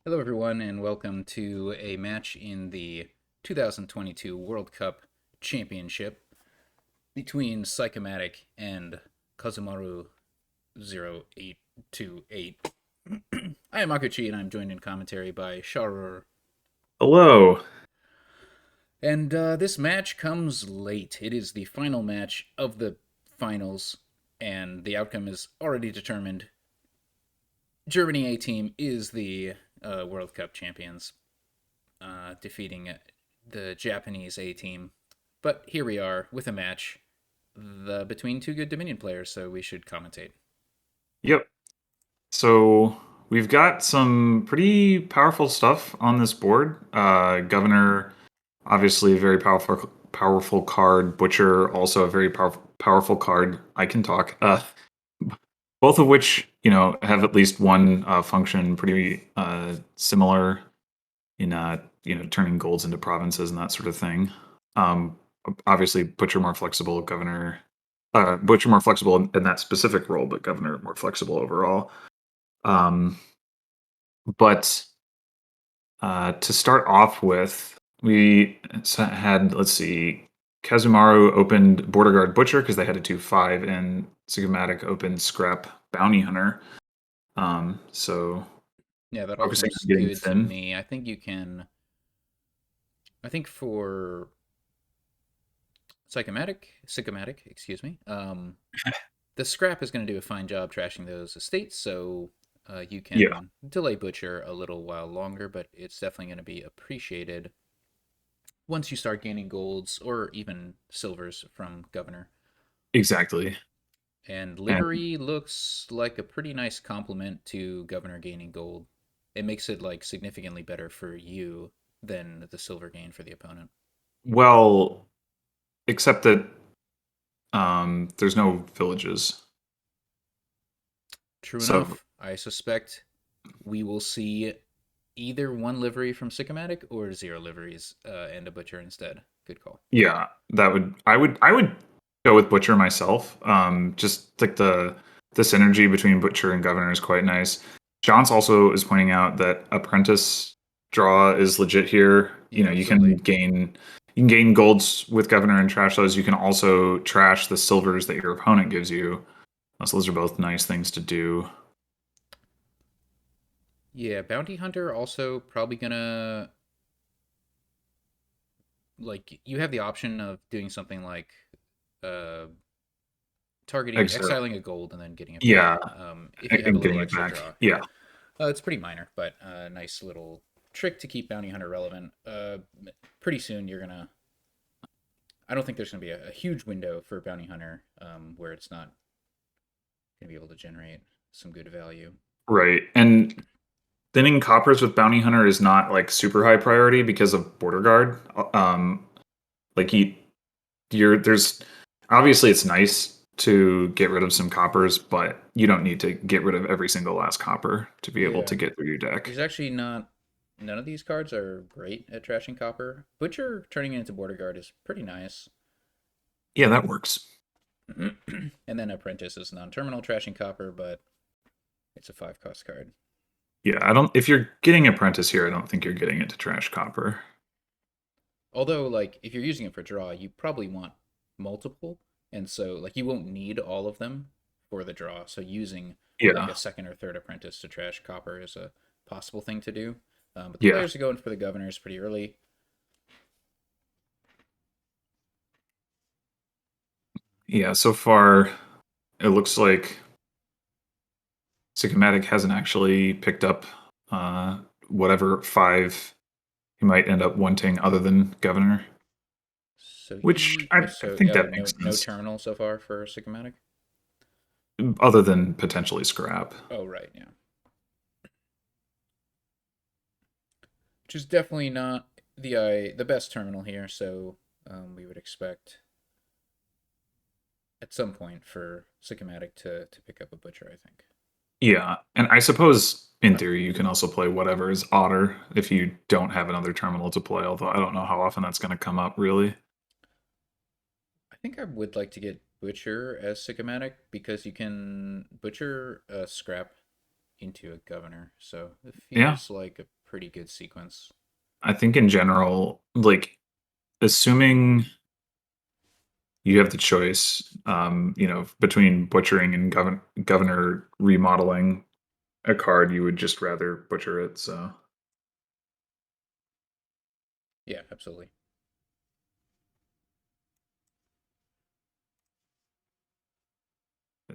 Hello, everyone, and welcome to a match in the 2022 World Cup Championship between Sicomatic and kazumaru0828. I am Akuchi, and I'm joined in commentary by Sharur. Hello. And this match comes late. It is the final match of the finals, and the outcome is already determined. Germany A team is the World Cup champions, defeating the Japanese A team. But here we are with a match between two good Dominion players, so we should commentate. Yep. So we've got some pretty powerful stuff on this board. Governor, obviously a very powerful card. Butcher, also a very powerful card. I can talk. Both of which have at least one function pretty similar in turning golds into provinces and that sort of thing. Um, Obviously, Butcher more flexible, Governor Butcher more flexible in that specific role, but Governor more flexible overall. But to start off with, we had, let's see, Kazumaru opened Border Guard Butcher because they had a 2/5, and Sicomatic opened Scrap Bounty Hunter. So Yeah, that all focusing seems on getting good to thin. me. I think you can. I think for Sycomatic, excuse me. The scrap is going to do a fine job trashing those estates, so you Yeah, can delay Butcher a little while longer, but it's definitely going to be appreciated once you start gaining golds or even silvers from Governor. exactly. And And livery looks like a pretty nice complement to Governor gaining gold. It makes it like significantly better for you than the silver gain for the opponent. well, except that there's no villages. True So enough, I suspect we will see either one livery from Sycomatic or zero liveries and a butcher instead. Good call. yeah, I would go with Butcher myself. Just like the synergy between Butcher and Governor is quite nice. Johns also is pointing out that Apprentice draw is legit here. Yeah, You absolutely. can gain golds with Governor and trash those. You can also trash the silvers that your opponent gives you. So those are both nice things to do. Yeah, Bounty Hunter also probably gonna like you have the option of doing something like uh targeting Exile. exiling a gold and then getting it back. Yeah, If you have a and little getting it extra back. draw, Yeah. yeah, it's pretty minor, but a nice little trick to keep Bounty Hunter relevant. Pretty soon you're gonna. I don't think there's gonna be a huge window for Bounty Hunter where it's not gonna be able to generate some good value. Right. And thinning coppers with bounty hunter is not like super high priority because of border guard. Like there's obviously it's nice to get rid of some coppers, but you don't need to get rid of every single last copper to be able Yeah, to get through your deck. there's actually not. None of these cards are great at trashing copper. Butcher turning it into border guard is pretty nice. Yeah, that works. And then Apprentice is non-terminal trashing copper, but it's a 5 cost card. Yeah, I don't. If you're getting apprentice here, I don't think you're getting it to trash copper. Although, like, if you're using it for draw, you probably want multiple, and so like you won't need all of them for the draw. So using like Yeah, a second or third apprentice to trash copper is a possible thing to do. But the yeah, players are going for the governors pretty early. yeah. So far, it looks like Sycomatic hasn't actually picked up uh, whatever five he might end up wanting other than governor, So which he, I so think that no makes no sense. terminal so far for Sycomatic. Other than potentially scrap. Oh right, yeah, which is definitely not the best terminal here. So we would expect at some point for Sycomatic to pick up a butcher. I think. Yeah, and I suppose in theory you can also play whatever is otter if you don't have another terminal to play. Although I don't know how often that's going to come up, really. I think I would like to get Butcher as Sycomatic because you can Butcher scrap into a governor. So it Yeah, feels like a pretty good sequence. I think in general, like assuming you have the choice, between butchering and governor remodeling a card, you would just rather butcher it. So Yeah, absolutely.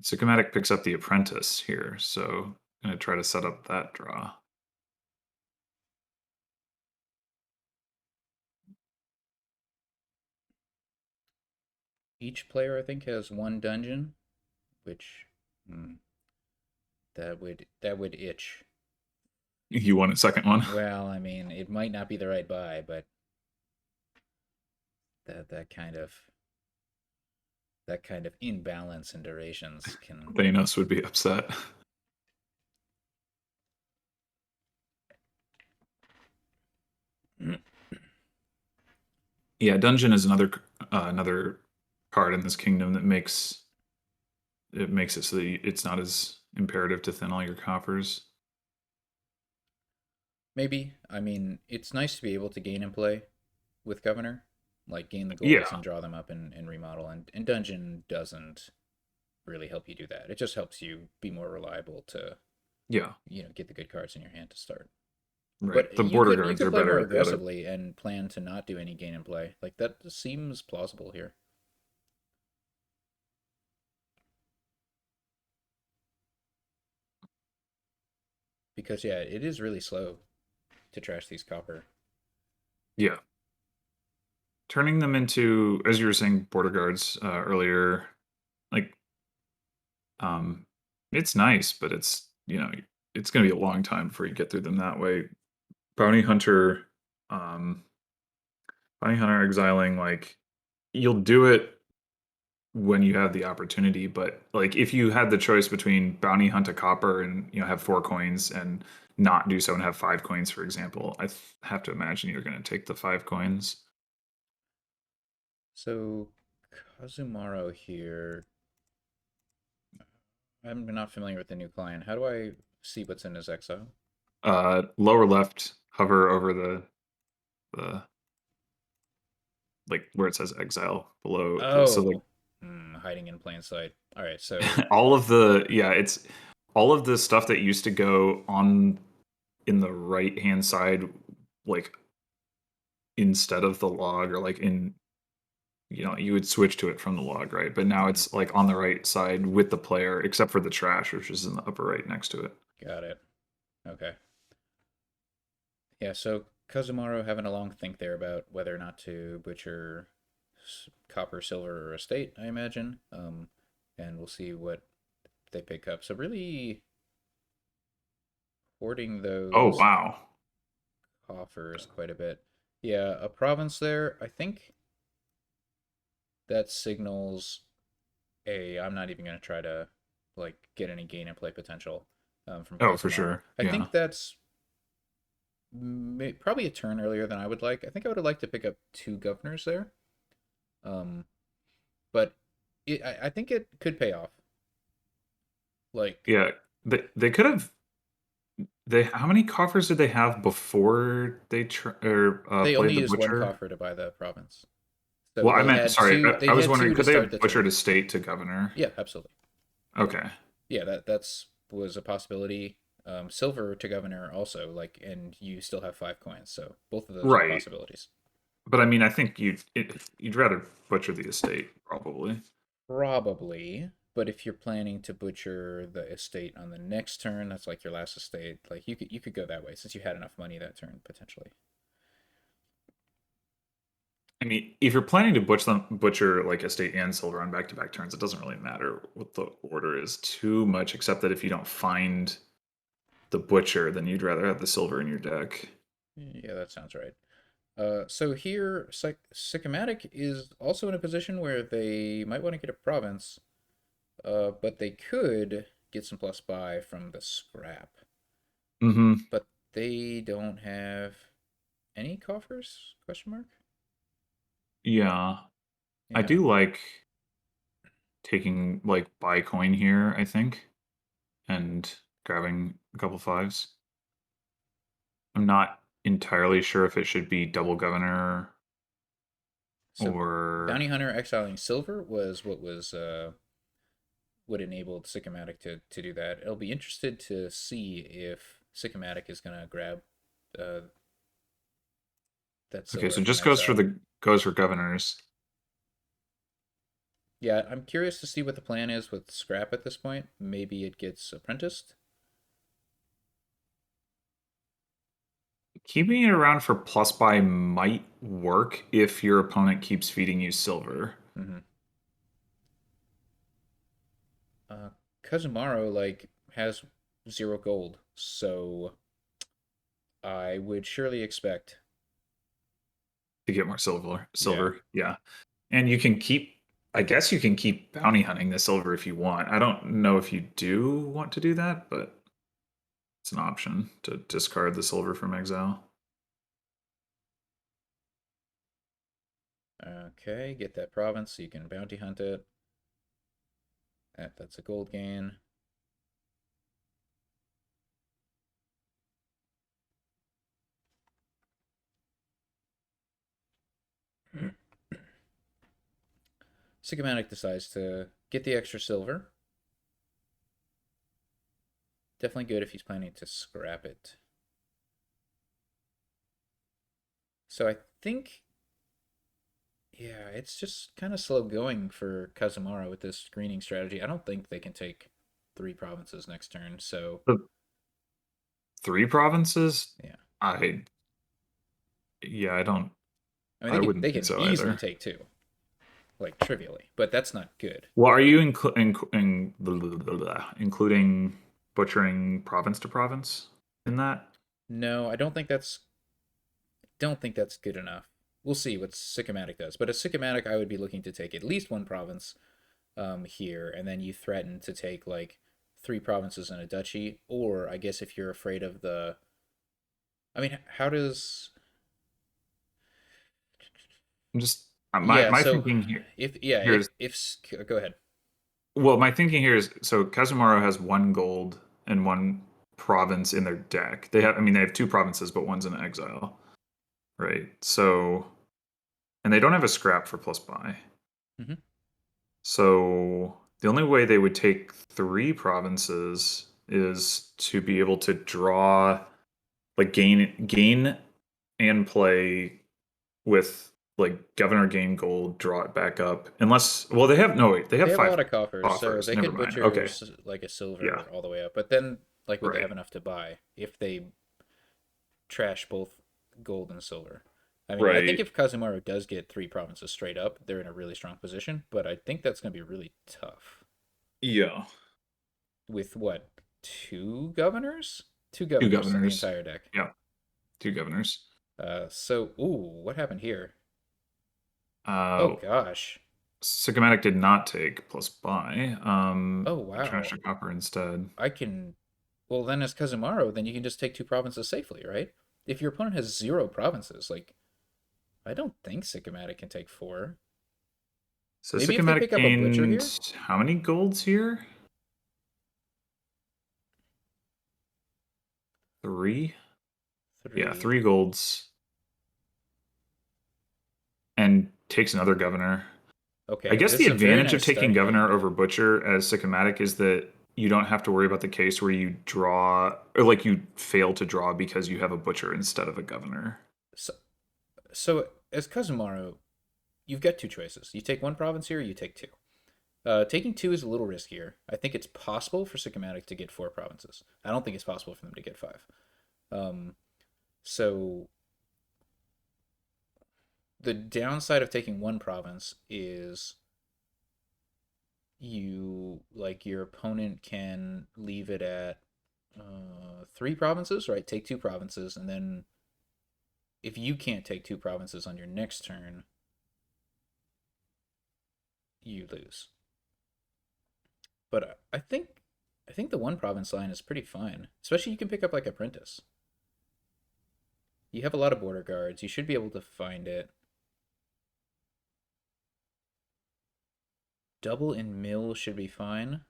Sicomatic picks up the apprentice here, so I'm gonna try to set up that draw. Each player, I think, has one dungeon, which hmm, that would itch. You want a second one? Well, I mean, it might not be the right buy, but that kind of imbalance in durations can. Thanos would be upset. Yeah, dungeon is another card in this kingdom that makes it so that it's not as imperative to thin all your coffers. Maybe. I mean, it's nice to be able to gain and play with Governor, like gain the golds Yeah, and draw them up and remodel. And Dungeon doesn't really help you do that. It just helps you be more reliable to yeah, get the good cards in your hand to start. right. But The you border could you guards could are play better more at the other. aggressively and plan to not do any gain and play. Like that seems plausible here because yeah, it is really slow to trash these copper. Yeah, turning them into, as you were saying, border guards earlier, like um, it's nice, but it's gonna be a long time before you get through them that way. Bounty hunter, um, bounty hunter exiling, like you'll do it when you have the opportunity, but like if you had the choice between bounty hunt a copper and have 4 coins and not do so and have 5 coins, for example, have to imagine you're going to take the 5 coins. So Kazumaro here. I'm not familiar with the new client. How do I see what's in his exile? Lower left, hover over the like where it says exile below so like Oh, hiding in plain sight. All right, so all of the yeah it's all of the stuff that used to go on in the right hand side, like instead of the log, or like in you would switch to it from the log, right? But now mhm, it's like on the right side with the player, except for the trash, which is in the upper right next to it. got it. Okay. Yeah, so Kazumaro having a long think there about whether or not to butcher copper, silver, or estate, I imagine. And we'll see what they pick up. So really hoarding Oh those wow. coffers quite a bit. Yeah, a province there. I think that signals a. I'm not even gonna try to like get any gain and play potential from Oh, for Kazumaro. sure. I Yeah. think that's probably a turn earlier than I would like. I think I would have liked to pick up two governors there. Um, but I think it could pay off. Like Yeah. They could have they how many coffers did they have before they they only played the used one butcher? coffer to buy the province, so Well, I they meant had sorry. two. They I was had wondering, two to could they start have the butchered turn. a state to governor? Yeah, absolutely. Okay. Yeah, that's was a possibility. Silver to governor also and you still have 5 coins, so both of those are Right. possibilities. But I mean, I think you'd rather butcher the estate, probably. Probably, but if you're planning to butcher the estate on the next turn, that's like your last estate. Like you could go that way since you had enough money that turn potentially. I mean, if you're planning to butcher like estate and silver on back-to-back turns, it doesn't really matter what the order is too much, except that if you don't find the butcher, then you'd rather have the silver in your deck. Yeah, that sounds right. So here, Sycomatic is also in a position where they might want to get a province, but they could get some plus buy from the scrap. Mm-hmm. But they don't have any coffers? Question mark. Yeah, I Yeah. do like taking like buy coin here, I think, and grabbing a couple fives. I'm not entirely sure if it should be double governor So or Bounty Hunter exiling silver was what enabled Sicomatic to do that. I'll be interested to see if Sicomatic is gonna grab uh, that okay, silver so from just goes for exile. the goes for governors. Yeah, I'm curious to see what the plan is with scrap at this point. Maybe it gets apprenticed. Keeping it around for plus buy might work if your opponent keeps feeding you silver. Mm-hmm. Uh, Kazumaru has 0 gold, so I would surely expect. To get more silver. Yeah. Silver, yeah. And you can keep I guess you can keep bounty hunting the silver if you want. I don't know if you do want to do that, but it's an option to discard the silver from exile. Okay, get that province so you can bounty hunt it. That's a gold gain. Sicomatic decides to get the extra silver. Definitely good if he's planning to scrap it. So I think, yeah, it's just kind of slow going for Kazumara with this screening strategy. I don't think they can take 3 provinces next turn. So The 3 provinces? yeah, I yeah, I don't I mean I wouldn't they think can so easily either. take 2, like trivially, but that's not good. Well, are you including butchering province to province in that? No, I don't think that's good enough. We'll see what Sicomatic does, but a Sicomatic, I would be looking to take at least 1 province here, and then you threaten to take like 3 provinces and a duchy, or I guess if you're afraid of the, I mean, how does? I'm just Yeah, my so thinking here if yeah, here is if go ahead. well, my thinking here is so Kazumaru has 1 gold and 1 province in their deck. I mean, they have 2 provinces, but one's in exile, right? So, and they don't have a scrap for plus buy. Hmm. So the only way they would take 3 provinces is to be able to draw, like gain and play with like governor gain gold, draw it back up. Unless, well, they have no wait, they They have have a five lot of coffers, so offers. they Never could mind. butcher Okay, like a yeah, silver all the way up. But then, like, would they right, have enough to buy if they trash both gold and silver? I mean, I think right. if Kazumaru does get 3 provinces straight up, they're in a really strong position. But I think that's going to be really tough. Yeah, With what, 2 governors? Two two governors in the governors. entire deck. Yeah, 2 governors. What happened here? Oh Uh, gosh. Sicomatic did not take plus buy. Oh Trash wow. a copper instead. I can. Well, then as Kazumaru, then you can just take 2 provinces safely, right? If your opponent has 0 provinces, like I don't think Sicomatic can take 4. So Maybe if they Sicomatic pick up a butcher gained here. how many golds here? 3? Yeah, 3. 3 golds and takes another governor. I Okay, guess this the is a very advantage of nice taking start governor here. over butcher as Sicomatic is that you don't have to worry about the case where you draw or like you fail to draw because you have a butcher instead of a governor. So, so as Kazumaru, you've got 2 choices. You take 1 province here, or you take 2. Taking 2 is a little riskier. I think it's possible for Sicomatic to get 4 provinces. I don't think it's possible for them to get 5. Um, so the downside of taking 1 province is your opponent can leave it at 3 provinces, right? Take 2 provinces, and then if you can't take 2 provinces on your next turn, you lose. But I think the 1 province line is pretty fine, especially you can pick up like Apprentice. You have a lot of border guards. You should be able to find it. Double in mill should be fine.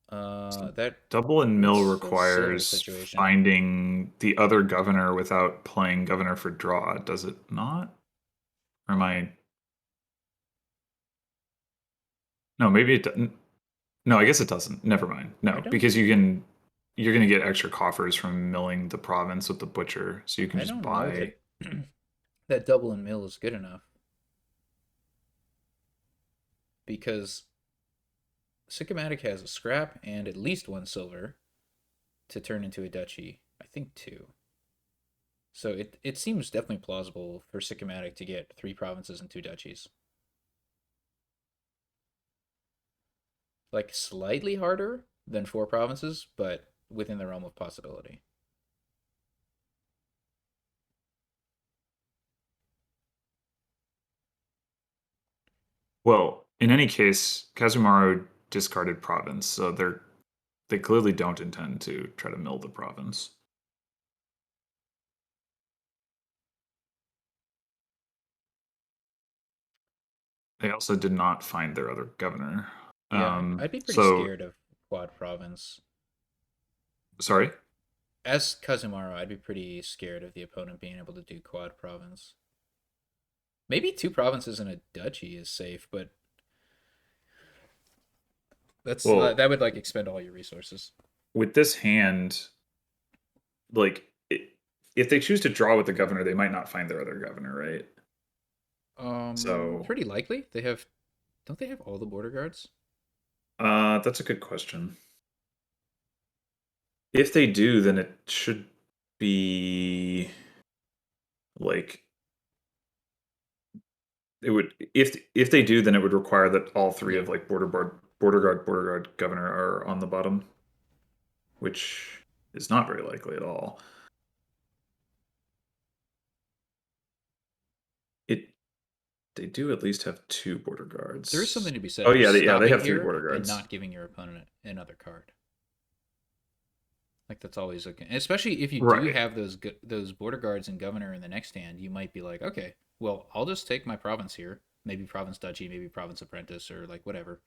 That Double and mill it's a silver requires situation. finding the other governor without playing governor for draw, does it not? Or am I? No, maybe it doesn't. No, I guess it doesn't. Never mind. I No, don't. because you're gonna get extra coffers from milling the province with the butcher, so you can I just don't know buy. that that double and mill is good enough because Sicomatic has a scrap and at least one silver to turn into a duchy. I think two. So it seems definitely plausible for Sicomatic to get three provinces and two duchies. Like slightly harder than four provinces, but within the realm of possibility. Well, in any case, Kazumaru discarded province, so they clearly don't intend to try to mill the province. They also did not find their other governor. Yeah, I'd be pretty So scared of quad province. sorry. As Kazumaru, I'd be pretty scared of the opponent being able to do quad province. Maybe two provinces and a duchy is safe, but Well, that would like expend all your resources. with this hand, like if they choose to draw with the governor, they might not find their other governor, right? So Pretty likely they have. Don't they have all the border guards? that's a good question. If they do, then it should be like it would if they do, then it would require that all three Yeah, of like border guard, governor are on the bottom, which is not very likely at all. It they do at least have two border there is guards. something to be said Oh for yeah, they stopping have three here border and guards. not giving your opponent another card. Like that's always okay, especially if you do Right. have those border guards and governor in the next hand. You might be like, okay, well, I'll just take my province here, maybe province duchy, maybe province apprentice, or like whatever.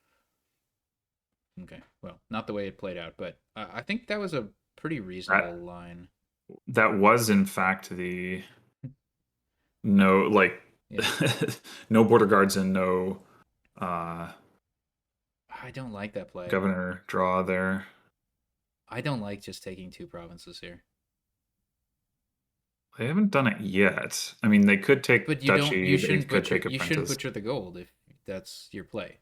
Okay, well, not the way it played out, but I think that was a pretty reasonable That line. that was in fact the no like Yeah, no border guards and no uh I don't like that play. governor draw there. I don't like just taking two provinces here. They haven't done it yet. I mean, they could But take you don't. duchy, they could take You shouldn't apprentice. butcher the gold if that's your play.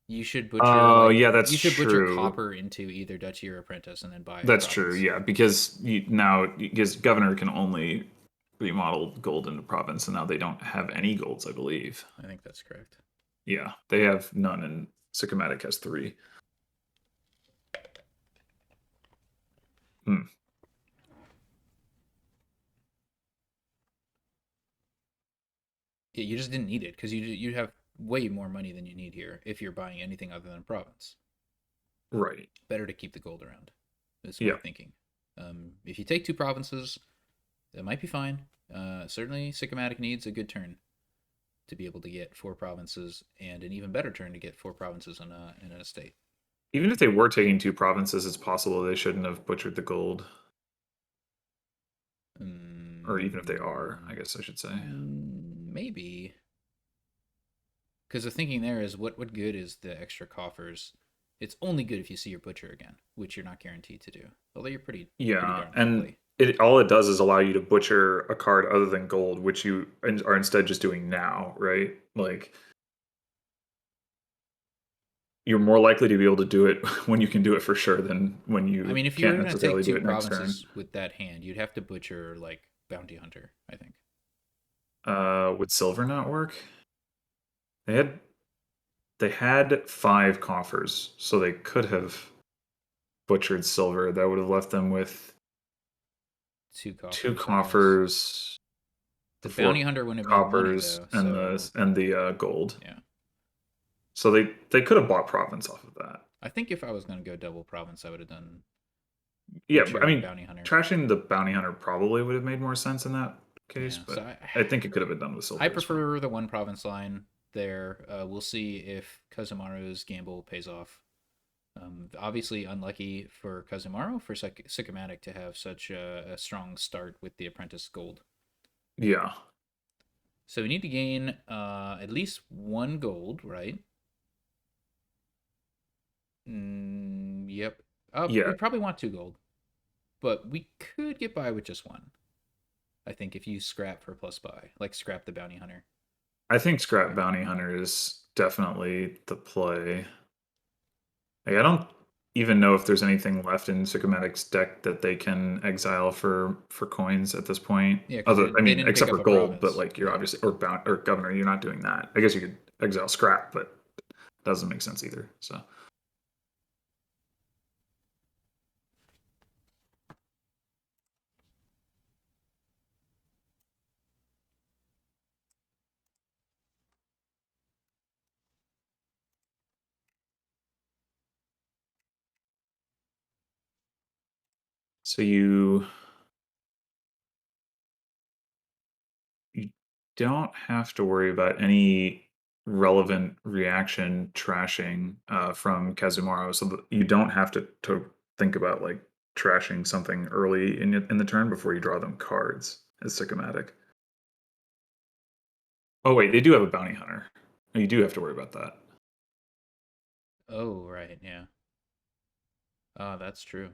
You should butcher Oh, like yeah, that's you should butcher true. copper into either duchy or apprentice and then buy a That's true. province. Yeah, because now because governor can only remodel gold into province, and now they don't have any golds, I believe. I think that's correct. Yeah, they have none, and Sicomatic has three. Hmm. Yeah, you just didn't need it because you have way more money than you need here if you're buying anything other than a province. Right. Better to keep the gold around. Is my Yeah. thinking. If you take two provinces, that might be fine. Certainly, Sycomatic needs a good turn to be able to get four provinces, and an even better turn to get four provinces in an estate. Even if they were taking two provinces, it's possible they shouldn't have butchered the gold. Or even if they are, I guess I should say. Maybe because the thinking there is what good is the extra coffers? It's only good if you see your butcher again, which you're not guaranteed to do. Although you're pretty Yeah, darn and likely. it all it does is allow you to butcher a card other than gold, which you are instead just doing now, right? Like you're more likely to be able to do it when you can do it for sure than when I you mean, if you can't were gonna take necessarily do two it next turn. provinces with that hand, you'd have to butcher like bounty hunter. I think. Would silver not work? They had they had five coffers, so they could have butchered silver. That would have left them with Two two coffers, I guess. coffers, The the bounty four hunter wouldn't have made money coppers, though, and so the gold. yeah. So they could have bought province off of that. I think if I was gonna go double province, I would have done Yeah, but I butcher mean, bounty hunter. trashing the bounty hunter probably would have made more sense in that case, Yeah, so but I think it could have been done with I silver as well. prefer the one province line there. We'll see if Kazumaru's gamble pays off. Obviously, unlucky for Kazumaru for Sicomatic to have such a strong start with the Apprentice Gold. Yeah. So we need to gain at least one gold, right? Yep. We Yeah. probably want two gold, but we could get by with just one. I think if you scrap for plus buy, like scrap the bounty hunter. I think Scrap Bounty Hunter is definitely the play. Like, I don't even know if there's anything left in Sycomatic's deck that they can exile for coins at this point. Yeah, because Other, I they mean, didn't pick except for up a gold, but province. like you're Yeah. obviously or governor, you're not doing that. I guess you could exile scrap, but doesn't make sense either. So you don't have to worry about any relevant reaction trashing from Kazumaru, so that you don't have to think about like trashing something early in the turn before you draw them cards as Sycomatic. Oh wait, they do have a bounty hunter. You do have to worry about that. Oh, right. Yeah. Oh, that's true.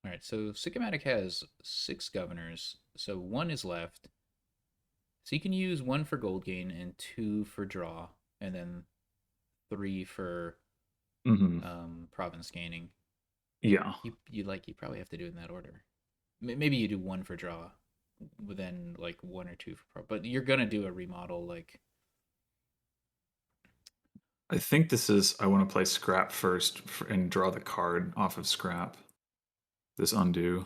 All right. So Sycomatic has six governors. So one is left. So you can use one for gold gain and two for draw, and then three for Hmm. province gaining. Yeah, You probably have to do it in that order. Maybe you do one for draw, then like one or two for but you're gonna do a remodel like. I think this is. I want to play scrap first and draw the card off of scrap. This undo,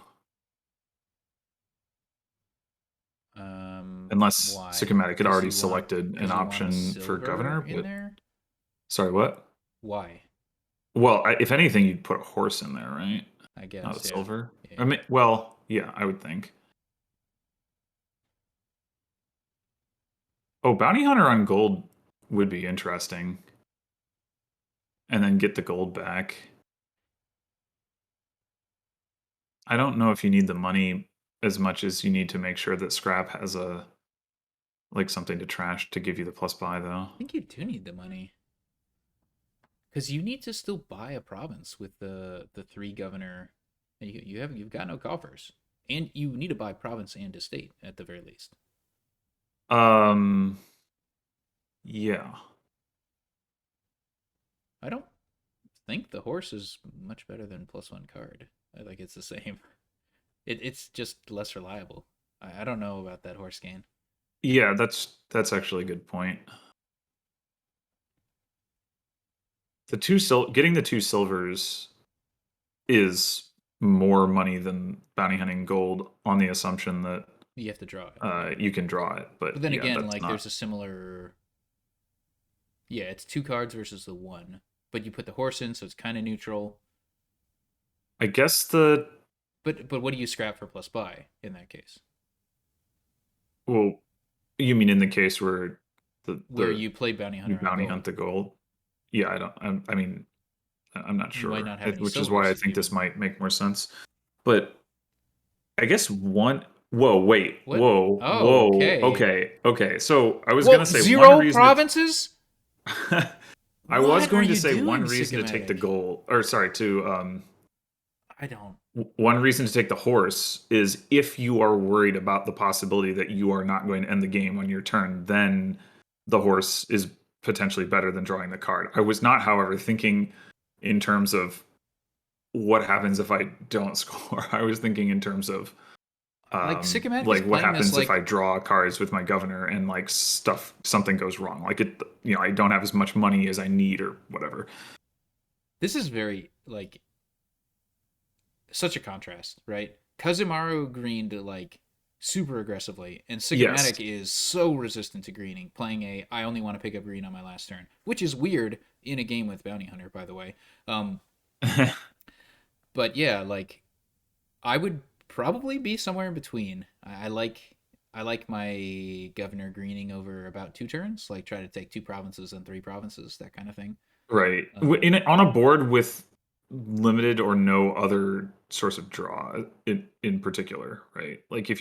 unless Why? Sycomatic had already Because you want selected an because you want option for silver governor. in But there. sorry, what? Why? Well, if anything, you'd put a horse in there, right? I Not a guess, yeah. silver. I Yeah. mean, well, yeah, I would think. Oh, bounty hunter on gold would be interesting, and then get the gold back. I don't know if you need the money as much as you need to make sure that scrap has a like something to trash to give you the plus buy though. I think you do need the money because you need to still buy a province with the three governor. You've got no coffers, and you need to buy province and estate at the very least. Um, yeah. I don't think the horse is much better than plus one card. I think it's the same. It's just less reliable. I don't know about that horse gain. Yeah, that's actually a good point. Getting the two silvers is more money than bounty hunting gold on the assumption that You have to draw it. Yeah. you can draw it. But But then yeah, again, that's like not. there's a similar. Yeah, it's two cards versus the one, but you put the horse in, so it's kind of neutral. I guess the But what do you scrap for plus buy in that case? well, you mean in the case where Where the you play bounty you hunter on bounty hunt gold, the gold? Yeah, I don't. I mean, I'm not you might sure, not have any which is why I silvers think this even. might make more sense. But I guess one. Whoa, wait, What? whoa, Oh, whoa. okay. Okay, okay. So I was gonna Whoa, say one zero reason provinces? to. I was What are going to you say one doing, reason to take the Sicomatic? goal, or sorry, to I don't. one reason to take the horse is if you are worried about the possibility that you are not going to end the game on your turn, then the horse is potentially better than drawing the card. I was not, however, thinking in terms of what happens if I don't score. I was thinking in terms of Like Sicomatic is like what playing this happens if I like draw cards with my governor and like something goes wrong. Like it, I don't have as much money as I need or whatever. this is very like such a contrast, right? Kazumaru greened like super aggressively, and Yes. Sicomatic is so resistant to greening, playing a I only want to pick up green on my last turn, which is weird in a game with Bounty Hunter, by the way. Um, but yeah, like I would probably be somewhere in between. I like I like my governor greening over about 2 turns, like try to take 2 provinces and 3 provinces, that kind of thing. Right. Um, On a board with limited or no other source of draw in particular, right? Like I if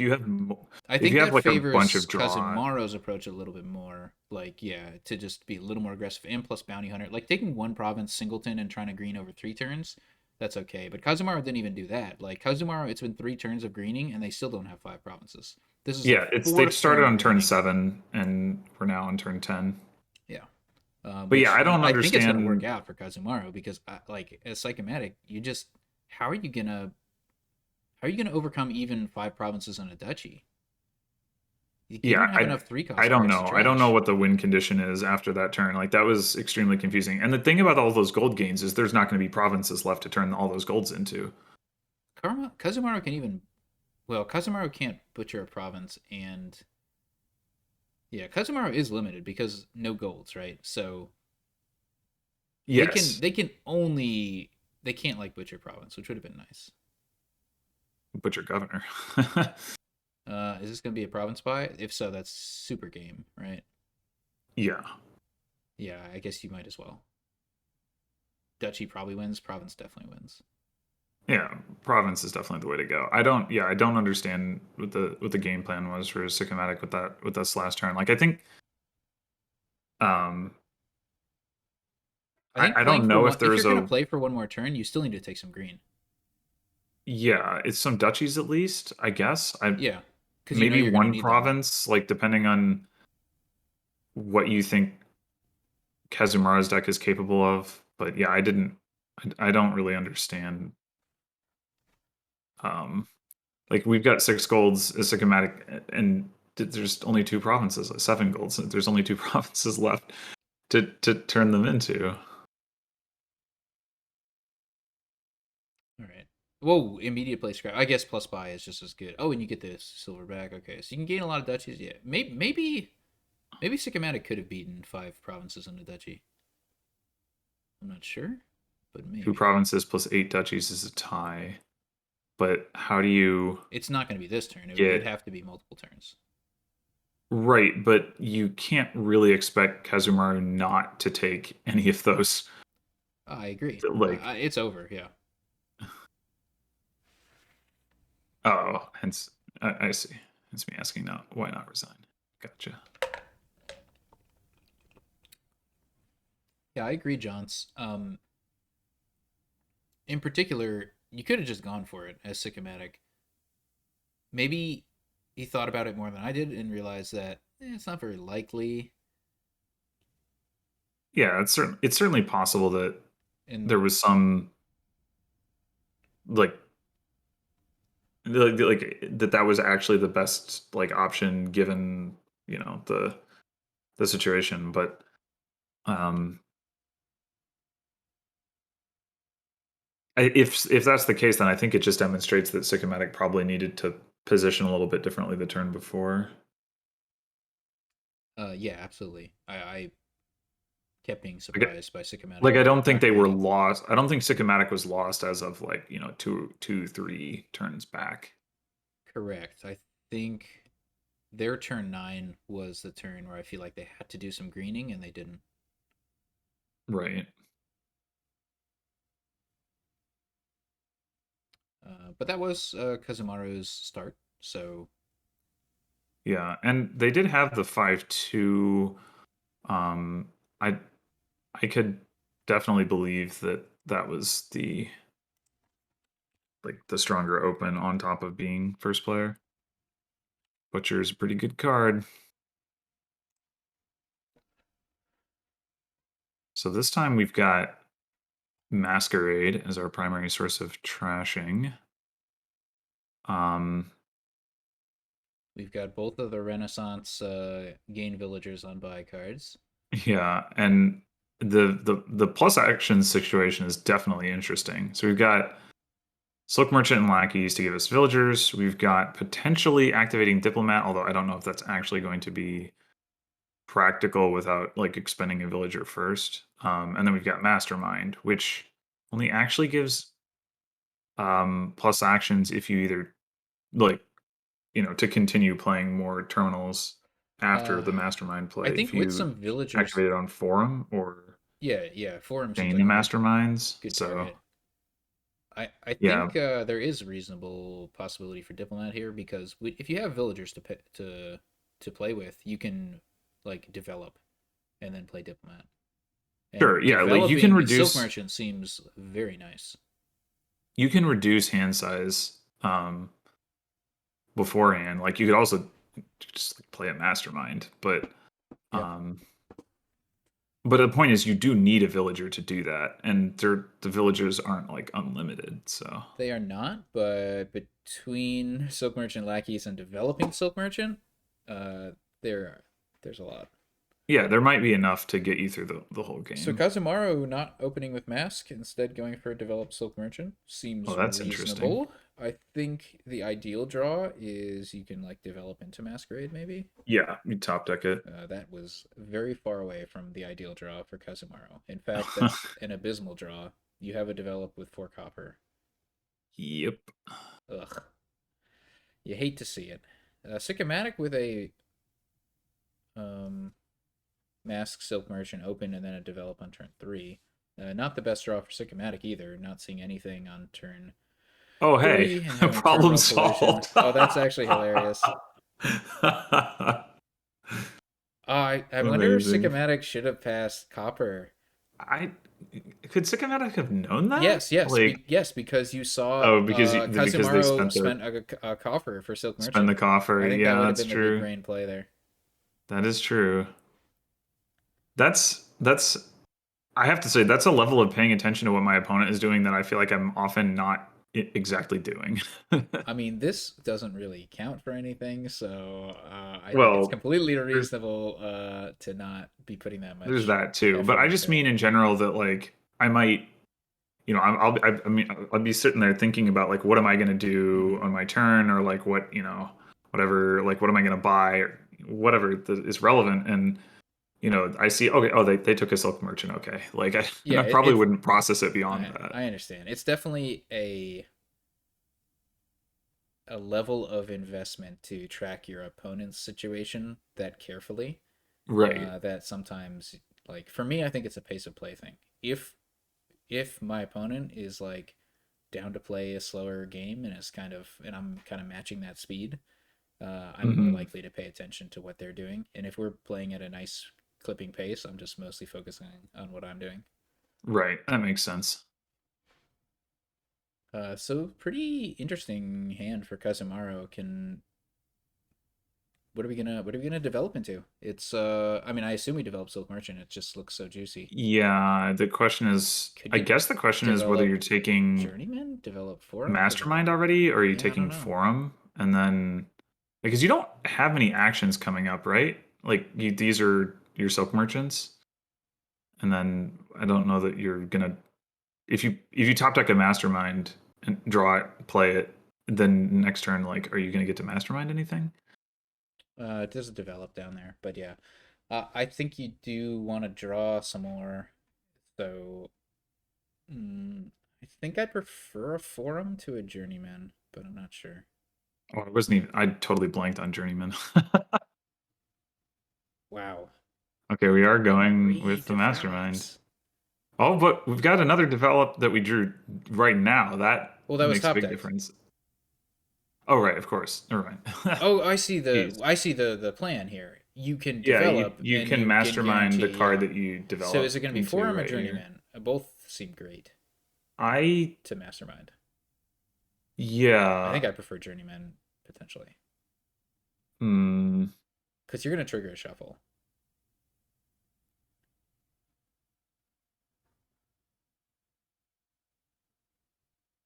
think you have that like a bunch favors of draw, Kazumaro's approach a little bit more. Like, yeah, to just be a little more aggressive and plus bounty hunter. Like taking one province singleton and trying to green over 3 turns, that's okay. But Kazumaro didn't even do that. Like Kazumaro, it's been 3 turns of greening and they still don't have 5 provinces. This is their yeah, it's they've fourth started turn of on turn greening. 7 and we're now on turn 10. Yeah. But yeah, Which I don't I think it's going to work understand. out for Kazumaro because, like, as Psychomatic, you just how are you gonna overcome even 5 provinces on a duchy? You Yeah, don't have enough three I cost don't cards to know. I don't know trash. what the win condition is after that turn. Like that was extremely confusing. And the thing about all those gold gains is there's not going to be provinces left to turn all those golds into. Kazumaro can even Kazumaro can't butcher a province, and yeah, Kazumaro is limited because no golds, right? So Yes, they can only they can't like butcher province, which would have been nice. but your governor. Is this gonna be a province buy? If so, that's super game, right? Yeah. Yeah, I guess you might as well. Duchy probably wins. Province definitely wins. Yeah, province is definitely the way to go. I don't understand what the game plan was for Sicomatic with that last turn. Like I think um I think I playing don't for know one. if If you're there's gonna a play for one more turn, you still need to take some green. yeah, it's some duchies at least, I guess. I Yeah, because you know maybe you're gonna one need them. province, like depending on what you think Kazumaru's deck is capable of. But yeah, I don't really understand. Um, like we've got 6 golds as Sycomatic, and there's only 2 provinces, 7 golds. There's only 2 provinces left to turn them into. All right. Whoa, immediate play scrap. I guess plus buy is just as good. Oh, and you get this silver back. Okay, so you can gain a lot of duchies. Yeah, maybe Sycomatic could have beaten 5 provinces in a duchy. I'm not sure, but Two maybe. provinces plus 8 duchies is a tie. But how do you It's not going to be this turn. It'd get have to be multiple turns. right? But you can't really expect Kazumaru not to take any of those. I agree. Like, It's over. Yeah. oh, hence I see. Hence me asking now, why not resign? Gotcha. Yeah, I agree, Johns. In particular, you could have just gone for it as Sycomatic. Maybe he thought about it more than I did and realized that it's not very likely. Yeah, it's certainly possible that And there was some like that was actually the best like option given the situation. But um, if that's the case, then I think it just demonstrates that Sycomatic probably needed to position a little bit differently the turn before. yeah, absolutely. I kept being Like, surprised by Sycomatic like I don't think not they were greening. lost. I don't think Sycomatic was lost as of like two, 3 turns back. Correct. I think their turn 9 was the turn where I feel like they had to do some greening and they didn't. Right. But that was Kazumaru's start. So Yeah, and they did have the 5-2. Um, I I could definitely believe that that was the stronger open on top of being first player. Butcher's a pretty good card. So this time we've got Masquerade as our primary source of trashing. Um, we've got both of the Renaissance gain villagers on buy cards. yeah, and the plus action situation is definitely interesting. So we've got Silk Merchant and Lackeys to give us villagers. We've got potentially activating Diplomat, although I don't know if that's actually going to be practical without like expending a villager first. And then we've got Mastermind, which only actually gives plus actions if you either like to continue playing more terminals after Uh, the mastermind I play think if with you some villagers, activate it on forum or yeah, yeah, forum seems chain the like a masterminds. good So target. I yeah, think there is a reasonable possibility for diplomat here because if you have villagers to play with, you can like develop and then play diplomat. sure. And Yeah, like you can developing silk reduce merchant seems very nice. hand size beforehand. Like you could also just like, play a mastermind, Yep. um but the point is you do need a villager to do that, and the villagers aren't like unlimited. So They are not, but between silk merchant lackeys and developing silk merchant, uh, there there's a lot. yeah, there might be enough to get you through the whole So game. Kazumaru not opening with Mask, instead going for a developed Silk Merchant Oh, seems that's interesting. reasonable. I think the ideal draw is you can like develop into Masquerade maybe. Yeah, you top deck it. That was very far away from the ideal draw for Kazumaru. In fact, that's an abysmal draw. You have a develop with 4 copper. Yep. Ugh. You hate to see it. Sicomatic with a um, Mask Silk Merchant open and then a develop on turn 3. Not the best draw for Sicomatic either. Not seeing anything on turn Oh, hey, 3 and having turn problem 1 collision. solved. Oh, that's actually hilarious. I wonder if Amazing. Sicomatic should have passed Copper. I could Sycomatic have known that? Yes, yes, Like, yes, because you saw oh, because they Kazumaru spent spent a copper for Silk spend the Merchant. coffer. I think that Yeah, would have that's been the big true. brain play there. That is true. That's I have to say that's a level of paying attention to what my opponent is doing that I feel like I'm often not exactly doing. I mean, this doesn't really count for anything, so I think it's Well, completely there's reasonable to not be putting that there's much that too, but effort I just into it. mean in general that like I might, I mean, I'll be sitting there thinking about like what am I going to do Hmm. on my turn, or like what whatever, like what am I going to buy, or whatever is relevant, and I see, okay, oh, they took a silk merchant, okay, like and Yeah, I probably wouldn't process it beyond that. I understand. It's definitely a level of investment to track your opponent's situation that carefully. Right. That sometimes, like for me, I think it's a pace of play thing. If my opponent is like down to play a slower game and I'm kind of matching that speed, I'm more Hmm. likely to pay attention to what they're doing. And if we're playing at a nice clipping pace, I'm just mostly focusing on what I'm doing. Right. That makes sense. So pretty interesting hand for Kazumaru. Can what are we gonna develop into? It's I mean I assume we develop Silk Merchant. It just looks so juicy. Yeah, the question is, Could I you guess the question is whether you're develop taking Journeyman? Develop Forum? Develop Mastermind already, or are you Yeah, I don't taking know. Forum, and then because you don't have any actions coming up, right? Like these are your silk merchants, and then I don't know that you're gonna if you top deck a Mastermind and draw it, play it, then next turn, like, are you gonna get to Mastermind anything? It doesn't develop down there, but yeah. I think you do want to draw some more. So I think I prefer a Forum to a Journeyman, but I'm not sure. Oh, I wasn't even. I totally blanked on Journeyman. Wow. Okay, we are going 3 with the Mastermind. develops. Oh, but we've got another develop that we drew right now. That Well, that was makes a top big decked. difference. Oh, right, of course. Never mind. Oh, Jeez. I see the plan here. You can Yeah, you develop you and can you can mastermind the guarantee, card yeah. that you So is develop it going to be into Forum or right here. Journeyman? Both seem great I to mastermind. I yeah. think I prefer Journeyman potentially Hmm. because you're going to trigger a shuffle.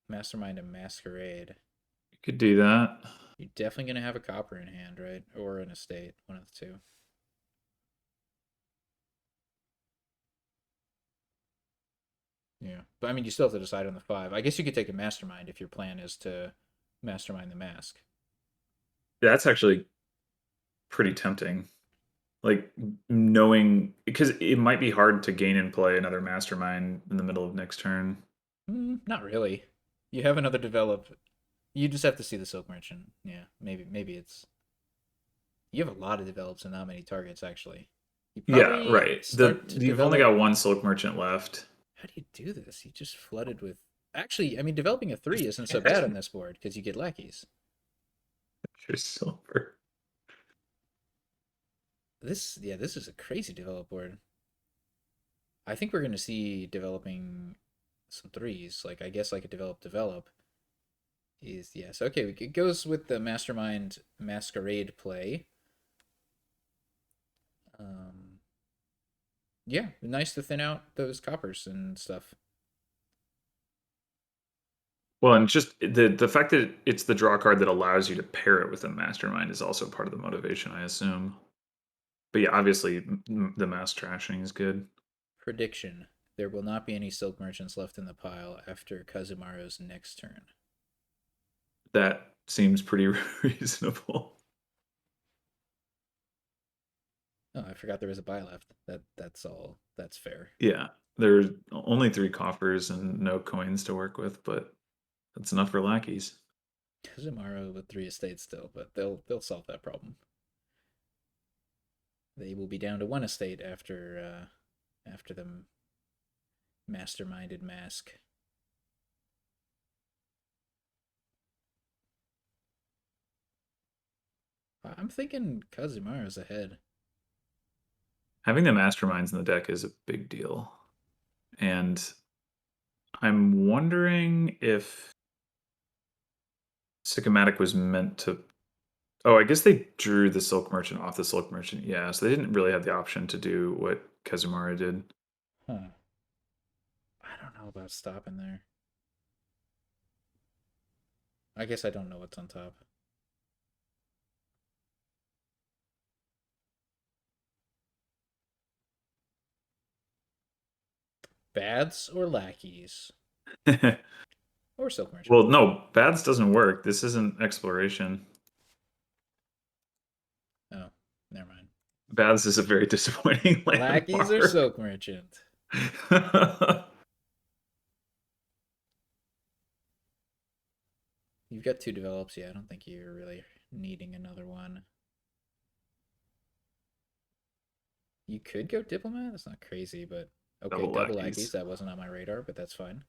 Mastermind and Masquerade. You could do that. You're definitely going to have a copper in hand, right? Or an estate, one of the two. Yeah. But I mean, you still have to decide on the 5. I guess you could take a Mastermind if your plan is to Mastermind the Mask. That's actually pretty tempting. Like knowing because it might be hard to gain and play another mastermind in the middle of next turn. Not really. You have another develop. You just have to see the Silk Merchant. Yeah, maybe it's you have a lot of develops and not many targets actually. You Yeah, probably right. start to You've only develop. got one Silk Merchant left. How do you do this? You just flooded with. Actually, I mean, developing a three isn't so bad on this board because you get lackeys. Your silver. This is a crazy develop board. I think we're gonna see developing some threes. Like I guess like a develop is yes. Okay, it goes with the mastermind masquerade play. Um, yeah, nice to thin out those coppers and stuff. Well, and just the fact that it's the draw card that allows you to pair it with a mastermind is also part of the motivation, I assume. But yeah, obviously the mass trashing is good. Prediction: there will not be any silk merchants left in the pile after Kazumaru's next turn. That seems pretty reasonable. Oh, I forgot there was a buy left. That's all. That's fair. Yeah, there's only 3 coffers and no coins to work with, but that's enough for lackeys. Kazumaru with 3 estates still, but they'll solve that problem. They will be down to 1 estate after the masterminded mask. I'm thinking Kazumaru's ahead. Having the masterminds in the deck is a big deal. And I'm wondering if Sicomatic was meant to. Oh, I guess they drew the Silk Merchant off the Silk Merchant. Yeah, so they didn't really have the option to do what Kazumaru did. Huh. I don't know about stopping there. I guess I don't know what's on top. Bads or lackeys? Or silk merchant. Well, no, Bads doesn't work. This isn't exploration. Oh, never mind. Bads is a very disappointing Lackeys or landmark. silk merchant? You've got 2 develops. Yeah, I don't think you're really needing another one. You could go diplomat. That's not crazy, but okay, Double double lackeys. lackeys. That wasn't on my radar, but that's fine.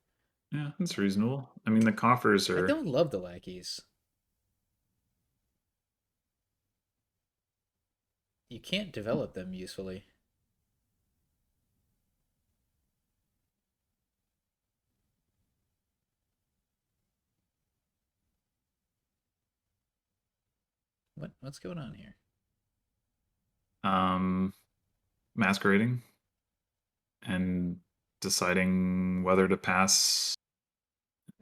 Yeah, that's reasonable. I mean, the coffers I are. don't love the lackeys. You can't develop them usefully. What's going on here? um masquerading and deciding whether to pass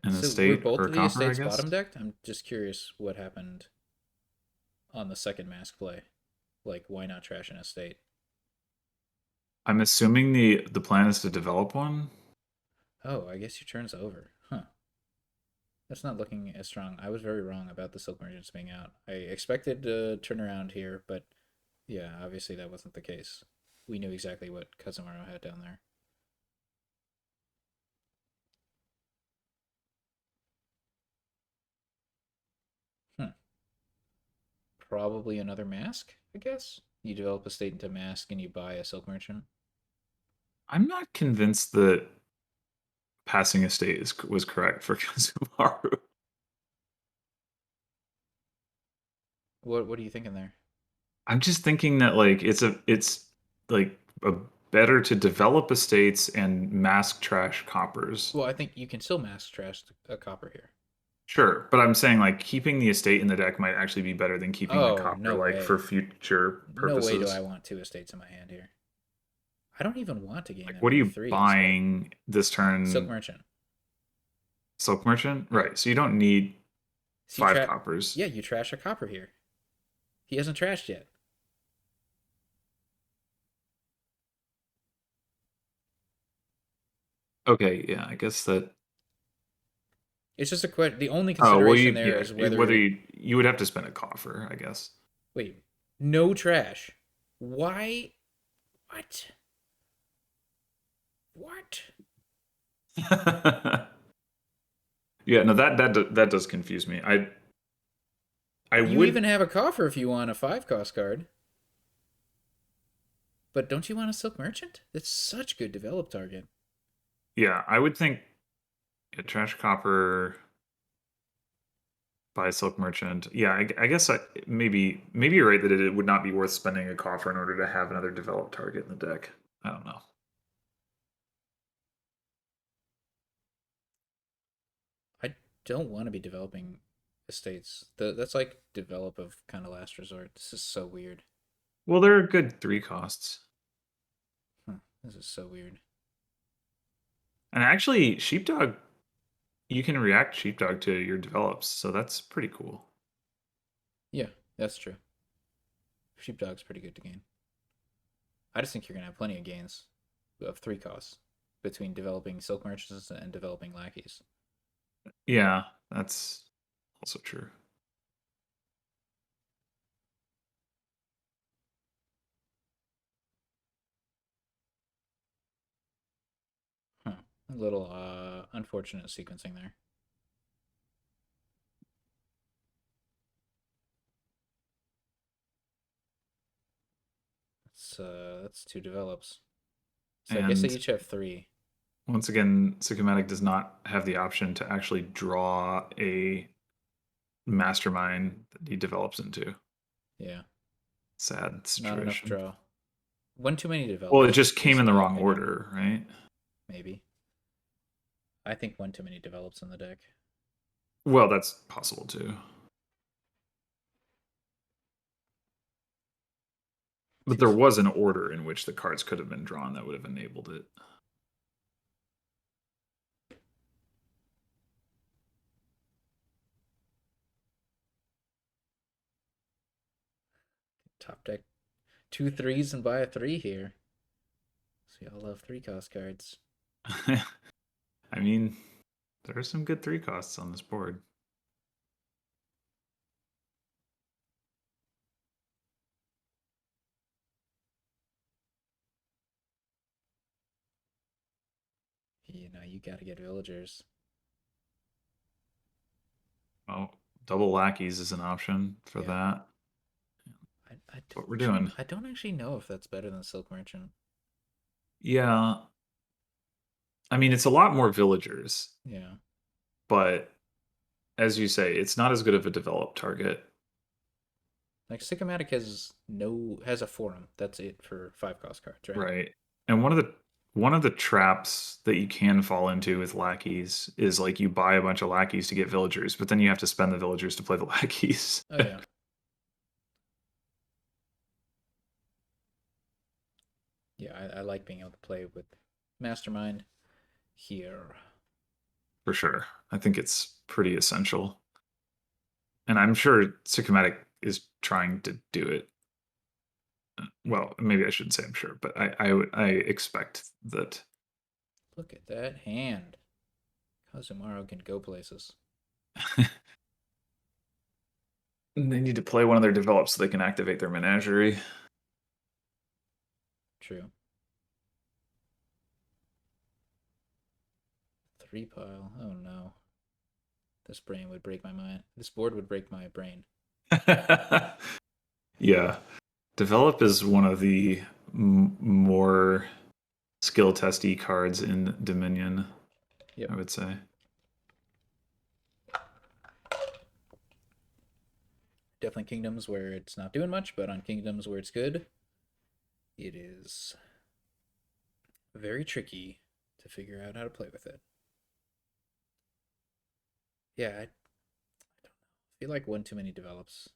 an So were estate both for a of the copper, I estates guess. bottom decked? I'm just curious what happened on the second mask play. Like, why not trash an estate? I'm assuming the plan is to develop one. Oh, I guess your turn's over. Huh. That's not looking as strong. I was very wrong about the Silk Merchants being out. I expected a turnaround here, but yeah, obviously that wasn't the case. We knew exactly what Kazumaru had down there. Hmm. Probably another mask, I guess. You develop a state into mask and you buy a Silk Merchant. I'm not convinced that passing estate was correct for Kazumaru. What are you thinking there? I'm just thinking that like it's like a better to develop estates and mask trash coppers. Well, I think you can still mask trash a copper here. Sure, but I'm saying like keeping the estate in the deck might actually be better than keeping the Oh, copper no like for way. future No way do I purposes. want 2 estates in my hand here. I don't even want to gain Like that what are many you threes, but buying this Silk turn? Merchant. Silk Merchant? Yeah. Right. So you don't need So you 5 coppers. yeah, you trash a copper here. He hasn't trashed yet. Okay, yeah, I guess that. It's just a question. The only Oh well, consideration there is whether whether you would have to spend a coffer, I guess. wait, no trash. Why? What? What? Yeah, no, that does confuse me. I You would, even have a coffer if you want a 5 cost card. But don't you want a Silk Merchant? It's such good develop target. yeah, I would think a trash copper by Silk Merchant. Yeah, I guess maybe you're right that it would not be worth spending a coffer in order to have another developed target in the deck. I don't know. I don't want to be developing estates. That's like develop of kind of last resort. This is so weird. Well, there are good 3 costs. This is so weird. And actually, Sheepdog, you can react Sheepdog to your develops, so that's pretty cool. Yeah, that's true. Sheepdog's pretty good to gain. I just think you're gonna have plenty of gains of 3 costs between developing silk merchants and developing lackeys. Yeah, that's also true. Huh. A little unfortunate sequencing there. That's 2 develops. So I guess they And each have 3. once again, Sicomatic does not have the option to actually draw a mastermind that he develops into. Yeah, Sad not enough situation. draw. One too many Well, it develops, just came is in the my wrong opinion. order, right? Maybe. I think one too many develops in the deck. Well, that's possible too. But Too there was slow. an order in which the cards could have been drawn that would have enabled it. Top deck 2 3s and buy a 3 here. So y'all love 3 cost cards. I mean, there are some good 3 costs on this board. You know, you gotta get villagers. Well, double lackeys is an option for Yeah. that. I What we're doing. don't actually know if that's better than Silk Merchant. Yeah. I mean, it's a lot more villagers, Yeah. but as you say, it's not as good of a developed target. Like Sicomatic has a forum. That's it for 5 cost cards, right? Right. And one of the traps that you can fall into with lackeys is like you buy a bunch of lackeys to get villagers, but then you have to spend the villagers to play the lackeys. Oh yeah. Yeah, I like being able to play with Mastermind here. For sure. I think it's pretty essential. And I'm sure Sycomatic is trying to do it. Well, maybe I shouldn't say I'm sure, but I expect that. Look at that hand. Kazumaru can go places. They need to play one of their develops so they can activate their menagerie. True. 3 pile. Oh no. This brain would break my mind. This board would break my brain. Yeah. Develop is one of the more skill testy cards in Dominion, Yep. I would say. Definitely kingdoms where it's not doing much, but on kingdoms where it's good, it is very tricky to figure out how to play with it. Yeah, I don't know. I feel like one too many develops.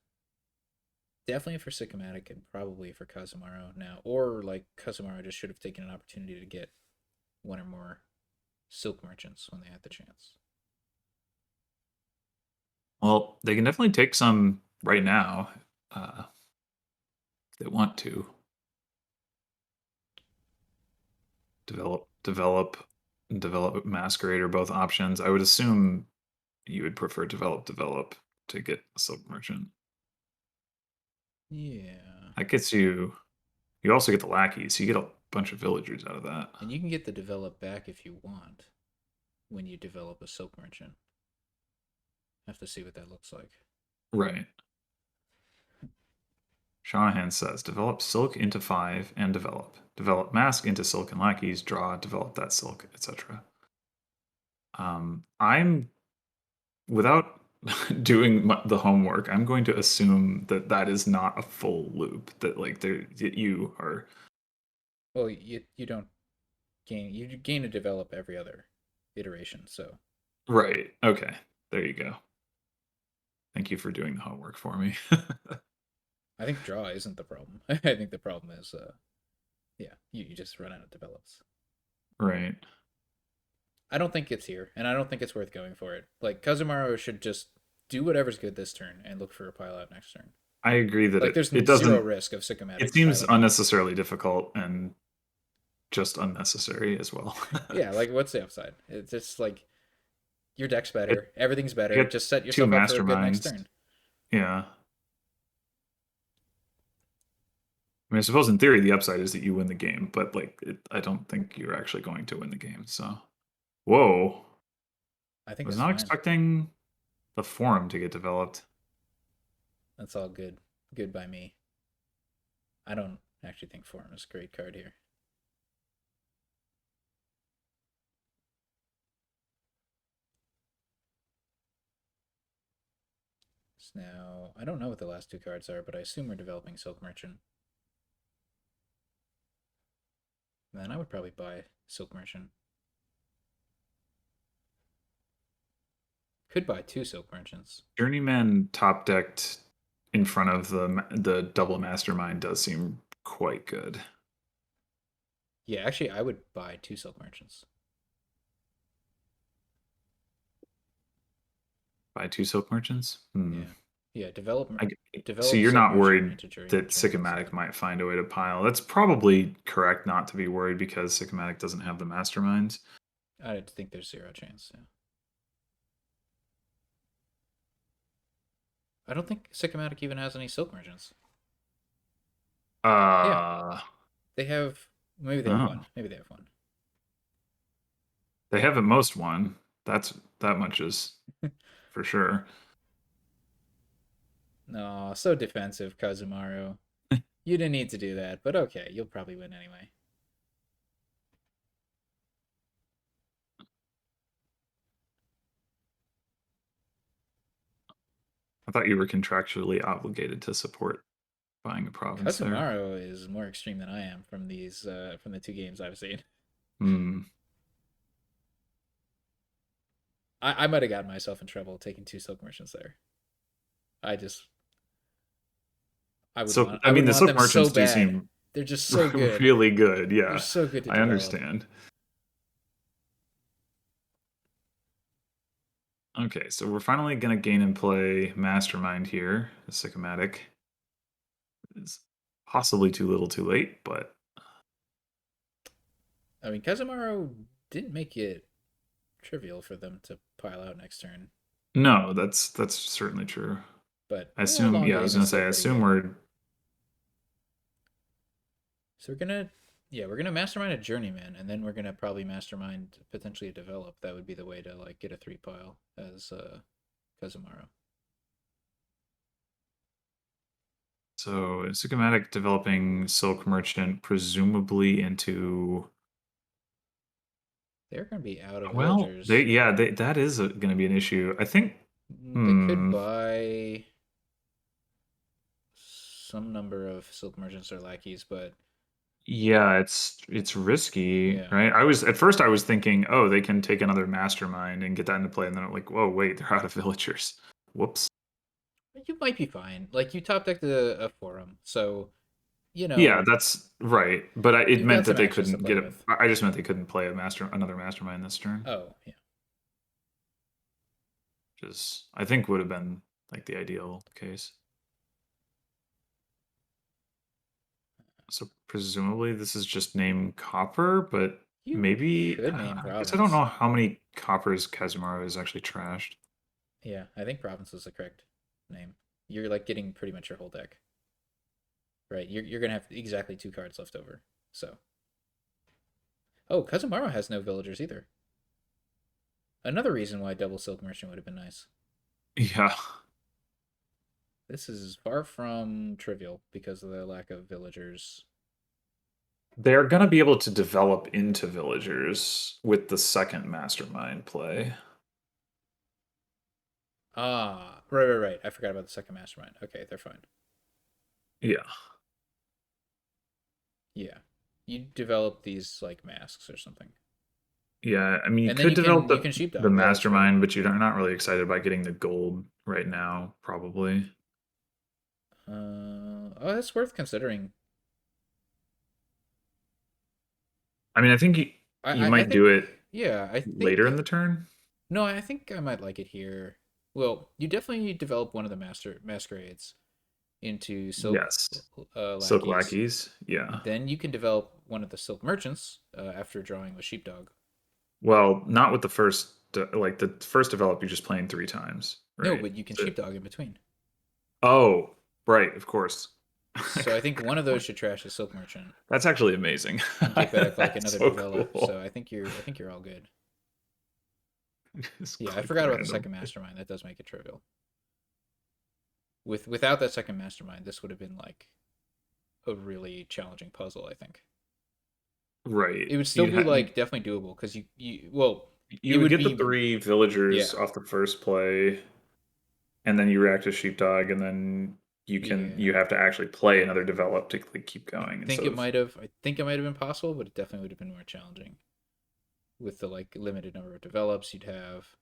Definitely for Sicomatic and probably for Kazumaru now. Or like Kazumaru just should have taken an opportunity to get one or more silk merchants when they had the chance. Well, they can definitely take some right now if they want to. Develop Masquerade are both options. I would assume you would prefer develop to get a Silk Merchant. Yeah. That gets you. You also get the lackeys. So you get a bunch of villagers out of that. And you can get the develop back if you want when you develop a silk merchant. have to see what that looks like. Right. Shanahan says, develop silk into 5 and develop. Develop mask into silk and lackeys, draw, develop that silk, etc. I'm, without doing the homework, I'm going to assume that that is not a full loop, that like you are. Well, you don't gain to develop every other iteration, so Right. Okay. There you go. Thank you for doing the homework for me. I think draw isn't the problem. I think the problem is yeah, you just run out of develops. Right. I don't think it's here, and I don't think it's worth going for it. Like Kazumaru should just do whatever's good this turn and look for a pile out next turn. I agree that Like there's it zero doesn't. risk of It Sicomatic seems piling out. unnecessarily difficult and just unnecessary as well. Yeah, like what's the upside? It's just like your deck's it, better, everything's I better. get Just set two yourself up for a good next masterminds. turn. Yeah. I mean, I suppose in theory the upside is that you win the game, but like, I don't think you're actually going to win the game. So, whoa, I I think was it's not fine. expecting the forum to get developed. That's all good. Good by me. I don't actually think Form is a great card here. So now, I don't know what the last two cards are, but I assume we're developing Silk Merchant. Then I would probably buy Silk Merchant. Could buy two Silk Merchants. Journeyman top decked in front of the double mastermind does seem quite good. Yeah, actually, I would buy two Silk Merchants. Buy two silk merchants. Hmm. Yeah, yeah. Develop I, so develop you're Silk not Merchant worried into that Journeyman Sicomatic slot. might find a way to pile. That's probably correct not to be worried because Sicomatic doesn't have the masterminds. I think there's zero chance. Yeah. I don't think Sycomatic even has any Silk Merchants. Yeah, Uh they have. Maybe they have oh. one. Maybe they have one. They have at most one. That's that much is for sure. No, so defensive, Kazumaru. You didn't need to do that, but okay, you'll probably win anyway. I thought you were contractually obligated to support buying a province there. Kazumaru is more extreme than I am from the two games I've seen. Hmm. I might have gotten myself in trouble taking two Silk Merchants there. I just So I I mean would the want silk them so merchants do bad. seem They're just so good. really good. They're Yeah. so good to I develop. understand. Okay, so we're finally gonna gain and play Mastermind here. The Sycomatic is possibly too little too late, but I mean, Kazumaru didn't make it trivial for them to pile out next turn, no, that's certainly true. but I yeah, assume long yeah, I was game gonna is say still I pretty assume good. we're So we're gonna mastermind a journeyman, and then we're gonna probably mastermind potentially a develop. That would be the way to like get a three pile as Kazumaru. so Sycomatic developing Silk Merchant presumably into They're gonna be out of well, villagers. they that is gonna be an issue. I think They could hmm buy some number of silk merchants or lackeys, but yeah, it's risky, yeah, right? I was at first I was thinking, oh, they can take another mastermind and get that into play, and then I'm like, whoa, wait, they're out of villagers. Whoops. you might be fine. Like you top decked a forum, so you Yeah, know that's right. But it you've meant got that some they actions to couldn't play get it. with. I just meant they couldn't play another mastermind this turn, Oh yeah, which is I think would have been like the ideal case. So presumably this is just name copper, but you maybe could name I guess I don't province. know how many coppers Kazumaru is actually trashed. Yeah, I think province was the correct name. You're like getting pretty much your whole deck, right? You're gonna have exactly two cards left over. So oh, Kazumaru has no villagers either. Another reason why double silk merchant would have been nice. Yeah. This is far from trivial because of the lack of villagers. They're going to be able to develop into villagers with the second mastermind play. Ah, right. I forgot about the second mastermind. Okay, they're fine. Yeah. Yeah, you develop these like masks or something, Yeah. I mean, you and then could develop you can the sheepdog. Yeah, that's right. mastermind, but you're not really excited about getting the gold right now, probably. Oh, that's worth considering. I mean, I think you I might do think, it yeah, I later think in the turn. no, I think I might like it here. Well, you definitely develop one of the masquerades into silk Yes. Silk lackeys. lackeys. Yeah. Then you can develop one of the silk merchants after drawing with sheepdog. Well, not with the first, like the first develop, you're just playing three times, No, right? but you can So, sheepdog in between. oh, right, of course. So I think one of those should trash the silk merchant That's actually amazing. and get back like That's another so develop. So cool. I think you're all good. Just Yeah, I click forgot about the random. second mastermind. That does make it trivial. Without that second mastermind, this would have been like a really challenging puzzle. I think Right. it would still You'd be have like definitely doable because it you would would get the be three villagers yeah off the first play, and then you react to sheepdog, and then yeah. you have to actually play another develop to like, keep going instead of I think it might have been possible, but it definitely would have been more challenging with the like limited number of develops you'd have.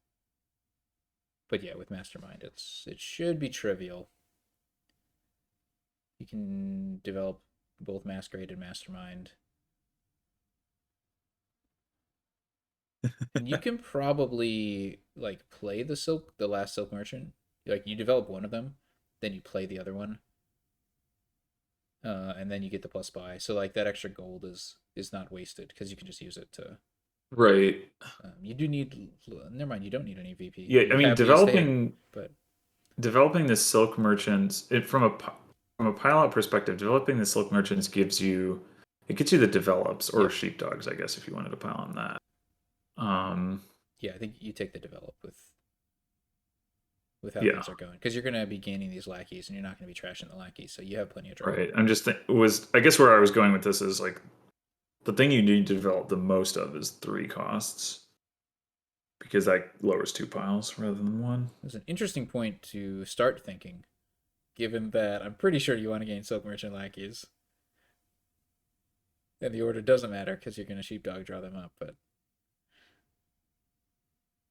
But yeah, with mastermind, it should be trivial. You can develop both masquerade and mastermind. And you can probably like play the last silk merchant. Like you develop one of them, then you play the other one, and then you get the plus buy. So like that extra gold is not wasted because you can just use it to. right. You do need. Never mind. You don't need any VP. Yeah, I You mean have the estate, but developing the silk merchants it from a pile out perspective, developing the silk merchants gives you it gets you the develops or yep, sheepdogs, I guess, if you wanted to pile on that. Um, yeah. I think you take the develop with how yeah, things are going because you're gonna be gaining these lackeys and you're not gonna be trashing the lackeys, so you have plenty of draw. right. I'm just was I guess where I was going with this is like the thing you need to develop the most of is three costs because that lowers two piles rather than one. It's an interesting point to start thinking, given that I'm pretty sure you want to gain silk merchant lackeys, and the order doesn't matter because you're gonna sheepdog draw them up. But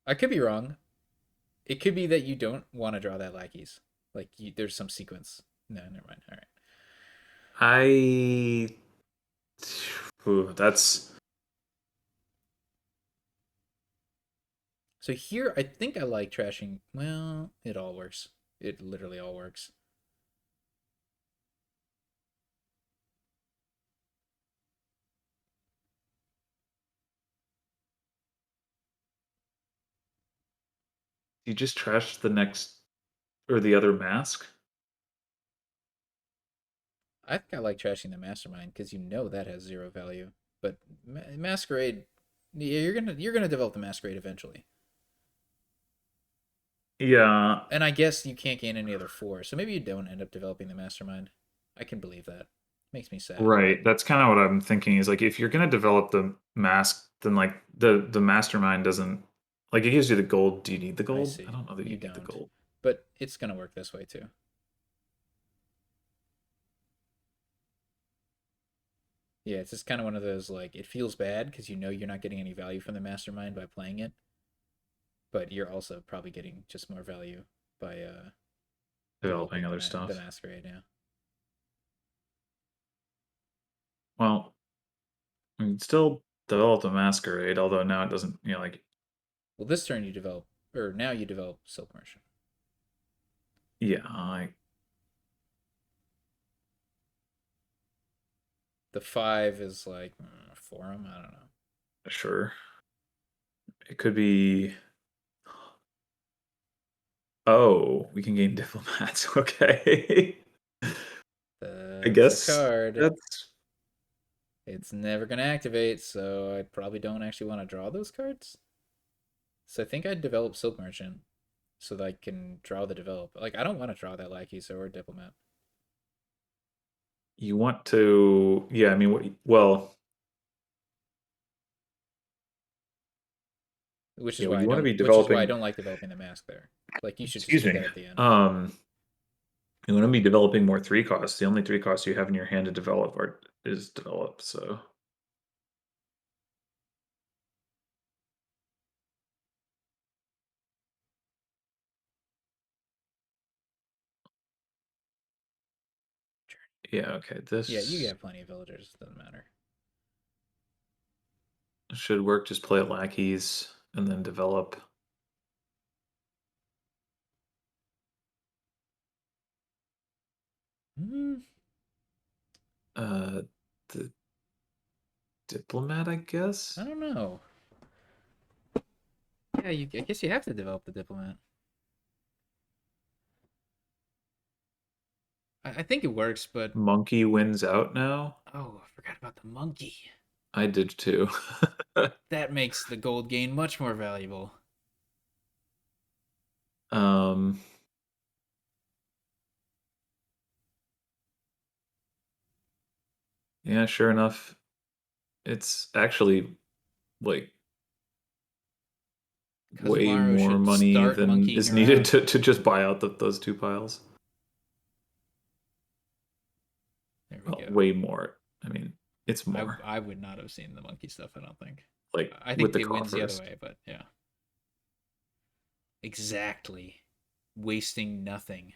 I could be wrong. It could be that you don't want to draw that lackeys. Like there's some sequence. No, never mind. All right. I that's So here, I think I like trashing. Well, it all works. It literally all works. you just trashed the next or the other mask. I think I like trashing the mastermind because you know that has zero value. But masquerade, yeah, you're gonna develop the masquerade eventually. Yeah, And I guess you can't gain any other four, so maybe you don't end up developing the mastermind. I can believe that. Makes me sad, but right. That's kind of what I'm thinking is like if you're gonna develop the mask, then like the mastermind doesn't like it gives you the gold. Do you need the I gold? I see. don't know that You you need the don't. gold. But it's gonna work this way too. Yeah, it's just kind of one of those like it feels bad because you know you're not getting any value from the mastermind by playing it, but you're also probably getting just more value by Developing developing other the stuff. masquerade now. Well, I mean, still develop the masquerade, although now it doesn't. Like Well, this turn you develop, or now you develop Silk Merchant. yeah, I The five is like forum. I don't know. sure it could be. Oh, we can gain diplomats. Okay, I That's a guess card. that's It's never gonna activate, so I probably don't actually want to draw those cards. So I think I'd develop Silk Merchant, so that I can draw the develop. Like I don't want to draw that Lackey or Diplomat, You want to, yeah, I mean, well, which is yeah, why I you want to don't. be Which is why I developing, don't like developing the mask there. Like you should just excuse do me, that at the end. you want to be developing more 3 costs. The only 3 costs you have in your hand to develop is develop, so. Yeah, okay, Yeah, you this have plenty of villagers. It doesn't matter. should work. Just play lackeys and then develop. Mm, Uh, the diplomat, I I guess. don't know. Yeah, I guess you have to develop the diplomat. I think it works, but Monkey wins out now. oh, I forgot about the monkey. I did too. That makes the gold gain much more valuable. um, yeah, sure enough, it's actually like way Kazumaru more should money start than monkeying is needed around. to just buy out those 2 piles. There we Well, go. way more. I mean, it's I more I would not have seen the monkey stuff. I don't think. like I with think the it wins the other coffers. way, but yeah, exactly. Wasting nothing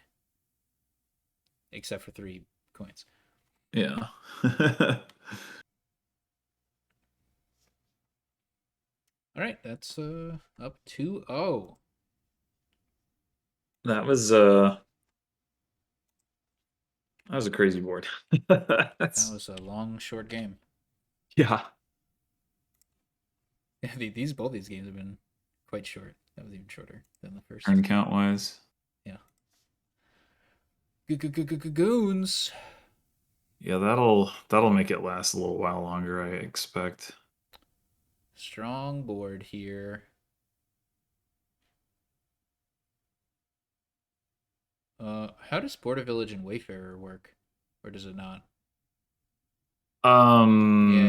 except for 3 coins. Yeah. All right, that's up 2-0. That was a crazy board. That That's was a long, short game. yeah. These both these games have been quite short. That was even shorter than the first. Turn count wise. Yeah. Goons. Yeah, that'll make it last a little while longer, I expect. Strong board here. How does Border Village and Wayfarer work, or does it not? Yeah,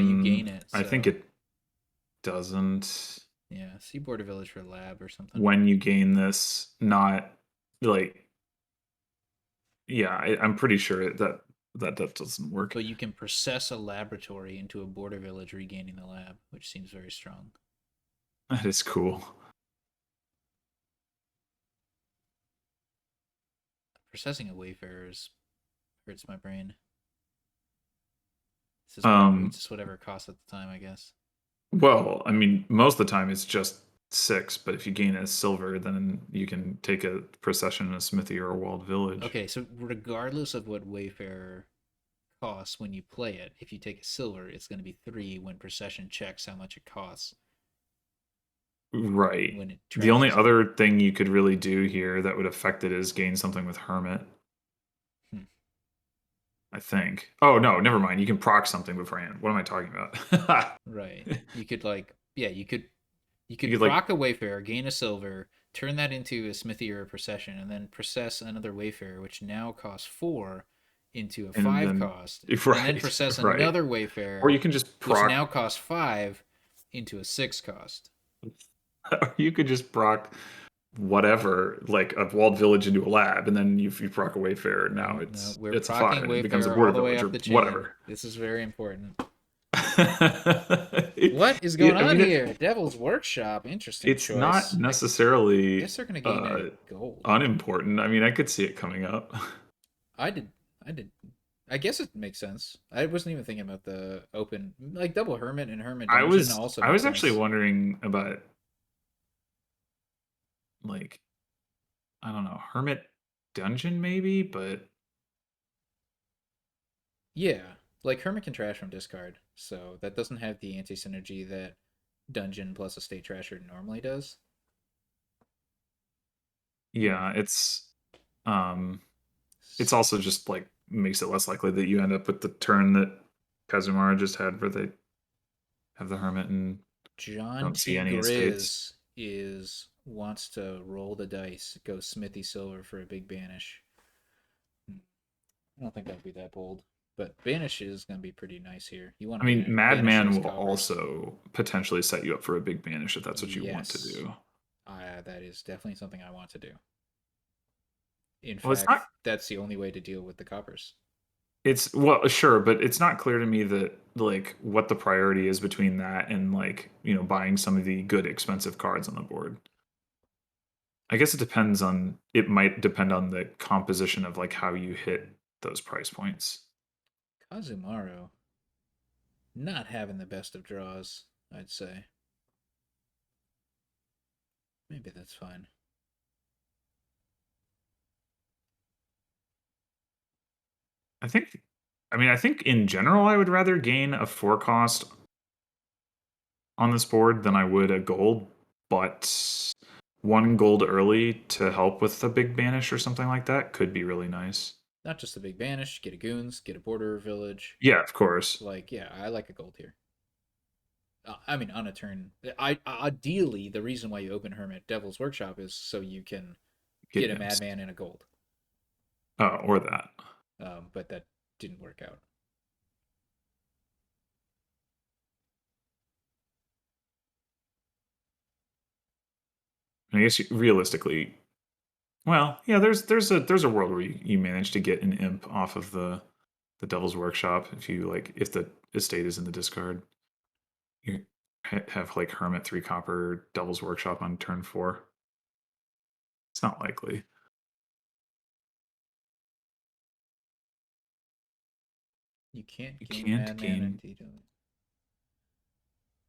you gain it. I think So it doesn't yeah, see Border Village for lab or something. when you gain this, not like yeah, I'm pretty sure that doesn't work. But you can process a laboratory into a Border Village, regaining the lab, which seems very strong. That is cool. Processing a Wayfarer hurts my brain. It's Um, just whatever it costs at the time, I guess. well, I mean, most of the time it's just 6, but if you gain a silver, then you can take a procession in a smithy or a walled village. Okay, so regardless of what Wayfarer costs when you play it, if you take a silver, it's going to be 3 when Procession checks how much it costs Right. when it The only trashes it. other thing you could really do here that would affect it is gain something with Hermit, Hmm. I think. Oh, no, never mind. You can proc something beforehand. What am I talking about? Right. You could yeah, you You could could like proc a Wayfarer, gain a silver, turn that into a smithy or a procession, and then process another Wayfarer, which now costs 4 into a and 5 then cost, and then right, process right. another Or Wayfarer, you can just which proc now costs 5 into a 6 cost. or you could just proc whatever, like a walled village into a lab, and then you proc a wayfarer. Now No, no, we're it's a 5 procking and it becomes a Wayfarer all border the way village up or the chain. whatever. This is very important. it, What is going I on mean here? Devil's Workshop. Interesting it's not choice. I necessarily guess they're gonna gain a gold. unimportant. I mean, I could see it coming up. I did. I did. I guess it makes sense. I wasn't even thinking about the open, like double hermit and hermit dungeon also I makes was actually sense. wondering about like I don't know, hermit dungeon maybe, but Yeah, like hermit can trash from discard, so that doesn't have the anti synergy that dungeon plus a state trasher normally does. Hmm. yeah, um it's also just like makes it less likely that you end up with the turn that Kazumara just had where they have the hermit and John don't see T. any estates. Grizz is wants to roll the dice, go Smithy Silver for a big banish. I don't think that would be that bold. But banish is going to be pretty nice here. You want I to mean, banish Madman those will coppers. also potentially set you up for a big banish if that's what you want to Yes, do. that is definitely something I want to do. In Well, it's fact, not. that's the only way to deal with the coppers. It's well, sure, but it's not clear to me that like what the priority is between that and like buying some of the good expensive cards on the board. I guess it depends on. It might depend on the composition of like how you hit those price points. Kazumaru, not having the best of draws, I'd say. Maybe that's fine. I think. I mean, I think in general, I would rather gain a 4 cost on this board than I would a gold, but 1 gold early to help with a big banish or something like that could be really nice. Not just a big banish, get a goons, get a border village. Yeah, of course. Like, yeah, I like a gold here. I mean, on a turn, ideally the reason why you open Hermit Devil's Workshop is so you can Get get a imps. Madman and a gold. Or that. But that didn't work out. I guess realistically, well, yeah, there's a world where you manage to get an imp off of the Devil's Workshop if you like if the estate is in the discard. You have like Hermit 3 copper Devil's Workshop on turn 4. It's not likely. You can't You gain can't Madman gain.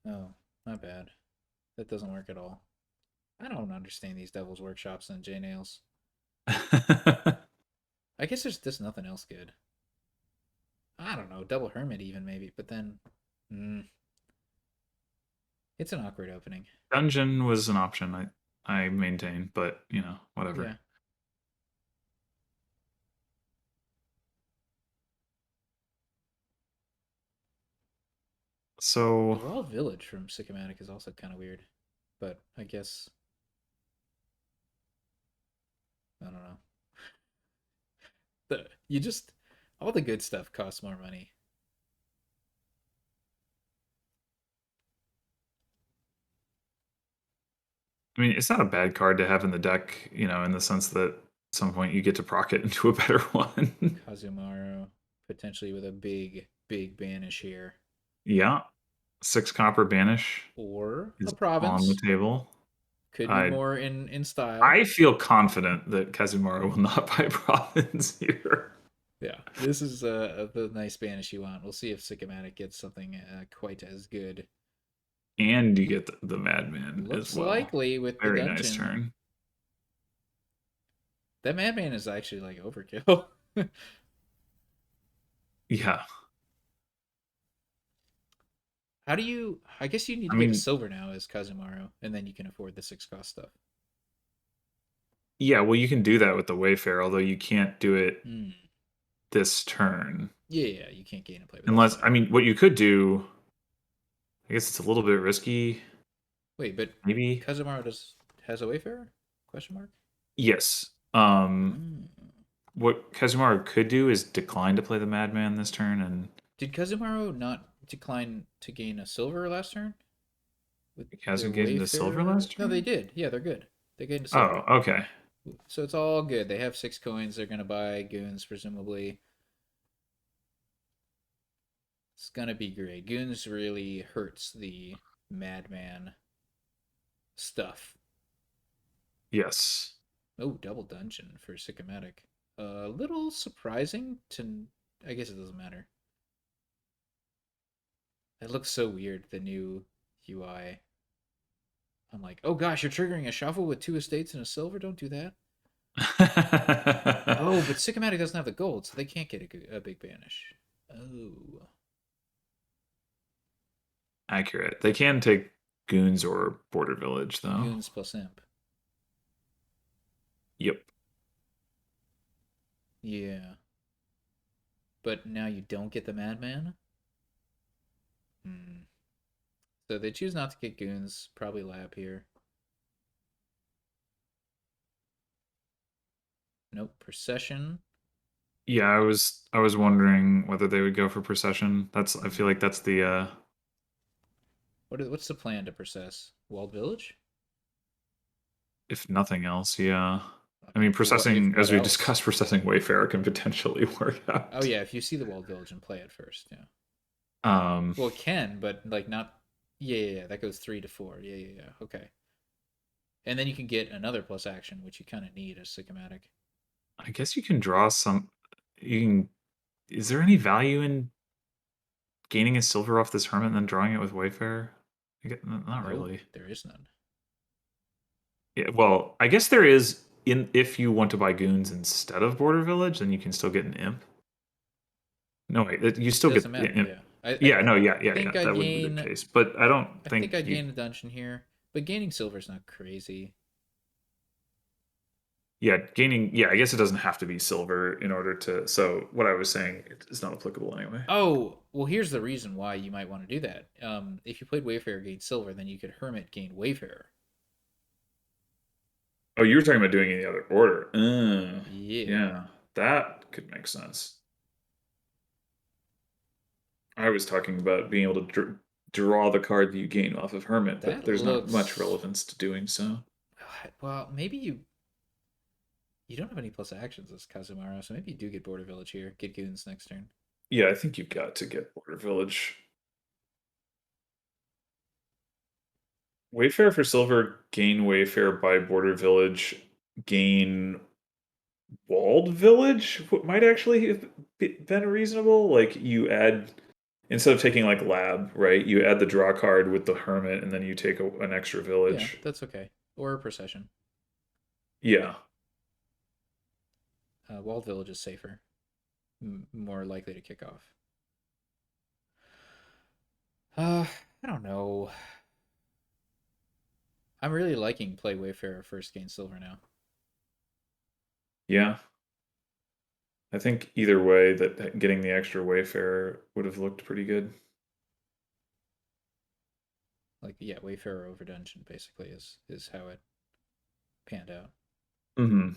and Oh, not bad. That doesn't work at all. I don't understand these Devil's Workshops and J Nails. I guess there's just nothing else good. I don't know, Double Hermit even maybe, but then mm, it's an awkward opening. Dungeon was an option I maintain, but whatever. Yeah, the So Raw Village from Sicomatic is also kind of weird, but I guess I don't know. You just all the good stuff costs more money. I mean, it's not a bad card to have in the deck, in the sense that at some point you get to proc it into a better one. Kazumaru potentially with a big banish here, Yeah, 6 copper banish or a is on the province table. could be I more in style. I feel confident that Kazumaru will not buy province here, Yeah, this is the nice banish you want. We'll see if Sicomatic gets something quite as good. and you get the Madman as Looks well. likely with the Very nice dungeon. turn. That Madman is actually like overkill. Yeah, How do you? I guess you need I to get a mean, silver now as Kazumaru, and then you can afford the 6 cost stuff. yeah. Well, you can do that with the Wayfarer, although you can't do it Hmm. this turn. Yeah, you can't gain and play with that Unless, stuff. I mean, what you could do, I guess it's a little bit risky. Wait, but Maybe. Kazumaru has a Wayfarer? Question mark. Yes. Hmm. What Kazumaru could do is decline to play the Madman this turn, and Did Kazumaru not decline to gain a silver last turn with it their hasn't gained a silver Wayfarer? last No, they turn. did. Yeah, they're good. They gained a Oh, silver. okay. So it's all good. They have 6 coins. They're gonna buy goons, presumably. It's gonna be great. Goons really hurts the Madman stuff. Yes. Oh, double dungeon for Sicomatic. A little surprising to. I guess it doesn't matter. It looks so weird. The new UI. I'm like, oh gosh, you're triggering a shuffle with 2 estates and a silver. Don't do that. Oh, but Sicomatic doesn't have the gold, so they can't get a big banish. Oh, Accurate. They can take goons or border village though. goons plus imp. Yep. Yeah, but now you don't get the Madman. Hmm. So they choose not to get goons. Probably lab here. Nope. Procession. Yeah, I was wondering whether they would go for Procession. I feel like that's the What's the plan to process? Walled Village? if nothing else, yeah. I Okay. mean, Well, what if processing, what as we else? discussed, processing Wayfarer can potentially work Oh out. yeah, if you see the Walled Village and play it first, yeah. Um, Well, it can, but like not. Yeah, yeah, yeah. That goes 3 to 4. Yeah, yeah, yeah. Okay. And then you can get another plus action, which you kind of need as Sicomatic. I guess you can draw some. You can. Is there any value in gaining a silver off this hermit and then drawing it with Wayfarer? Not Nope, really. there is none. Yeah, well, I guess there is in if you want to buy goons instead of Border Village, then you can still get an imp. No, wait, you It still doesn't get the matter. imp. Yeah, Yeah, no, yeah, yeah, yeah. think I That wouldn't be the gain. case, but I don't I think I think you. gain a dungeon here, but gaining silver is not crazy. Yeah, gaining. Yeah, I guess it doesn't have to be silver in order to. So what I was saying is not applicable anyway. Oh, well, here's the reason why you might want to do that. If you played Wayfarer gain silver, then you could Hermit gain Wayfarer. Oh, you were talking about doing it in the other order. Yeah, Yeah, that could make sense. I was talking about being able to draw the card that you gain off of Hermit, but that there's not much looks. relevance to doing so. Well, maybe you don't have any plus actions as Kazumaru, so maybe you do get Border Village here. Get goons next turn. Yeah, I think you've got to get Border Village. Wayfarer for silver, gain Wayfarer by Border Village, gain Walled Village. What might actually have been reasonable? Like you add instead of taking like Lab, right? You add the draw card with the Hermit, and then you take an extra Yeah, village. that's okay. Or a Procession. Yeah, Walled Village is safer, more likely to kick off. I don't know. I'm really liking play Wayfarer first gain silver now. yeah. I think either way that getting the extra Wayfarer would have looked pretty good. Like yeah, Wayfarer over dungeon basically is how it panned out. Hmm.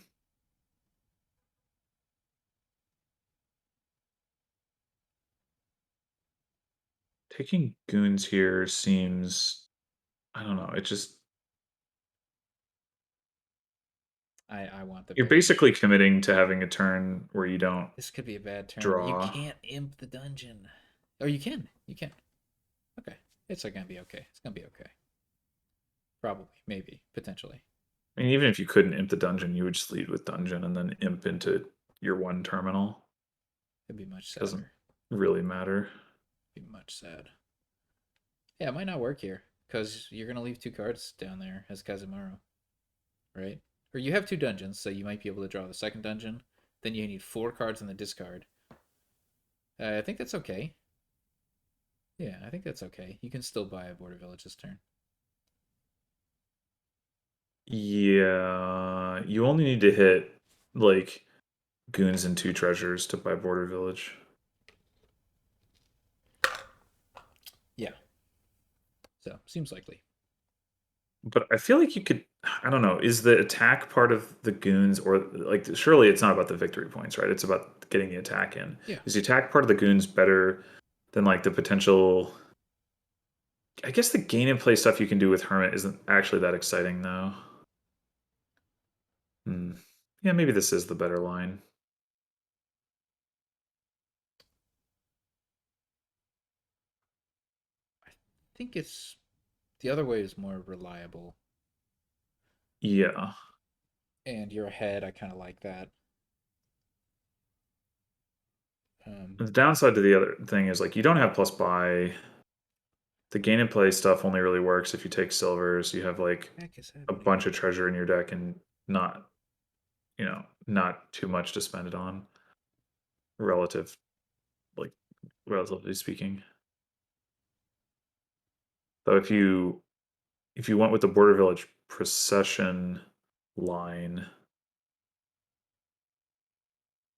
Taking goons here seems, I don't know, it just I want the you're village. basically committing to having a turn where you don't This could be a bad turn. You draw. can't imp the dungeon. Or you can. You can. Okay. It's gonna be okay. It's gonna be okay. Probably. Maybe. Potentially. I mean, even if you couldn't imp the dungeon, you would just lead with dungeon and then imp into your one terminal. It'd be much Doesn't sadder. really matter. Be much sad. Yeah, it might not work here. Because you're gonna leave 2 cards down there as Kazumaru, right? Or you have 2 dungeons, so you might be able to draw the second dungeon. Then you need 4 cards in the discard. I think that's okay. Yeah, I think that's okay. You can still buy a Border Village this turn. Yeah, you only need to hit like goons and 2 treasures to buy Border Village. Yeah, so seems likely. But I feel like you could. I don't know. Is the attack part of the goons, or like surely it's not about the victory points, right? It's about getting the attack in. Yeah, Is the attack part of the goons better than like the potential? I guess the gain and play stuff you can do with Hermit isn't actually that exciting though. Hmm. Yeah, maybe this is the better line. I think it's the other way is more reliable, Yeah. and you're ahead. I kind of like that. Um, The downside to the other thing is like you don't have plus buy. The gain and play stuff only really works if you take silvers. You have like heck is a happening? bunch of treasure in your deck and not, not too much to spend it on relative, like relatively speaking. Though if you went with the Border Village Procession line,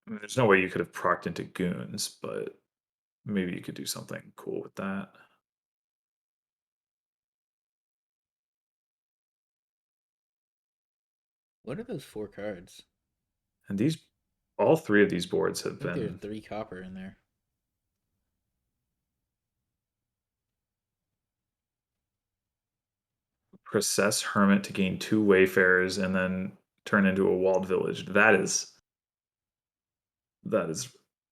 I mean, there's no way you could have procced into goons, but maybe you could do something cool with that. What are those 4 cards? And all three of these boards have I think there's been 3 copper in there. process Hermit to gain 2 Wayfarers and then turn into a walled village. That is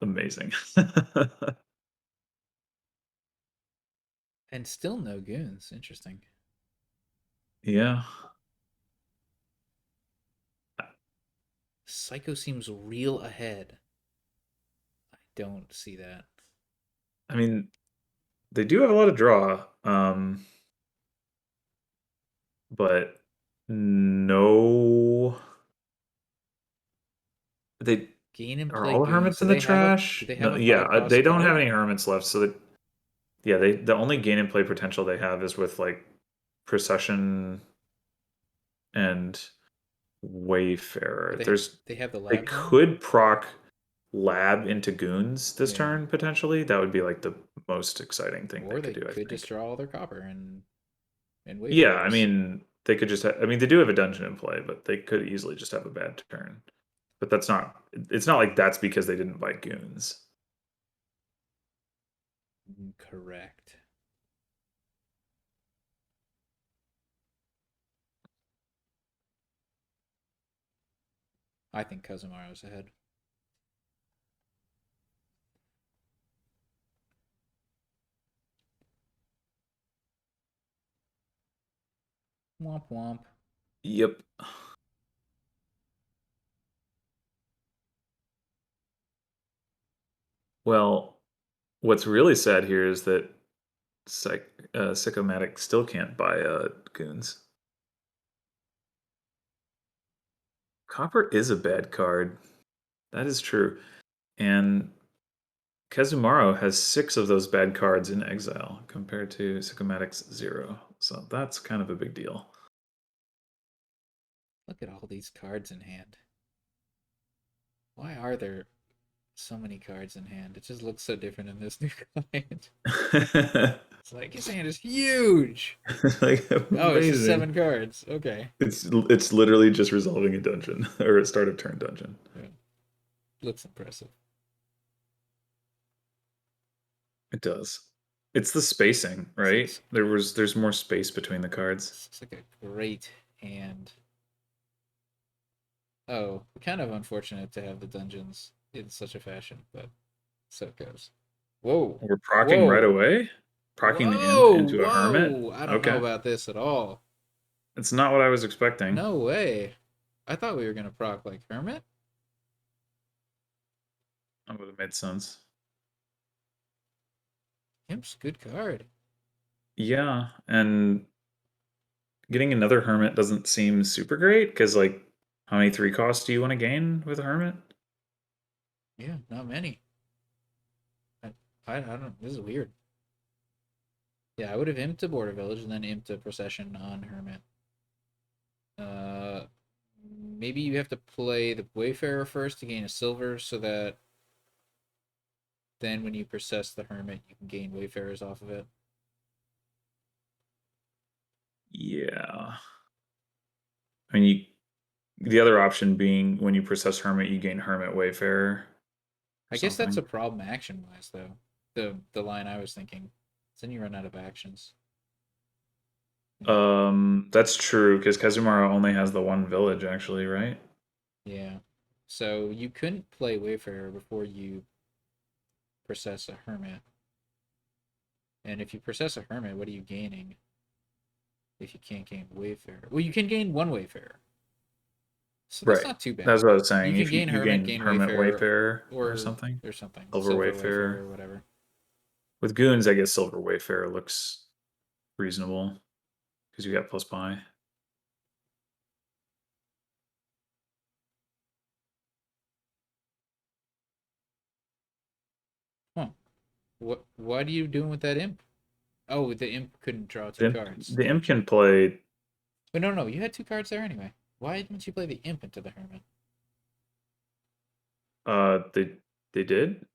amazing. And still no goons. Interesting. Yeah. Psycho seems real ahead. I don't see that. I mean, they do have a lot of draw, but no. They Gain and are play all the goons. hermits Do in the they have a do trash. they have No, a yeah, 5 cost they don't have card? any hermits left. So that yeah, the only gain and play potential they have is with like Procession and But Wayfarer. they have the They lab one? could proc Lab into Goons this Yeah. turn potentially. That would be like the most exciting thing they Or could they do, I could just think. draw all their copper and Yeah, I wayfarers. mean, they could just I mean, they do have a dungeon in play, but they could easily just have a bad turn. But it's not like that's because they didn't buy Goons. Correct. I think Kazumaru's ahead. Womp womp. Yep. Well, what's really sad here is that Sicomatic still can't buy Goons. Copper is a bad card. That is true. And Kazumaru has 6 of those bad cards in exile compared to Sicomatic's 0. So that's kind of a big deal. Look at all these cards in hand. Why are there so many cards in hand? It just looks so different in this new client. It's like his hand is huge. Like Oh, it's just amazing. 7 cards. Okay. It's literally just resolving a dungeon or a start of turn dungeon. Yeah. Looks impressive. It does. It's the spacing, right? There's more space between the cards. Looks like a great hand. Oh, kind of unfortunate to have the dungeons in such a fashion, but so it goes. Whoa. We're procking right Whoa. away? Procking the imp Whoa. into a hermit? Whoa. I don't know Okay. about this at all. It's not what I was expecting. No way. I thought we were gonna proc like Hermit. That would have made sense. Imp's good card. Yeah, and getting another hermit doesn't seem super great because, like, how many 3 costs do you want to gain with a hermit? Yeah, not many. I, I don't. This is weird. Yeah, I would have imped to Border Village and then imped to Procession on Hermit. Uh, maybe you have to play the Wayfarer first to gain a silver, so that then when you process the Hermit, you can gain Wayfarers off of it. Yeah. I mean, the other option being when you process hermit, you gain hermit wayfarer or I guess that's a something. problem action wise though. The line I was thinking. Then you run out of actions. Yeah. That's true because Kazumara only has the one village actually, right? Yeah. So you couldn't play Wayfarer before you process a Hermit. And if you process a Hermit, what are you gaining if you can't gain Wayfarer? Well, you can gain one Wayfarer. So that's Right. not too bad. That's what I was You saying. can If gain you Hermit, gain gain hermit Wayfarer, wayfarer or or something, something. silver Silver wayfarer. Wayfarer, whatever. With goons, I guess silver wayfarer looks reasonable because you got plus buy. Huh. What are you doing with that imp? Oh, the imp couldn't draw two The imp, cards. the imp can play. But no, you had 2 cards there anyway. Why didn't you play the imp into the Hermit? They did.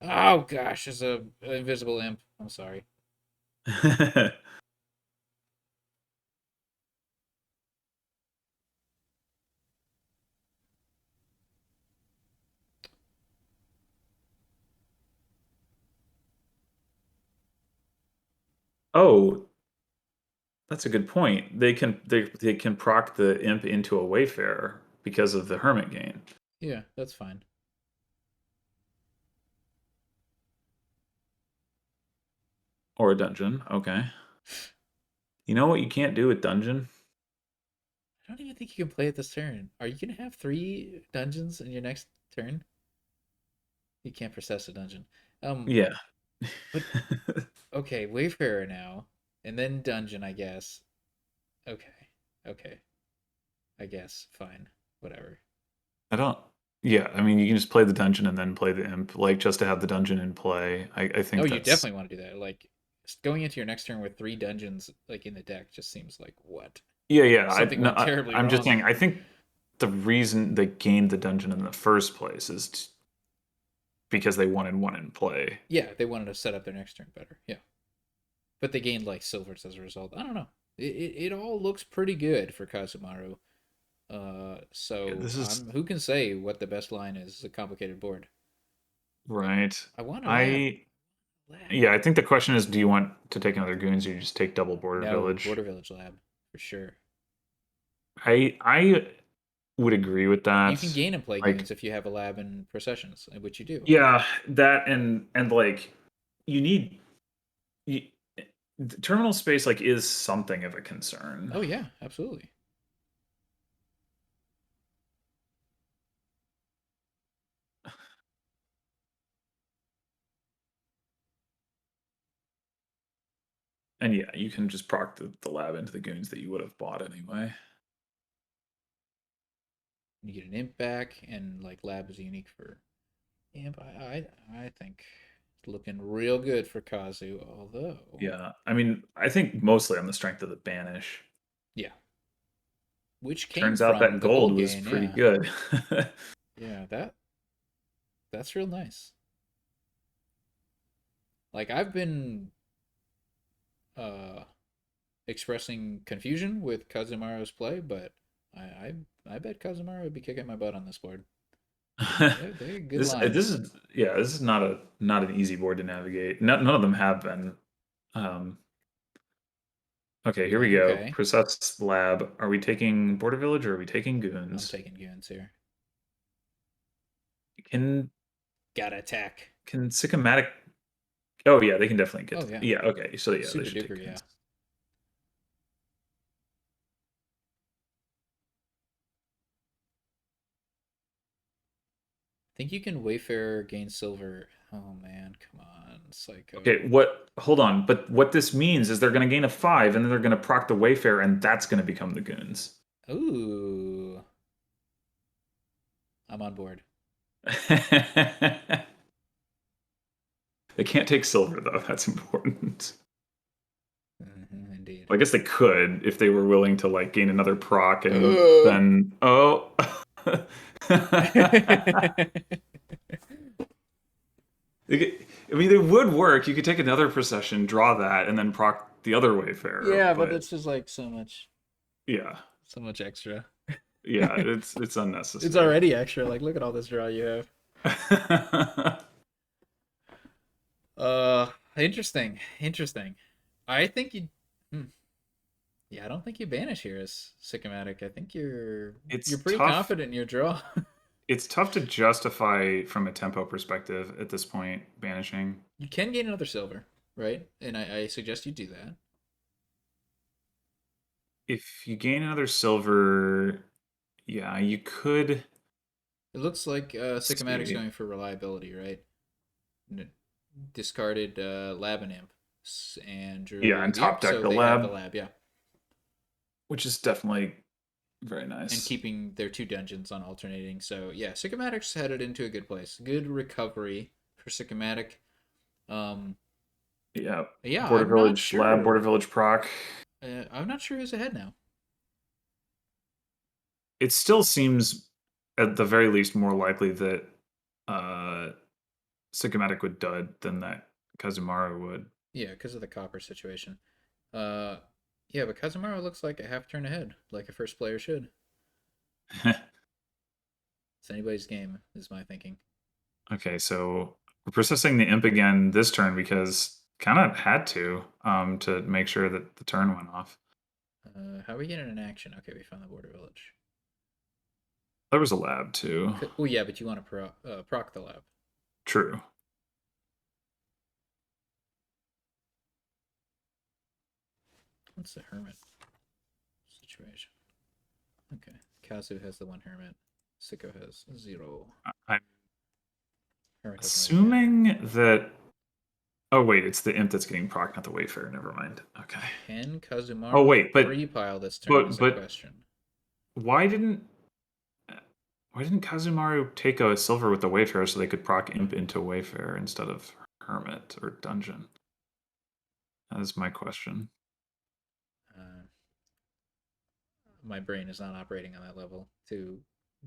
Oh gosh, there's a invisible imp. I'm sorry. Oh, that's a good point. They can proc the imp into a Wayfarer because of the Hermit gain Yeah, that's fine. or a dungeon. Okay. You know what you can't do with dungeon? I don't even think you can play it this turn. Are you gonna have 3 dungeons in your next turn? You can't process a dungeon. Yeah. But okay, Wayfarer now, and then dungeon, I guess. Okay, okay, I guess fine, whatever. I don't. Yeah, I mean, you can just play the dungeon and then play the imp, like just to have the dungeon in play. I Oh, think you that's. definitely want to do that. Like going into your next turn with 3 dungeons like in the deck just seems like what? Yeah, yeah. Something went terribly I'm just wrong. saying. I think the reason they gained the dungeon in the first place is because they wanted one in play. Yeah, they wanted to set up their next turn better. Yeah, but they gained like silvers as a result. I don't know. It all looks pretty good for Kazumaru. Yeah, So this is who can say what the best line is? It's a complicated board. right. I want a lab. I Lab. Yeah, I think the question is, do you want to take another goons or you just take double border No, village? Border Village Lab for sure. I would agree with You can that. gain and play Like, goons if you have a lab and processions, which you do. yeah, that and like you need you, terminal space like is something of a concern. Oh yeah, absolutely. And yeah, you can just proc the lab into the goons that you would have bought anyway. You get an imp back, and like lab is unique for imp. I think it's looking real good for Kazu. Although, Yeah, I mean, I think mostly on the strength of the banish. yeah, which came Turns out from that the gold gold was gain. pretty Yeah, good. yeah, that's real nice. Like I've been uh expressing confusion with Kazumaru's play, but I I, I bet Kazumaru would be kicking my butt on this board. They're a good line. This is yeah, this is not an easy board to navigate. None of them have been. Um, okay, here we go. Okay, Process lab. Are we taking border village or are we taking I'm goons? taking goons here. Can Gotta attack. Sicomatic? Oh yeah, they can definitely Oh get. yeah, Yeah, okay. So yeah, they super should take duper. Yeah. goons. Think you can Wayfarer gain silver? Oh man, come on, Okay, Psycho. what? Hold on. But what this means is they're going to gain a 5, and then they're going to proc the Wayfarer, and that's going to become the goons. Ooh, I'm on board. They can't take silver though. That's important. Indeed. Well, I guess they could if they were willing to like gain another proc, and Uh. then oh. I mean, it would work. You could take another procession, draw that, and then proc the other Wayfarer. Yeah, but But it's just like yeah, so much extra. yeah, it's It's unnecessary. already extra. Like, look at all this draw you have. Interesting. Interesting. I think you. Hmm. Yeah, I don't think you banish here as Sicomatic. I think you're It's pretty tough. confident in your draw. It's tough to justify from a tempo perspective at this point banishing. You can gain another silver, right? And I suggest you do that. If you gain another silver, yeah, you could It looks like Sycomatic's see. going for reliability, right? Discarded Lab and Imp and Yeah, drew and the Imp, top deck so the they have the lab, Lab, yeah. which is definitely very And nice. keeping their 2 dungeons on alternating. So, yeah, Sycomatic's headed into a good place. Good recovery for Sycomatic. Um, Yeah, yeah, Border I'm not Village lab, Border sure. Village proc. I'm not sure who's ahead now. It still seems, at the very least, more likely that uh, Sycomatic would dud than that Kazumaru would. Yeah, because of the copper situation. Uh, yeah, but Kazumaru looks like a half turn ahead, like a first player should. It's anybody's game, is my thinking. Okay, so we're processing the imp again this turn because kind of had to make sure that the turn went off. How are we getting an action? Okay, we found the border village. There was a lab too. Oh yeah, but you want to proc the lab. True. What's the hermit situation? Okay, Kazu has the one hermit. Sicko has 0. I'm Hermit doesn't really matter. assuming that. Oh wait, it's the imp that's getting proc, not the Wayfarer. Never mind. Okay. Can Oh Kazumaru wait, free pile this turn is a but question. why didn't Kazumaru take a silver with the Wayfarer so they could proc imp into Wayfarer instead of hermit or dungeon? That is my question. Uh, my brain is not operating on that level to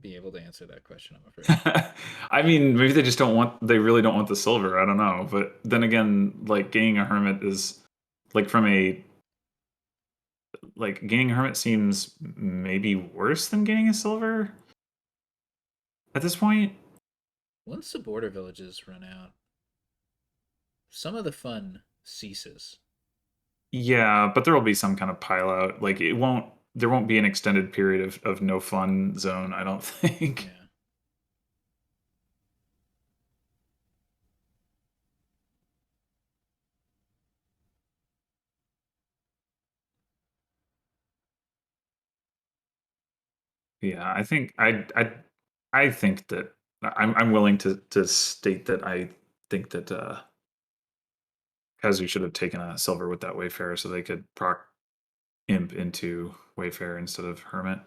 be able to answer that question, I'm afraid. I mean, maybe they really don't want the silver. I don't know. But then again, like gaining a hermit is like gaining a hermit seems maybe worse than gaining a silver at this point. Once the border villages run out, some of the fun ceases. Yeah, but there will be some kind of pile out. Like there won't be an extended period of no fun zone, I don't think. Yeah. Yeah, I think that I'm willing to state that I think that Kazu should have taken a silver with that Wayfarer so they could proc imp into Wayfarer instead of Hermit.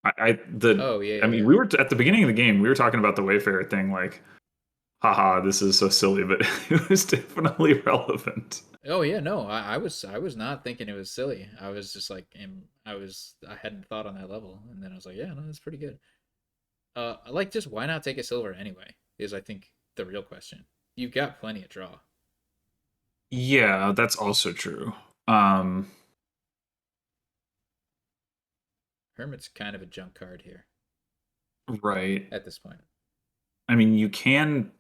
Oh yeah, I mean yeah. we were at the beginning of the game we were talking about the Wayfarer thing like haha this is so silly but it was definitely relevant. Oh yeah, no, I was not thinking it was silly. I was just like, I hadn't thought on that level, and then I was like, yeah, no, that's pretty good. Like just why not take a silver anyway? Is I think the real question. You've got plenty of draw. Yeah, that's also true. Um Hermit's kind of a junk card here right. at this point. I mean you can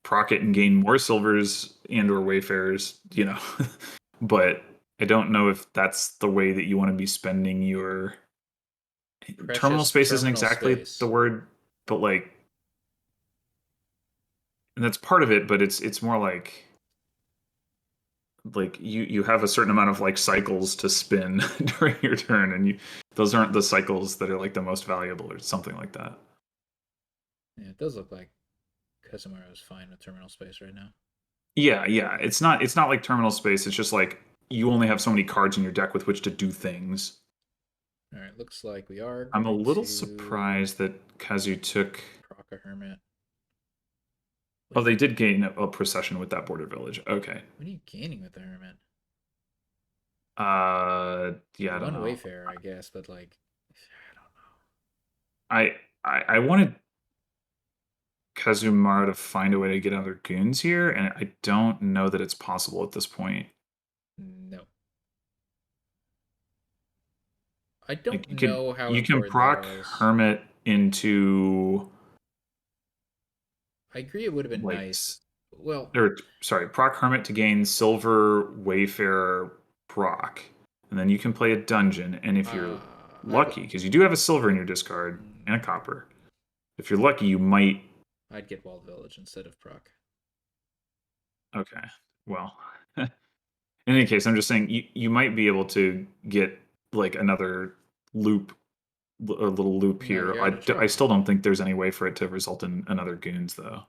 proc it and gain more silvers and or wayfarers, but I don't know if that's the way that you want to be spending your terminal Precious space isn't terminal exactly the space. word, but like and that's part of it, but it's more like you have a certain amount of like cycles to spin during your turn and those aren't the cycles that are like the most valuable or something like that. Yeah, it does look like Kazumaru is fine with terminal space right now. Yeah, it's not like terminal space, it's just like you only have so many cards in your deck with which to do things. All right, looks like we are I'm a going little to surprised that Kazu took. proc a hermit. Oh, Wait, they did gain a procession with that border village. Okay. what are you gaining with the hermit? Yeah, I don't One know. Wayfarer, I guess, but like, I don't I wanted Kazumara to find a way to get other goons here, and I don't know that it's possible at this point. know. No, I don't Like know how you can important that proc was. Hermit into I agree, it would have been like nice. Well, or sorry, proc Hermit to gain Silver Wayfarer proc, and then you can play a dungeon. And if you're I'd lucky, because you do have a silver in your discard and a copper, if you're lucky, you might. I'd get Walled Village instead of proc. Okay, well, in any case, I'm just saying you might be able to get like another loop, a little loop No, here. you're out of I draw. still don't think there's any way for it to result in another goons though.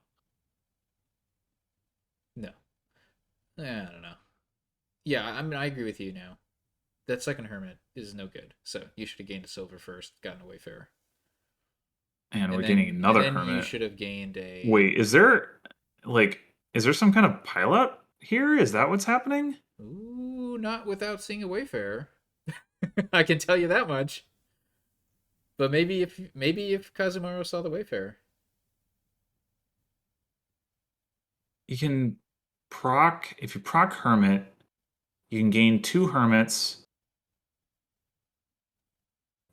No, I don't know. Yeah, I mean, I agree with you now. That second hermit is no good. So you should have gained a silver first, gotten a Wayfarer, And we're and getting then and another then you hermit. should have gained a. Wait, like is there some kind of pileup here? Is that what's happening? Ooh, not without seeing a Wayfarer. I can tell you that much. But maybe if Kazumaru saw the Wayfarer. You can proc if you proc hermit, you can gain two hermits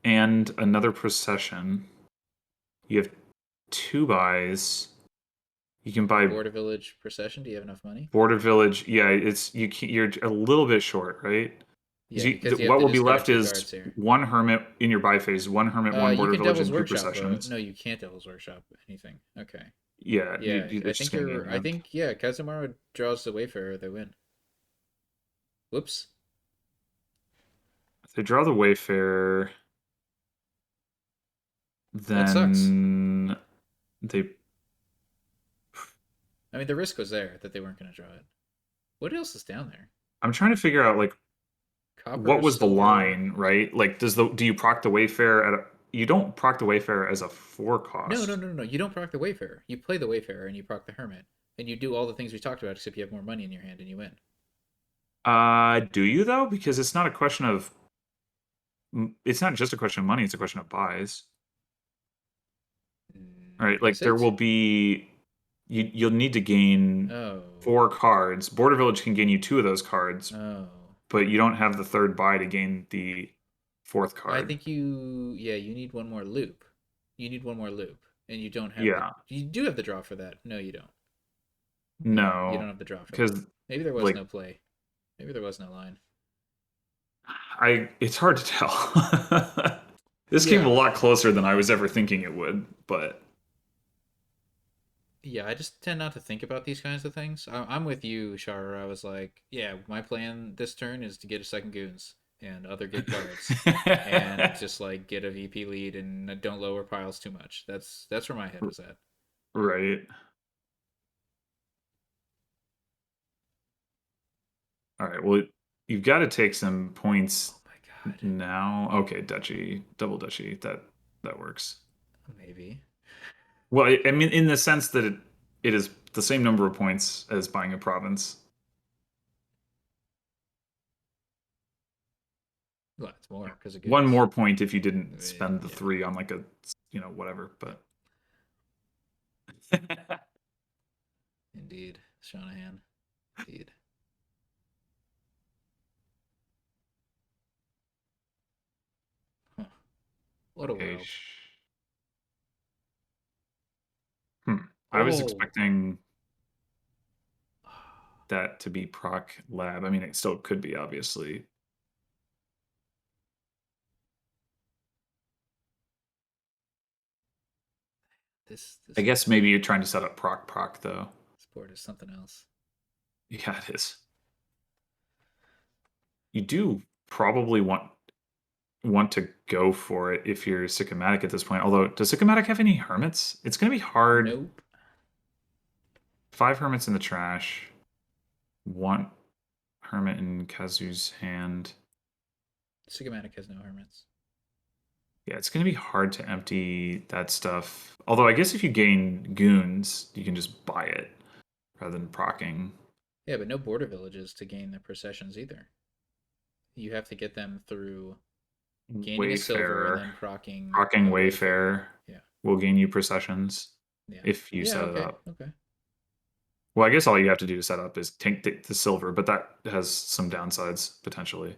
and another procession. You have two buys. You can buy Border Village Procession. Do you have enough money? Border Village. Yeah, it's you. You're a little bit short, right? Yeah, because you have What to will be discard left two is cards here. one Hermit in your buy phase, one Hermit, one You Border can Village, Devil's and two Workshop though. Processions. No, you can't Devil's Workshop anything. Okay. Yeah, Yeah, I it's just think gonna gain you're. I ramp. think yeah. Kazumaru draws the Wayfarer. They win. Whoops. If they draw the Wayfarer, That sucks. then they. I mean, the risk was there that they weren't going to draw it. What else is down there? I'm trying to figure out like what Copper, was the silver. line, right? Like, do you proc the Wayfarer at a? You don't proc the Wayfarer as a four No, no, cost. no, no, no. You don't proc the Wayfarer. You play the Wayfarer and you proc the Hermit, and you do all the things we talked about, except you have more money in your hand and you win. Do you though? Because it's not a question of. It's not just a question of money. It's a question of buys, right? Like Is there will it? be. You'll need to gain Oh, four cards. Border Village can gain you two of those cards, oh. but you don't have the third buy to gain the fourth I card. think you. Yeah, you need one more loop. You need one more loop, and you don't have the. Yeah, You do have the draw for that. No, you don't. No, you don't no, have the draw for that. because Maybe there was like no play. Maybe there was no line. it's hard to tell. This came a Yeah, lot closer than I was ever thinking it would, but yeah. I just tend not to think about these kinds of things. I'm with you, Sharur. I was like, yeah, my plan this turn is to get a second goons and other good cards, and just like get a VP lead and don't lower piles too much. That's where my head was at. right. All right. Well, you've got to take some points Oh my god. now. Okay, duchy, double duchy. That works. Maybe. Well, I mean, in the sense that it is the same number of points as buying a province. Well, it's more because of One goons. more point if you didn't spend the Yeah, three on like a, whatever. yeah. But Indeed, Shanahan. Indeed. Huh. What a okay. world. Hmm. I was Oh. expecting that to be proc lab. I mean, it still could be, obviously. I This guess maybe you're trying to set up proc though. sport is something else. Yeah, it is. You do probably want to go for it if you're Sicomatic at this point. Although, does Sicomatic have any hermits? It's going to be hard. Nope. 5 hermits in the trash. One hermit in Kazu's hand. Sigomatic has no hermits. Yeah, it's going to be hard to empty that stuff. Although, I guess if you gain goons, you can just buy it rather than procking. Yeah, but no border villages to gain the processions either. You have to get them through gaining a silver and Wayfarer. then procking Procking a Wayfarer. Wayfarer Yeah. will gain you processions Yeah. if you Yeah, set it okay. up. Okay. Well, I guess all you have to do to set up is take the silver, but that has some downsides potentially.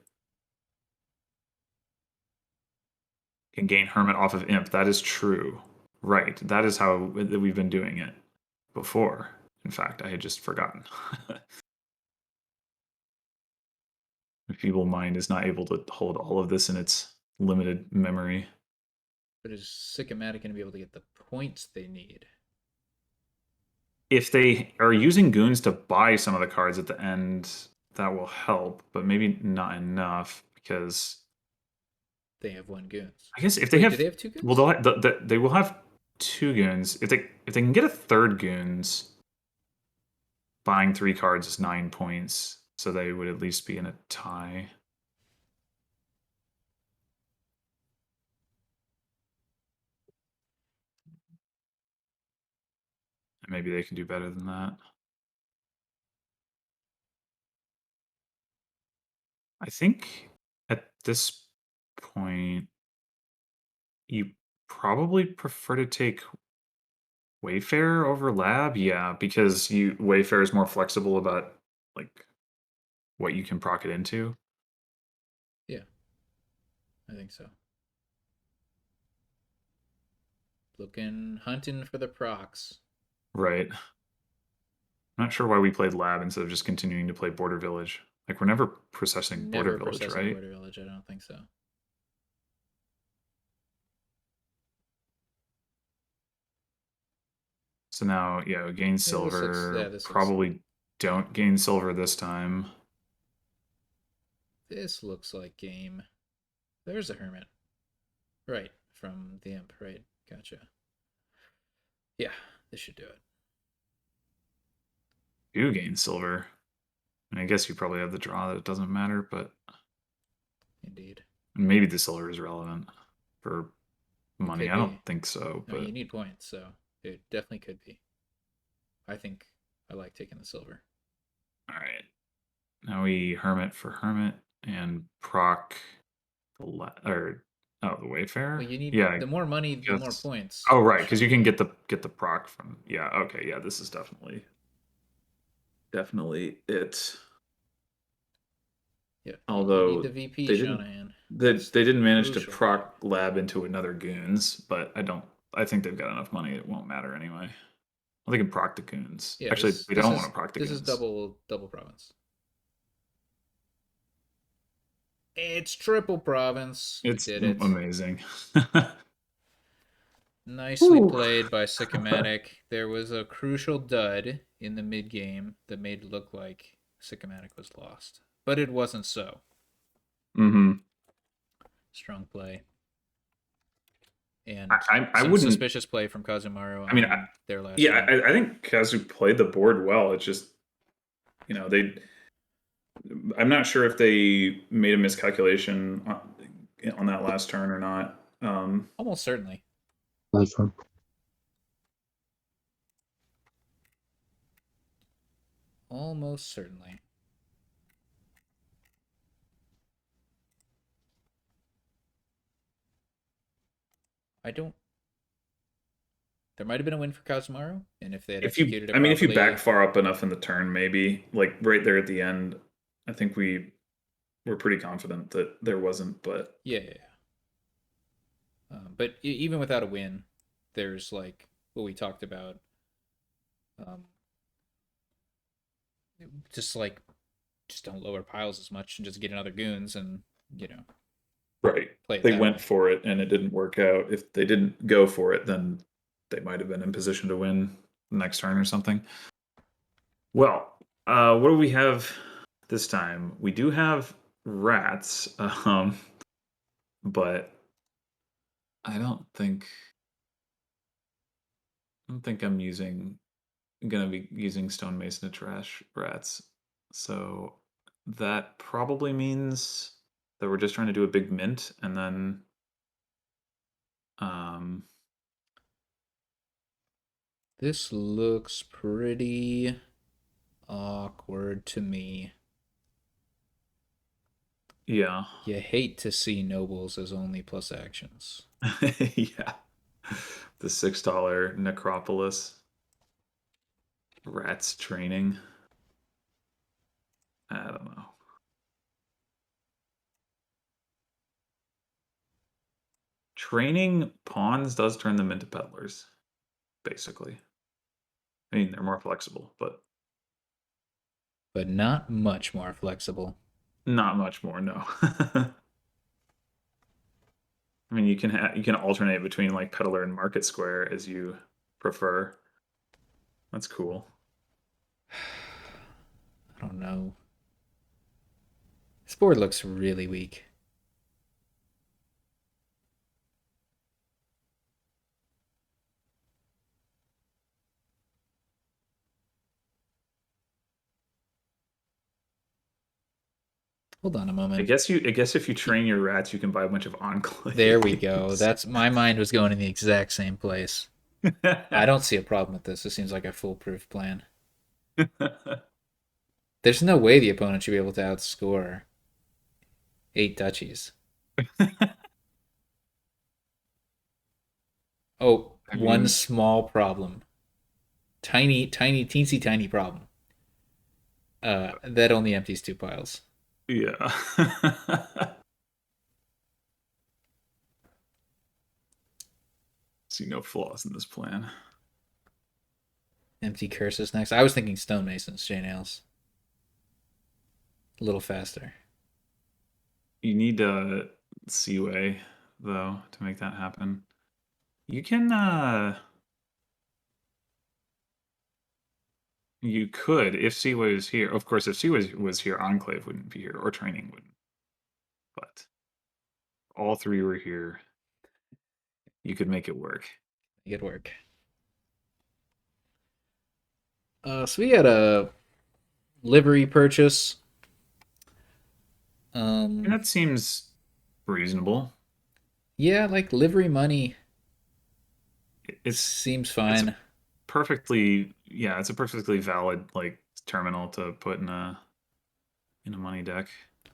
Can gain Hermit off of Imp. That is true. Right. That is how we've been doing it before. In fact, I had just forgotten. The feeble mind is not able to hold all of this in its limited memory. But is Sigomatic going to be able to get the points they need? If they are using goons to buy some of the cards at the end, that will help, but maybe not enough because They have one goons. I guess if they Wait, do have, they have two well, goons? they will have two goons. If they can get a third goons, buying 3 cards is 9 points, so they would at least be in a tie. And maybe they can do better than that. I think at this point, you probably prefer to take Wayfarer over Lab, yeah, because Wayfarer is more flexible about like what you can proc it into. Yeah, I think so. Looking, hunting for the procs. Right. I'm not sure why we played Lab instead of just continuing to play Border Village. Like, we're never processing Border Never Village, processing right? Border Village. I don't think so. So now, yeah, we gain Yeah, this looks. Yeah, silver. this looks. Probably don't gain silver this time. This looks like game. There's a hermit. Right from the imp. Right. Gotcha. Yeah, this should do it. Do gain silver. And I guess you probably have the draw that it doesn't matter, but Indeed. maybe the silver is relevant for It money. could I don't be. think so, No, you but need points, so it definitely could be. I think I like taking the silver. all right. Now we hermit for hermit and proc or the Wayfarer. Well, you need Yeah, I the more money, the more guess. points. Oh, right, because you Strong can play. get the proc from. Yeah, okay, yeah. This is definitely it. Yeah, you need the Although VP they didn't Shanahan. they, That's they the didn't manage to crucial thing. proc lab into another goons, but I think they've got enough money. It won't matter anyway. Well, they can proc the goons. Yeah, Actually, this they this don't want is to proc the this is goons. double province. It's triple province. We It's did it. amazing. Nicely Whew. played by Sicomatic. There was a crucial dud in the mid game that made it look like Sicomatic was lost, but it wasn't so. hmm Strong play I, and I some wouldn't. suspicious play from Kazumaru I mean, on their last yeah, turn. I think Kazu played the board well. It's just they. I'm not sure if they made a miscalculation on that last turn or not. Almost certainly. Nice one. Almost certainly. I don't. There might have been a win for Kazumaru, and if they had executed it if you back properly, far up enough in the turn, maybe like right there at the end, I think we were pretty confident that there wasn't. But yeah, yeah, yeah. But even without a win, there's like what we talked about. Um, just like just don't lower piles as much and just get another goons and right, play it they that went way. for it and it didn't work out. If they didn't go for it, then they might have been in position to win the next turn or something. Well, what do we have this time? We do have rats, but I don't think gonna be using stonemason to trash rats. So that probably means that we're just trying to do a big mint and then um This looks pretty awkward to me. yeah. You hate to see nobles as only plus actions. Yeah. The $6 necropolis rats training. I don't know. Training pawns does turn them into peddlers, basically. I mean, they're more flexible, but But not much more flexible. not much more, no. I mean, you can alternate between like peddler and market square as you prefer. That's cool. I don't know. This board looks really weak. Hold on a moment. I guess if you train your rats, you can buy a bunch of There we go. enclaves. That's my mind was going in the exact same place. I don't see a problem with this. This seems like a foolproof plan. There's no way the opponent should be able to outscore 8 duchies. Oh, I one mean, small problem. Tiny, tiny, teensy tiny problem. That only empties 2 piles. yeah. See no flaws in this plan. Empty curses next. I was thinking stonemasons, chain-nails. A little faster. You need a Seaway though to make that happen. You can you could if Seaway was here. Of course, if Seaway was here, Enclave wouldn't be here, or Training wouldn't. But all three were here. You could make it work. Good work. So we had a livery purchase. And that seems reasonable. Yeah, like livery money It's seems it's a fine. it's a perfectly valid like terminal to put in a money deck.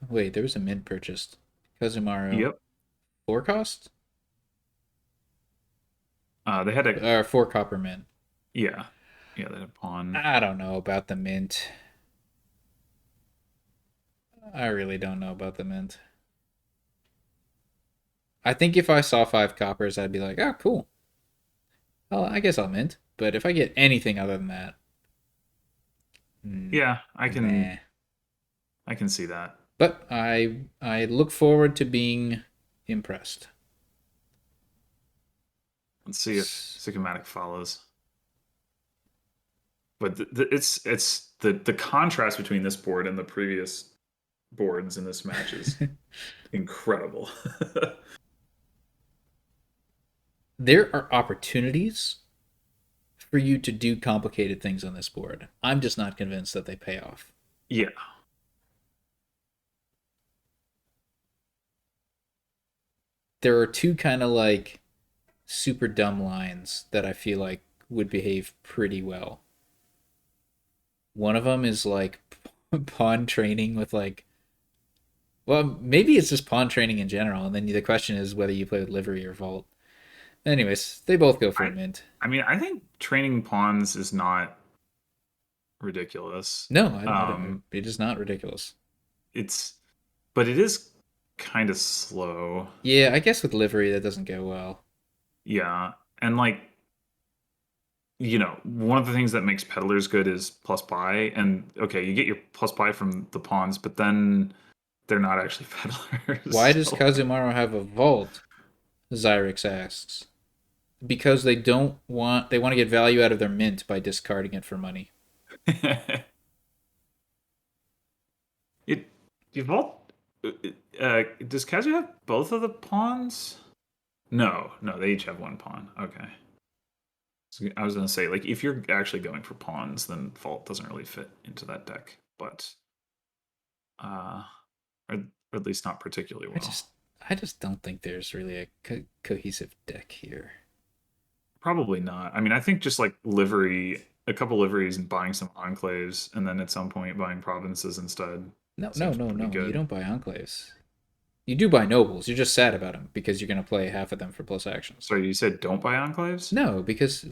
Wait, there was a mint purchased. Kazumaru. Yep. 4 cost? They had a Or 4 copper mint. yeah they had a pawn. I don't know about the mint. I really don't know about the mint. I think if I saw 5 coppers, I'd be like, oh, cool. Well, I guess I'll mint. But if I get anything other than that, Yeah, nah. I can see that. But I look forward to being impressed. Let's see if Sicomatic follows. But it's the contrast between this board and the previous boards in this match is incredible. There are opportunities for you to do complicated things on this board. I'm just not convinced that they pay off. Yeah. There are two kind of like super dumb lines that I feel like would behave pretty well. One of them is like pawn training with like, well, maybe it's just pawn training in general, and then the question is whether you play with livery or vault. Anyways, they both go for a I mint. I mean, I think training pawns is not ridiculous. No, I don't. It is not ridiculous. It's but it is kind of slow. Yeah, I guess with livery that doesn't go well. Yeah. And like one of the things that makes peddlers good is plus buy. And okay, you get your plus buy from the pawns, but then they're not actually peddlers. Why does So Kazumaru have a vault? Zyrix asks. Because they want to get value out of their mint by discarding it for money. it you vault does Kazu have both of the pawns? No, they each have one pawn. Okay. So I was gonna say, like, if you're actually going for pawns, then Vault doesn't really fit into that deck, but or at least not particularly I well. just I just don't think there's really a cohesive deck here. Probably not. I mean, I think just like a couple liveries and buying some enclaves, and then at some point buying provinces instead No, no, seems no, pretty no. You good. don't buy enclaves. You do buy nobles. You're just sad about them because you're going to play half of them for plus actions. So you said don't buy enclaves? No, because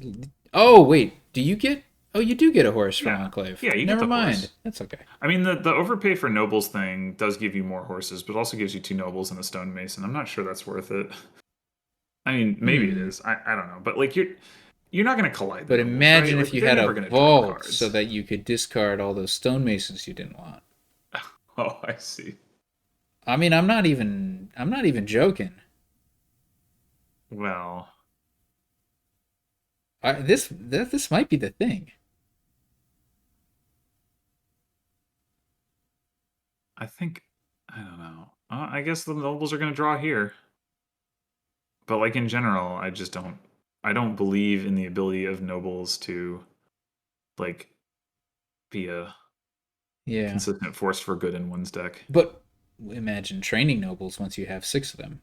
oh wait, do you get? Oh, you do get a horse from Yeah, enclave. yeah, you get Never the mind. horse. That's okay. I mean, the overpay for nobles thing does give you more horses, but also gives you 2 nobles and a stonemason. I'm not sure that's worth it. I mean, maybe it Hmm. is. I don't know, but like you're not going to collide the But nobles, right? imagine if Like you they're had a never going to draw vault so cards. that you could discard all those stonemasons you didn't want. Oh, I see. I mean, I'm not even joking. Well, This might be the thing. I don't know. I guess the nobles are going to draw here, but like in general, I just don't. I don't believe in the ability of nobles to like be a Yeah. consistent force for good in one's deck. But imagine training nobles once you have 6 of them.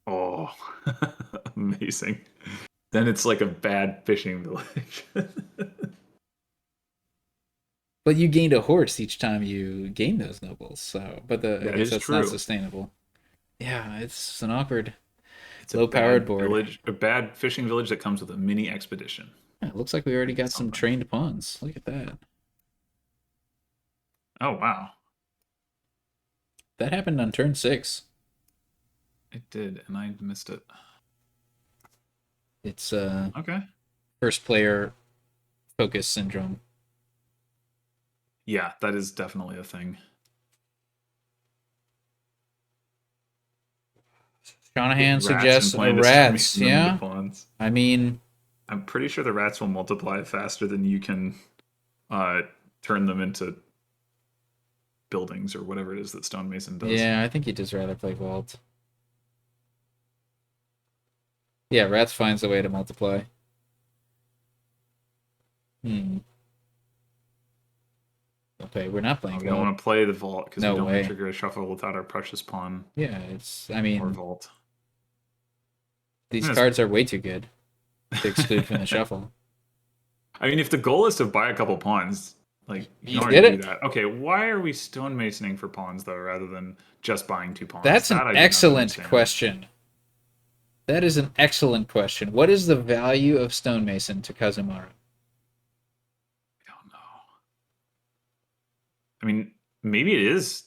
Oh, amazing. Then it's like a bad fishing village. But you gained a horse each time you gained those nobles. I That guess is that's not true. sustainable. Yeah, it's an awkward, It's a low-powered bad board. village, a bad fishing village that comes with a mini expedition. Yeah, it looks like we already got That's some something. trained pawns. Look at that. Oh wow, That happened on turn 6. it did, and I missed it. It's Okay. first player focus syndrome. Yeah, that is definitely a thing. Get Shanahan rats and suggests a plan to rats. stonemason them into Yeah, pawns. I mean, I'm pretty sure the rats will multiply faster than you can uh, turn them into buildings or whatever it is that stonemason does. yeah, I think you'd just rather play Vault. Yeah, rats finds a way to multiply. Hmm. Okay, we're not playing We don't Vault. want to play the vault because we No don't want to way. trigger a shuffle without our precious pawn Yeah, it's. I or mean, vault. these Yes. cards are way too good to exclude from the shuffle. I mean, if the goal is to buy a couple pawns, like you can You already did do it. that. Okay, why are we stonemasoning for pawns though, rather than just buying two pawns? That's That an I do not excellent understand. question. That is an excellent question. What is the value of stonemason to Kazumaru? I don't know. I mean, maybe it is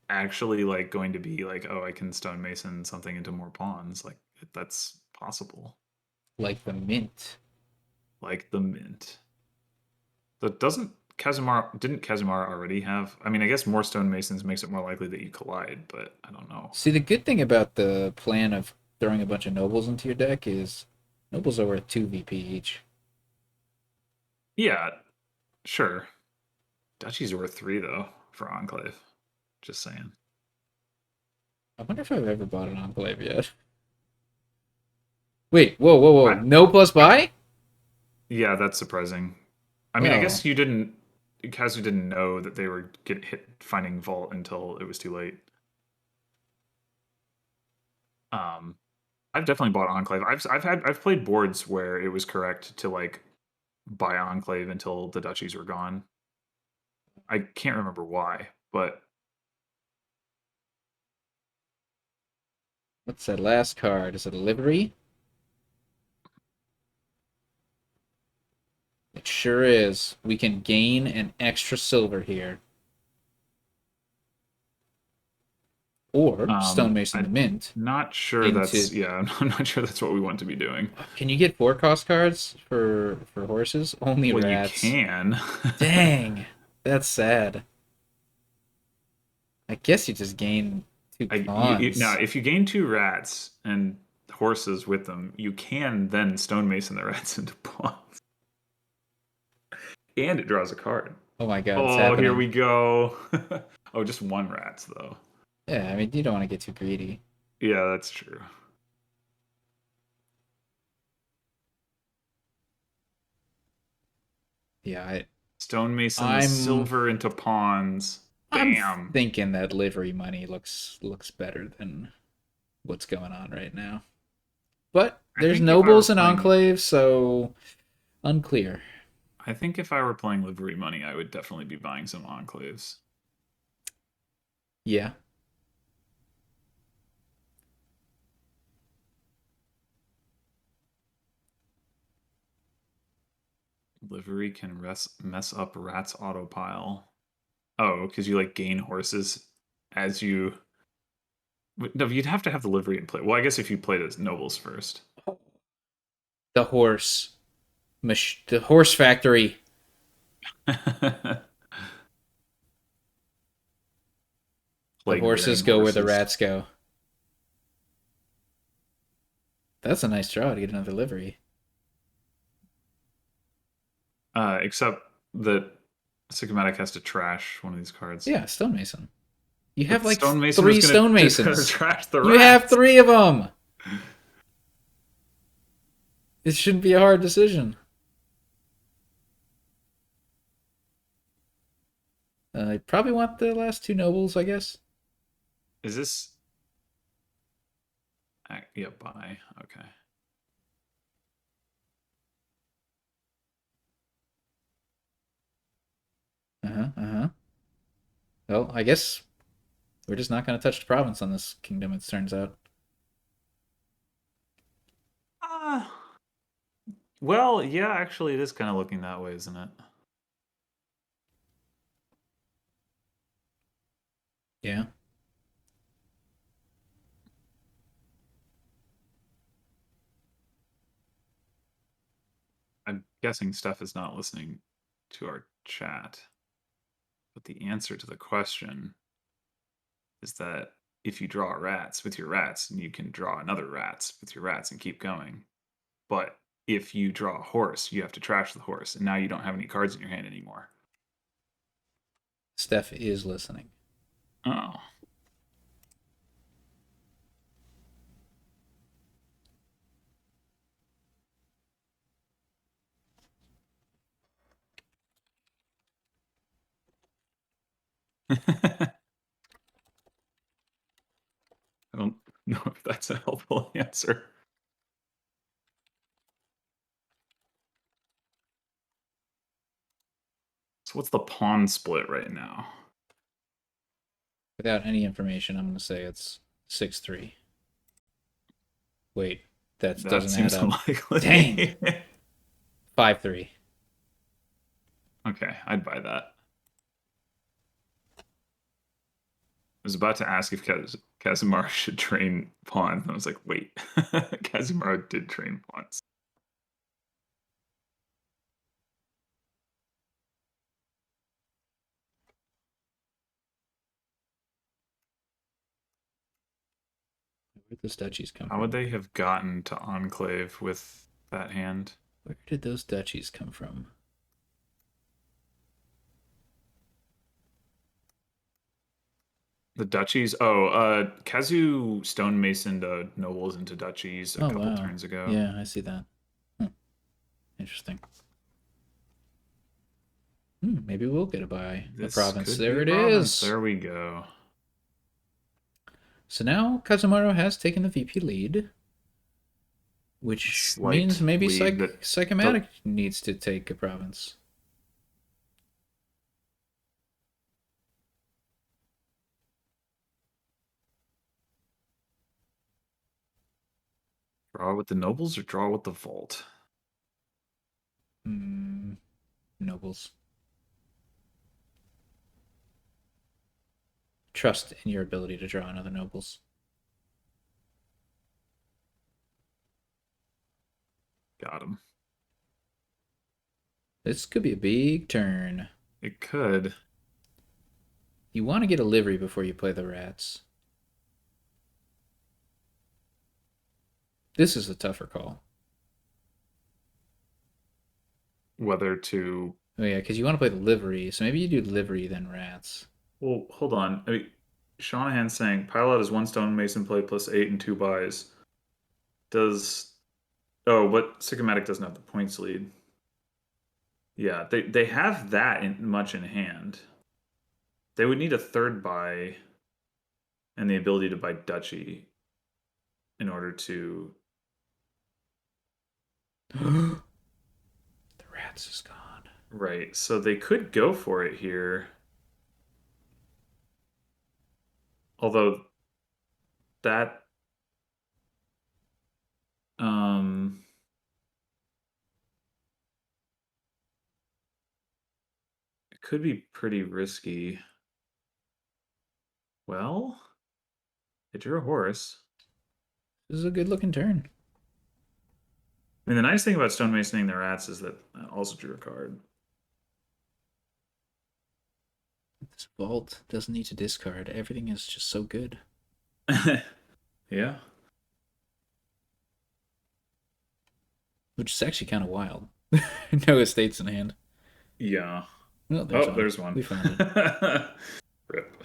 actually like going to be like, oh, I can stonemason something into more pawns. Like that's possible. Like the mint. Like the mint. But doesn't Kazumar didn't Kazumar already have? I mean, I guess more stonemasons makes it more likely that you collide, but I don't know. See, the good thing about the plan of throwing a bunch of nobles into your deck is nobles are worth 2 VP each. Yeah, sure. Duchies are worth three though for Enclave. Just saying. I wonder if I've ever bought an Enclave yet. Wait, whoa, whoa, whoa. I, No plus I buy? yeah, that's surprising. I mean, I Well, guess you didn't. Kazu didn't know that they were get hit finding Vault until it was too late. Um, I've definitely bought Enclave. I've played boards where it was correct to like buy Enclave until the duchies were gone. I can't remember why, but what's that last card? Is it a livery? It sure is. We can gain an extra silver here. Or stonemason the I'm mint not sure into. that's yeah. I'm not sure that's what we want to be doing. Can you get 4 cost cards for horses? Only Well, you rats. can. Dang, that's sad. I guess you just gain two Now, pawns. if you gain two rats and horses with them, you can then stonemason the rats into pawns, and it draws a card. Oh my god, it's Oh, here happening. we go. Oh, just one rats though. Yeah, I mean you don't want to get too greedy. Yeah, that's true. Yeah, Stonemason the I'm silver into pawns. I'm Bam. thinking that livery money looks better than what's going on right now. But I there's think if I were nobles and playing, enclaves, so unclear. I think if I were playing livery money, I would definitely be buying some enclaves. Yeah. Livery can mess up rats autopile. Oh, because you like gain horses as you. No, you'd have to have the livery in play. Well, I guess if you played as nobles first. The horse the horse factory. The Plague horses bearing go where the horses. rats go. That's a nice draw to get another livery. Except that Sicomatic has to trash one of these cards. Yeah, stonemason. You have But like Stonemason three is gonna stonemasons. trash the You have rats. 3 of them. It shouldn't be a hard decision. I probably want the last 2 nobles, I guess. Is this? Yeah, buy. Okay. Uh huh. Uh huh. Well, I guess we're just not going to touch the province on this kingdom. It turns out. Uh, well, yeah, actually, it is kind of looking that way, isn't it? Yeah. I'm guessing Steph is not listening to our chat. But the answer to the question is that if you draw rats with your rats, and you can draw another rats with your rats and keep going. But if you draw a horse, you have to trash the horse, and now you don't have any cards in your hand anymore. Steph is listening. Oh. I don't know if that's a helpful answer. So what's the pawn split right now? Without any information, I'm going to say it's 6-3. Wait, that That doesn't add seems up. unlikely. Dang! 5-3. Okay, I'd buy that. I was about to ask if Kazumaru should train pawns, and I was like, wait, Kazumaru did train pawns. Where'd those duchies come How would from? they have gotten to Enclave with that hand? Where did those duchies come from? The duchies? Kazu stonemasoned nobles into duchies a Oh, couple wow. turns ago. Yeah, I see that. Interesting. Maybe we'll get a buy. A This province. could be There a it province. is. There we go. So now Kazumaru has taken the VP lead, which means Slight maybe lead that Sicomatic needs to take a province. draw with the nobles or draw with the vault. Nobles. Trust in your ability to draw another nobles. Got him. This could be a big turn. It could. You want to get a livery before you play the rats. This is a tougher call. Whether to. Oh yeah, because you want to play the livery, so maybe you do livery then rats. Well, hold on. I mean, Shanahan's saying pilot is one stonemason play plus 8 and 2 buys. Does. Oh, but Sicomatic doesn't have the points lead. Yeah, they have that much in hand. They would need a third buy and the ability to buy duchy in order to. The rats is gone. Right, so they could go for it here. Although that um it could be pretty risky. Well, it drew a horse. This is a good looking turn. I mean, the nice thing about stonemasoning the rats is that I also drew a card. This vault doesn't need to discard. Everything is just so good. Yeah. Which is actually kind of wild. No estates in hand. Yeah. Oh, there's there's one. We found it. Rip.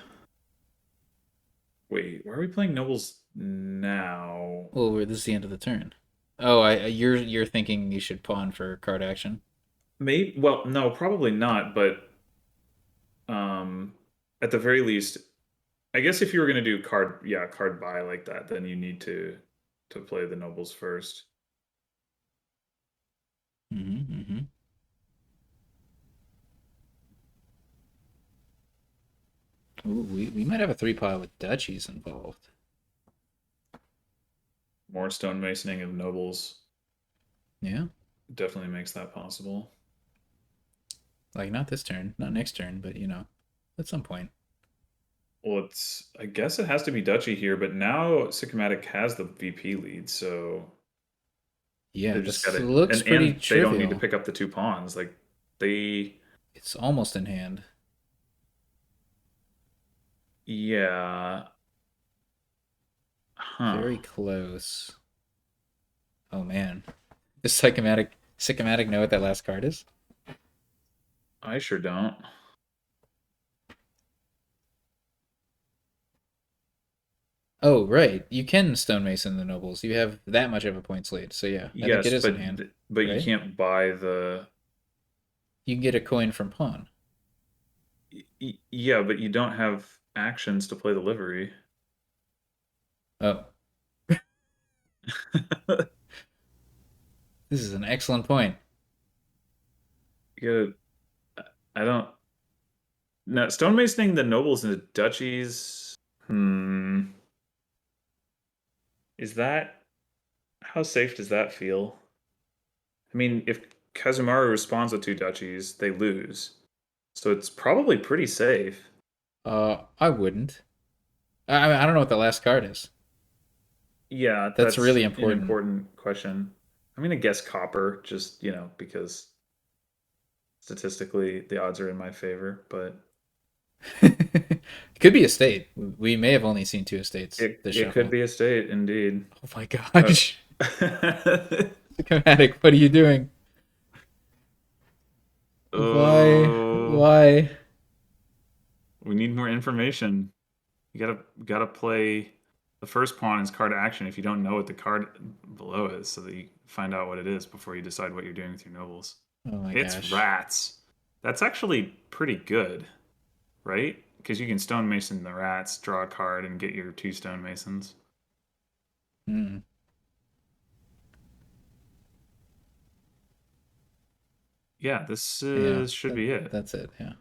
Wait, why are we playing nobles now? Oh, this is the end of the turn. Oh, you're thinking you should pawn for card action. Maybe. Well, no, probably not. But um, at the very least, I guess if you were gonna do card buy like that, then you need to play the nobles first. Ooh, we might have a 3 pile with duchies involved. More stonemasoning of nobles Yeah. definitely makes that possible. Like not this turn, not next turn, but at some point. Well, I guess it has to be duchy here, but now Sicomatic has the VP lead, so Yeah, They just got this it, looks pretty and they don't need to trivial. pick up the two pawns. Like they, It's almost in hand. yeah, huh? Very close. Oh man. Does Sicomatic know what that last card is? I sure don't. Oh, right. You can stonemason the nobles. You have that much of a points lead. So yeah, I think it Yes, is in hand, but you right? can't buy the. You can get a coin from pawn. Yeah, but you don't have actions to play the livery. Oh, this is an excellent point. You gotta. I don't. Now, stonemasoning the nobles into duchies. Hmm. Is that how safe does that feel? I mean, if Kazumaru responds with two duchies, they lose. So it's probably pretty safe. I wouldn't. I don't know what the last card is. Yeah, That's that's really an important. important question. I'm gonna guess copper, just because statistically the odds are in my favor, but It could be a state. We may have only seen two estates this it could shuffle. be a state indeed. Oh my Uh, gosh. Sicomatic, what are you doing? Why? oh, Why? we need more information. You gotta play the first pawn is card action if you don't know what the card below is, so that you find out what it is before you decide what you're doing with your nobles. Oh my It's gosh. rats. That's actually pretty good, right? Because you can stonemason the rats, draw a card, and get your two stonemasons. Hmm. Yeah, this Yeah, should be it. that's it. Yeah.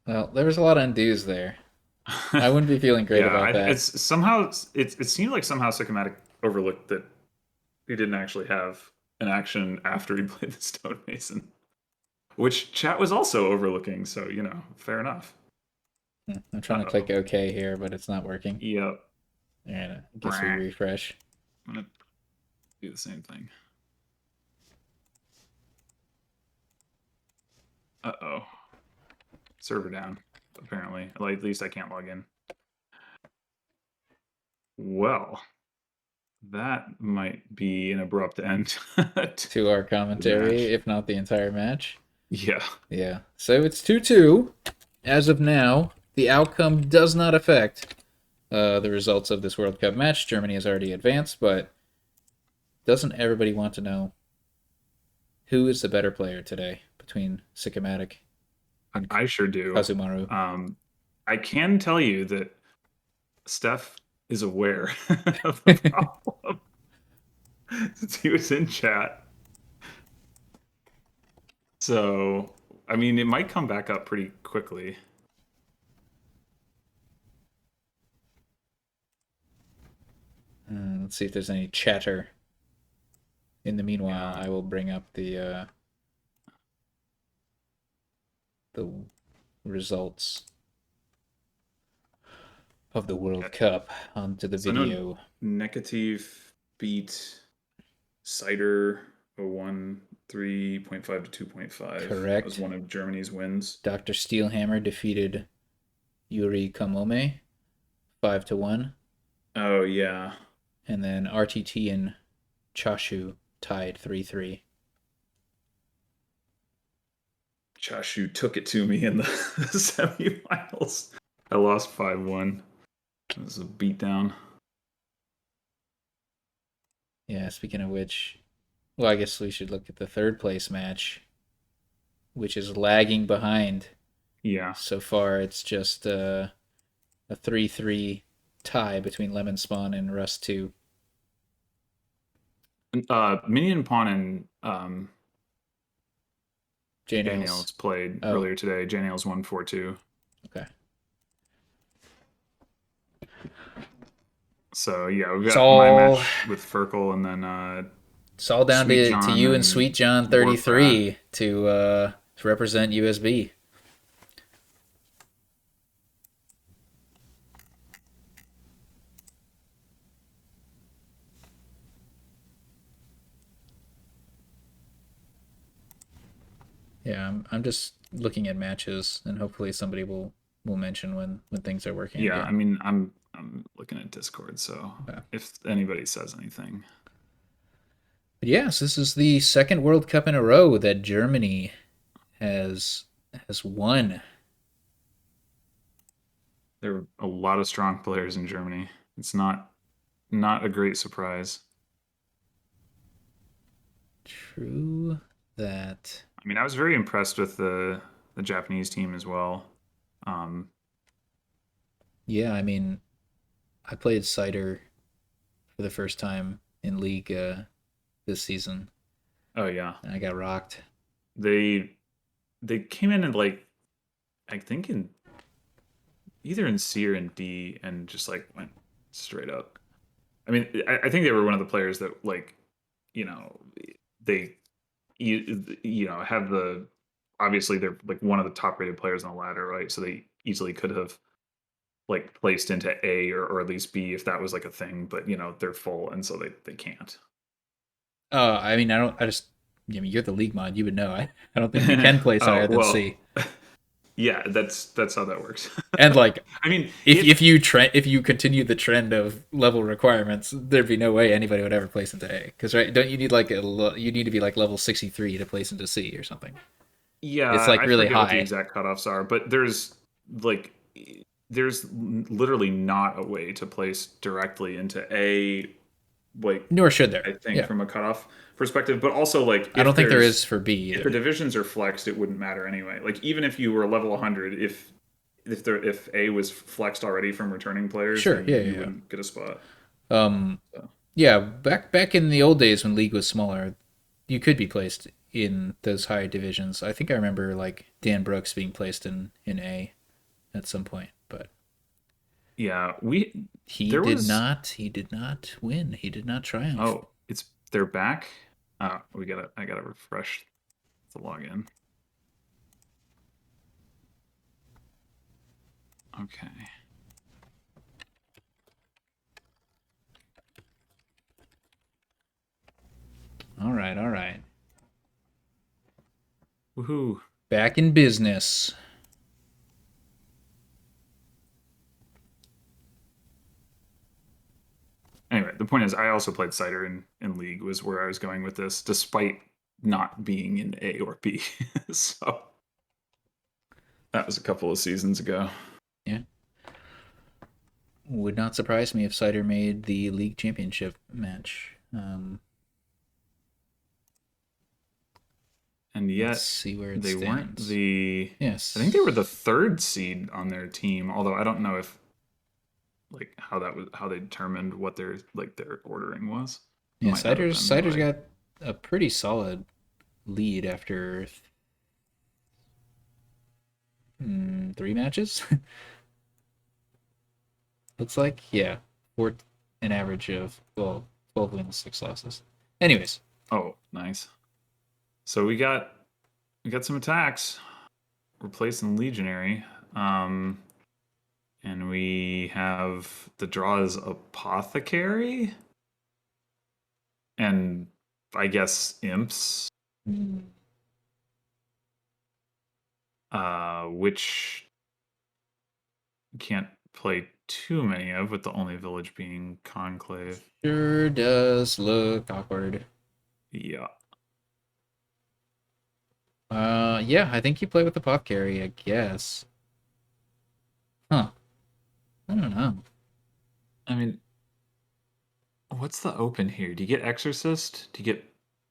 Well, there was a lot of undos there. I wouldn't be feeling great Yeah, about that. it's somehow it seemed like somehow Sycomatic overlooked that he didn't actually have an action after he played the stonemason, which chat was also overlooking. So fair enough. I'm trying Uh to click oh. OK here, but it's not working. Yep. All right, I guess we I'm refresh. gonna do the same thing. Uh oh. Server down. Apparently, like, at least I can't log in. Well, that might be an abrupt end to To our the commentary, match. if not the entire match. Yeah. Yeah. So it's 2-2 as of now. The outcome does not affect the results of this World Cup match. Germany has already advanced, but doesn't everybody want to know who is the better player today between Sicomatic and I sure do. Kazumaru? Um, I can tell you that Steph is aware of the problem since he was in chat. So, I mean, it might come back up pretty quickly. Let's see if there's any chatter. In the meanwhile, Yeah. I will bring up the results of the World Cup onto the So I know video. Negative beat Cider 013.5 to 2.5. That was Correct. one of Germany's wins. Dr. Steelhammer defeated Yuri Kamome 5-1, Oh yeah. and then RTT and Chashu tied 3-3. Chashu took it to me in the semifinals. I lost 5-1. It was a beatdown. Yeah, speaking of which, well, I guess we should look at the third place match, which is lagging behind. Yeah. So far, it's just a 3-3 tie between Lemon Spawn and Rust 2. Minion Pawn and J Nails. Daniels played Oh, earlier today. Daniels won 4-2. okay. So yeah, we've It's got my all match with Ferkel and then it's all down Sweet to John you and and Sweet John Warfrat. 33 to represent USB. Yeah, I'm just looking at matches, and hopefully somebody will mention when things are working Yeah, I again. mean, I'm looking at Discord, so Yeah. if anybody says anything, But yes, this is the second World Cup in a row that Germany has has won. there are a lot of strong players in Germany. It's not a great surprise. True that. I mean, I was very impressed with the Japanese team as well. Um, Yeah, I mean, I played Cider for the first time in League this season, oh yeah, and I got rocked. they they came in and like I think in either in C or in D and just like went straight up. I mean, I think they were one of the players that like you know they you know have the obviously they're like one of the top rated players on the ladder, right? So they easily could have like placed into A or at least B if that was like a thing, but they're full and so they can't. I mean, I don't. I just. I mean, you're the league mod. You would know. I don't think you can place Oh higher than well, C. yeah, that's how that works. And like, I mean, if you continue the trend of level requirements, there'd be no way anybody would ever place into A. Because right, don't you need like you need to be like level 63 to place into C or something? It's yeah, like I really forget what the high. exact cutoffs are, but like there's literally not a way to place directly into A, like Nor should there. I think Yeah, from a cutoff perspective, but also like I don't think there is for B if the either. divisions are flexed, it wouldn't matter anyway. Like even if you were level 100, if A was flexed already from returning players, Sure. then Yeah, you yeah, wouldn't get a spot. yeah. So Yeah. Back in the old days when league was smaller, you could be placed in those higher divisions. I think I remember like Dan Brooks being placed in A at some point, but yeah, we he there did was not. He did not win. He did not triumph. oh it's they're back. We gotta I gotta refresh the login. Okay. All right, all right. Woohoo. Back in business. Anyway, the point is, I also played Cider in League, was where I was going with this, despite not being in A or B. So that was a couple of seasons ago. Yeah. Would not surprise me if Cider made the league championship match. And Let's yet see where it they weren't stands. I think they were Yes. the third seed on their team, although I don't know if like how they determined what their ordering was. It Yeah, might not have been Cider's by got a pretty solid lead after 3 matches. Looks like, yeah, an average of 12 wins, 6 losses. Anyways, oh, nice. So we got some attacks replacing Legionary. Um and we have the draw is Apothecary and I guess Imps, which you can't play too many of, with the only village being Conclave. sure does look awkward. Yeah. Yeah, I think you play with the Apothecary, I guess. Huh. I don't know. I mean, what's the open here? Do you get Exorcist? Do you get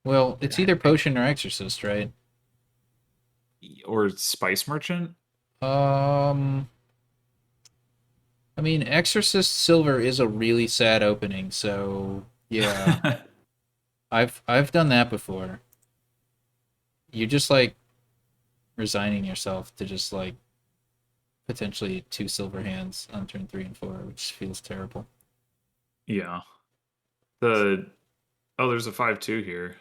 Well, it's either Potion or Exorcist, right? or Spice Merchant? Um, I mean, Exorcist Silver is a really sad opening, so yeah, I've done that before. You're just like resigning yourself to just like potentially 2 silver hands on turn 3 and 4, which feels terrible. Yeah. The there's a 5/2 here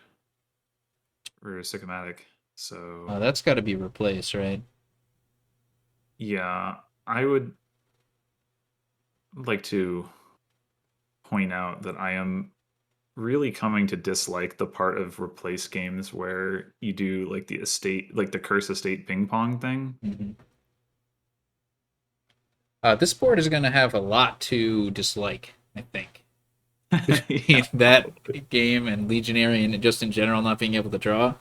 for Sicomatic. So That's got to be replaced, right? yeah, I would like to point out that I am really coming to dislike the part of replace games where you do like the estate, like the curse estate ping pong thing. Mhm. This board is going to have a lot to dislike, I think, Yeah, between probably. that game and Legionary and just in general not being able to draw.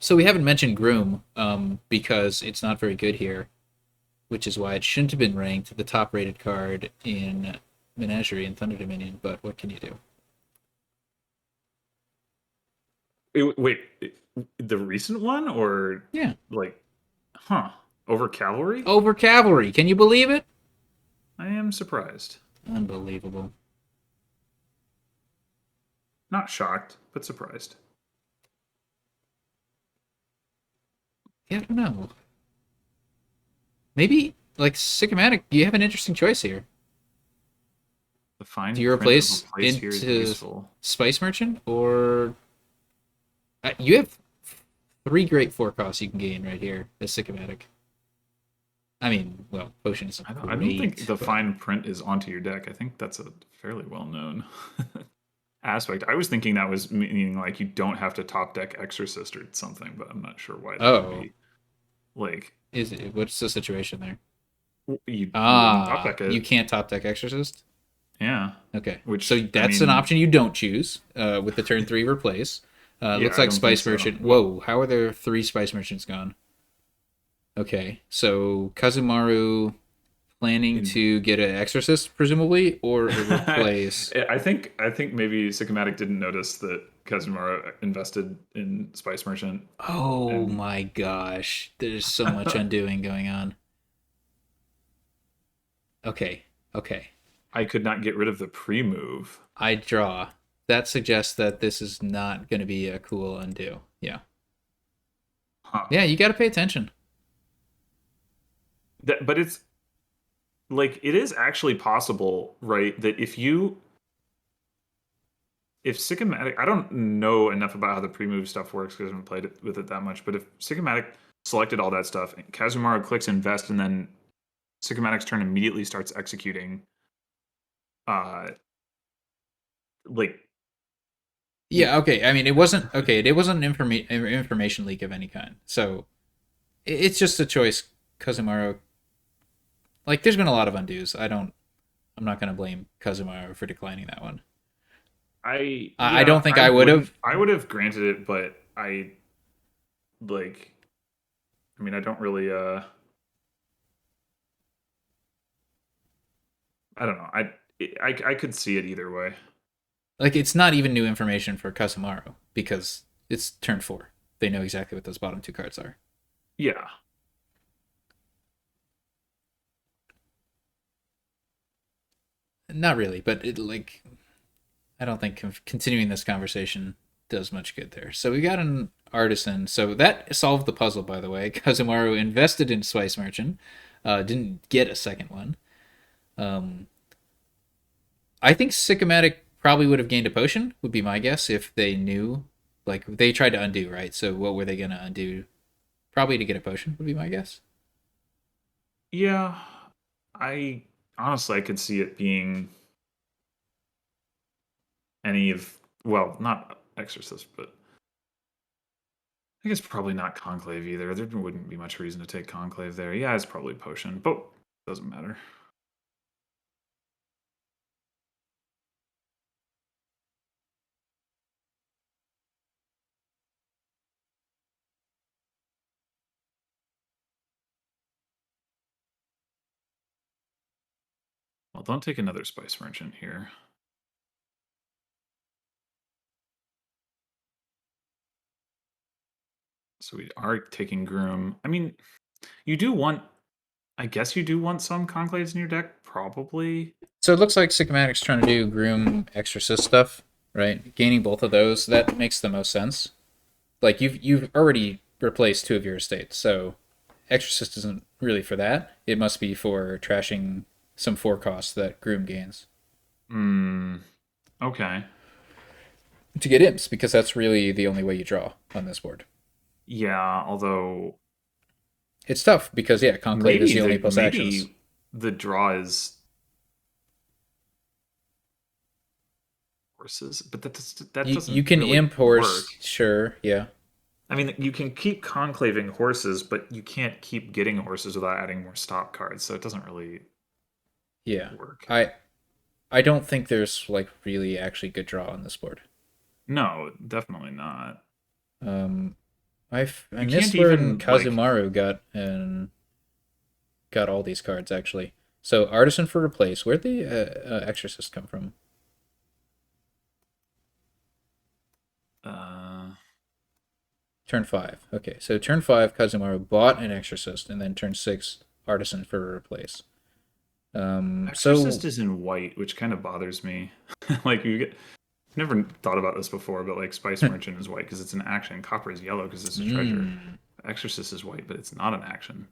So we haven't mentioned Groom because it's not very good here, which is why it shouldn't have been ranked the top rated card in Menagerie and Thunder Dominion, but what can you do? Wait, the recent one or Yeah. like, huh? Over cavalry? Over Cavalry. Can you believe it? I am surprised. Unbelievable. Not shocked, but surprised. Yeah, I don't know. Maybe, like, Sicomatic, you have an interesting choice here. The Do fine you print of a replace place here is into useful. Spice Merchant, or you have three great four costs you can gain right here as Sicomatic. I mean, well, Potion isn't I don't think great, the but fine print is onto your deck. I think that's a fairly well known aspect. I was thinking that was meaning like you don't have to top deck Exorcist or something, but I'm not sure why that would oh, be. Like is it? What's the situation there? you wouldn't top Ah, deck you it, can't top deck Exorcist. yeah. Okay, so Which I that's an mean, option you don't choose with the turn three replace. yeah, Looks I like don't think Spice so. Merchant. Well, Whoa, how are there three Spice Merchants gone? Okay, so Kazumaru planning in, to get an Exorcist, presumably, or a replace. I think maybe Sicomatic didn't notice that Kazumara invested in Spice Merchant, Oh and my gosh, there's so much undoing going on. Okay, okay. I could not get rid of the pre-move. I draw. That suggests that this is not going to be a cool undo. Yeah. Huh. Yeah, you got to pay attention. But it's like it is actually possible, right? That if Sycomatic, I don't know enough about how the pre-move stuff works because I haven't played it with it that much. But if Sycomatic selected all that stuff, Kazumara clicks invest, and then Sycomatic's turn immediately starts executing, uh, like Yeah, okay. I mean, it wasn't okay. It wasn't an information leak of any kind. So it's just a choice. Kazumaru, like, there's been a lot of undos. I'm not going to blame Kazumaru for declining that one. I yeah, don't think I would have. I would have granted it, but I like, I mean, I don't really, I don't know, I could see it either way. Like, it's not even new information for Kazumaru because it's turn four. They know exactly what those bottom two cards are. Yeah, Not really, but like, I don't think continuing this conversation does much good there. So we got an artisan. So that solved the puzzle, by the way. Kazumaru invested in Spice Merchant, didn't get a second one. Um, I think Sycomatic probably would have gained a potion, would be my guess, if they knew. Like, they tried to undo, right? So what were they going to undo? Probably to get a potion, would be my guess. yeah. I honestly, I could see it being any of, well, not Exorcist, but I guess probably not Conclave either. There wouldn't be much reason to take Conclave there. Yeah, it's probably Potion, but doesn't matter. Well, don't take another Spice Merchant here. So we are taking Groom. I mean, you do want, I guess you do want some Conclaves in your deck, probably. So it looks like Sycomatic's trying to do Groom Exorcist stuff, right? Gaining both of those, that makes the most sense. Like, you've already replaced two of your estates, so Exorcist isn't really for that. It must be for trashing some four costs that Groom gains Hmm. Okay. to get imps, because that's really the only way you draw on this board. Yeah, although It's tough because, yeah, Conclave is the only plus actions. maybe the draw is horses, but that You doesn't can really imp horse, work. sure, yeah. I mean, you can keep conclaving horses, but you can't keep getting horses without adding more stop cards, so it doesn't really Yeah. work. I don't think there's like really actually good draw on this board. No, definitely not. Um, I You can't miss when even like Kazumaru got all these cards actually. So Artisan for replace. Where'd the Exorcist come from? uh Turn 5. Okay, so turn 5, Kazumaru bought an Exorcist, and then turn 6, Artisan for replace. So Exorcist is in white, which kind of bothers me. Like you get never thought about this before, but like Spice Merchant is white because it's an action. Copper is yellow because it's a treasure. mm. Exorcist is white, but it's not an action.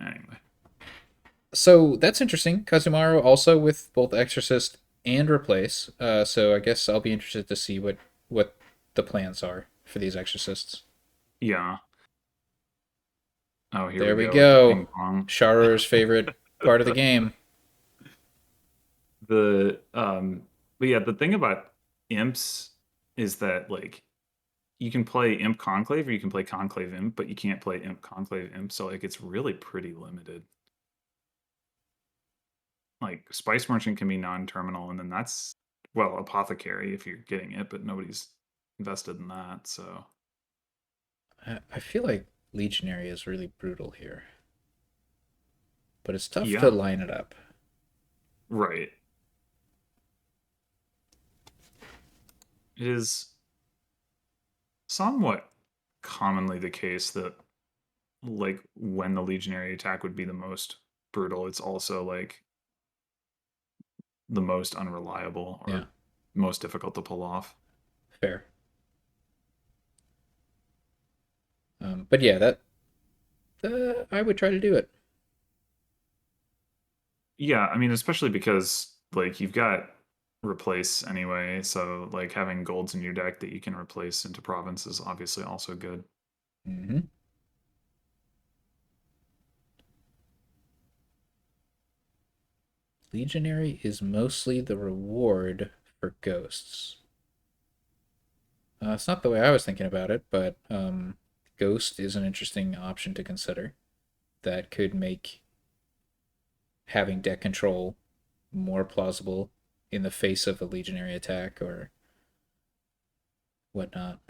Anyway, So that's interesting. Kazumaru also with both Exorcist and replace. So I guess I'll be interested to see what the plans are for these Exorcists. yeah. Oh, here we There we go with the go. ping pong. Sharur's favorite part of the game. The but yeah, the thing about imps is that like you can play imp conclave or you can play conclave imp, but you can't play imp conclave imp. So like it's really pretty limited. Like Spice Merchant can be non-terminal, and then that's well apothecary if you're getting it, but nobody's invested in that. So I feel like Legionary is really brutal here, but it's tough to yeah, line it up. right. It is somewhat commonly the case that like when the legionary attack would be the most brutal, it's also like the most unreliable Yeah, or most difficult to pull off. fair. But yeah, that I would try to do it. Yeah, I mean, especially because like you've got replace anyway, so like having golds in your deck that you can replace into province is obviously also good. Mm-hmm. Legionary is mostly the reward for ghosts. It's not the way I was thinking about it, but Ghost is an interesting option to consider. That could make having deck control more plausible in the face of a legionary attack or whatnot,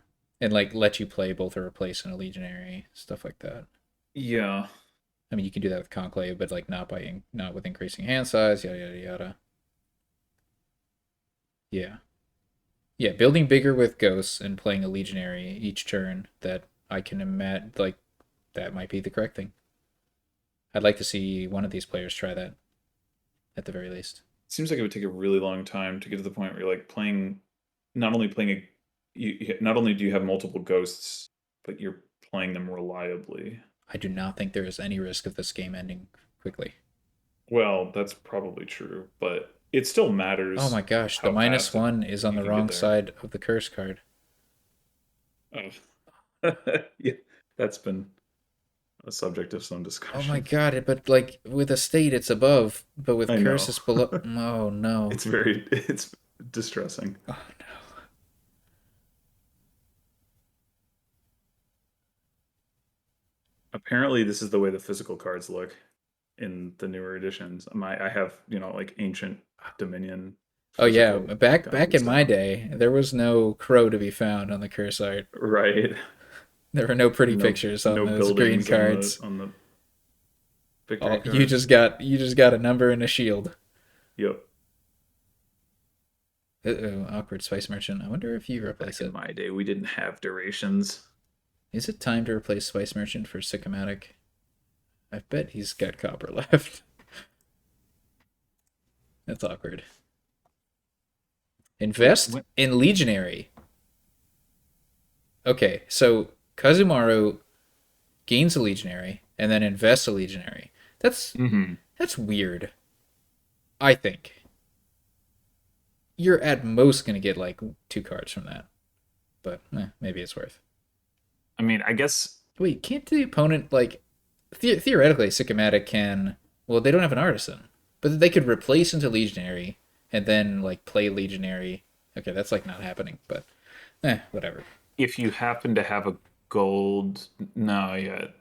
and like let you play both a replace and a legionary stuff like that. Yeah. I mean, you can do that with conclave, but like not with increasing hand size, yada yada yada. Yeah, yeah. Building bigger with ghosts and playing a legionary each turn. That I can imagine like that might be the correct thing. I'd like to see one of these players try that at the very least. Seems like it would take a really long time to get to the point where you're like playing, not only playing a, not only do you have multiple ghosts, but you're playing them reliably. I do not think there is any risk of this game ending quickly. Well, that's probably true, but it still Oh my matters gosh, the how minus fast it, one is on you the can get wrong there. side of the curse card. Oh. Yeah, that's been a subject of some Oh my discussion. god, but like with a state it's above, but with I curse know. it's below. Oh no. It's distressing. Oh no. Apparently, this is the way the physical cards look in the newer editions. I have, like ancient Dominion Oh yeah, physical back copy in my stuff. day, there was no crow to be found on the curse art. Right. There were no pretty No pictures on no those green buildings cards. on the victory Oh, cards. you just got a number and a shield. Yep. Uh-oh, awkward spice merchant. I wonder if you Back replace in it. my day, we didn't have durations. Is it time to replace spice merchant for Sicomatic? I bet he's got copper left. That's awkward. Wait, Invest what? in Legionary. Okay, so Kazumaru gains a Legionary and then invests a Legionary. That's Mm-hmm. that's weird. I think you're at most gonna get like 2 cards from that, but maybe it's worth. I mean, I guess Wait, can't the opponent like theoretically Sicomatic can? Well, they don't have an artisan, but they could replace into Legionary and then like play Legionary. Okay, that's like not happening, but whatever. If you happen to have a gold, no, yeah, it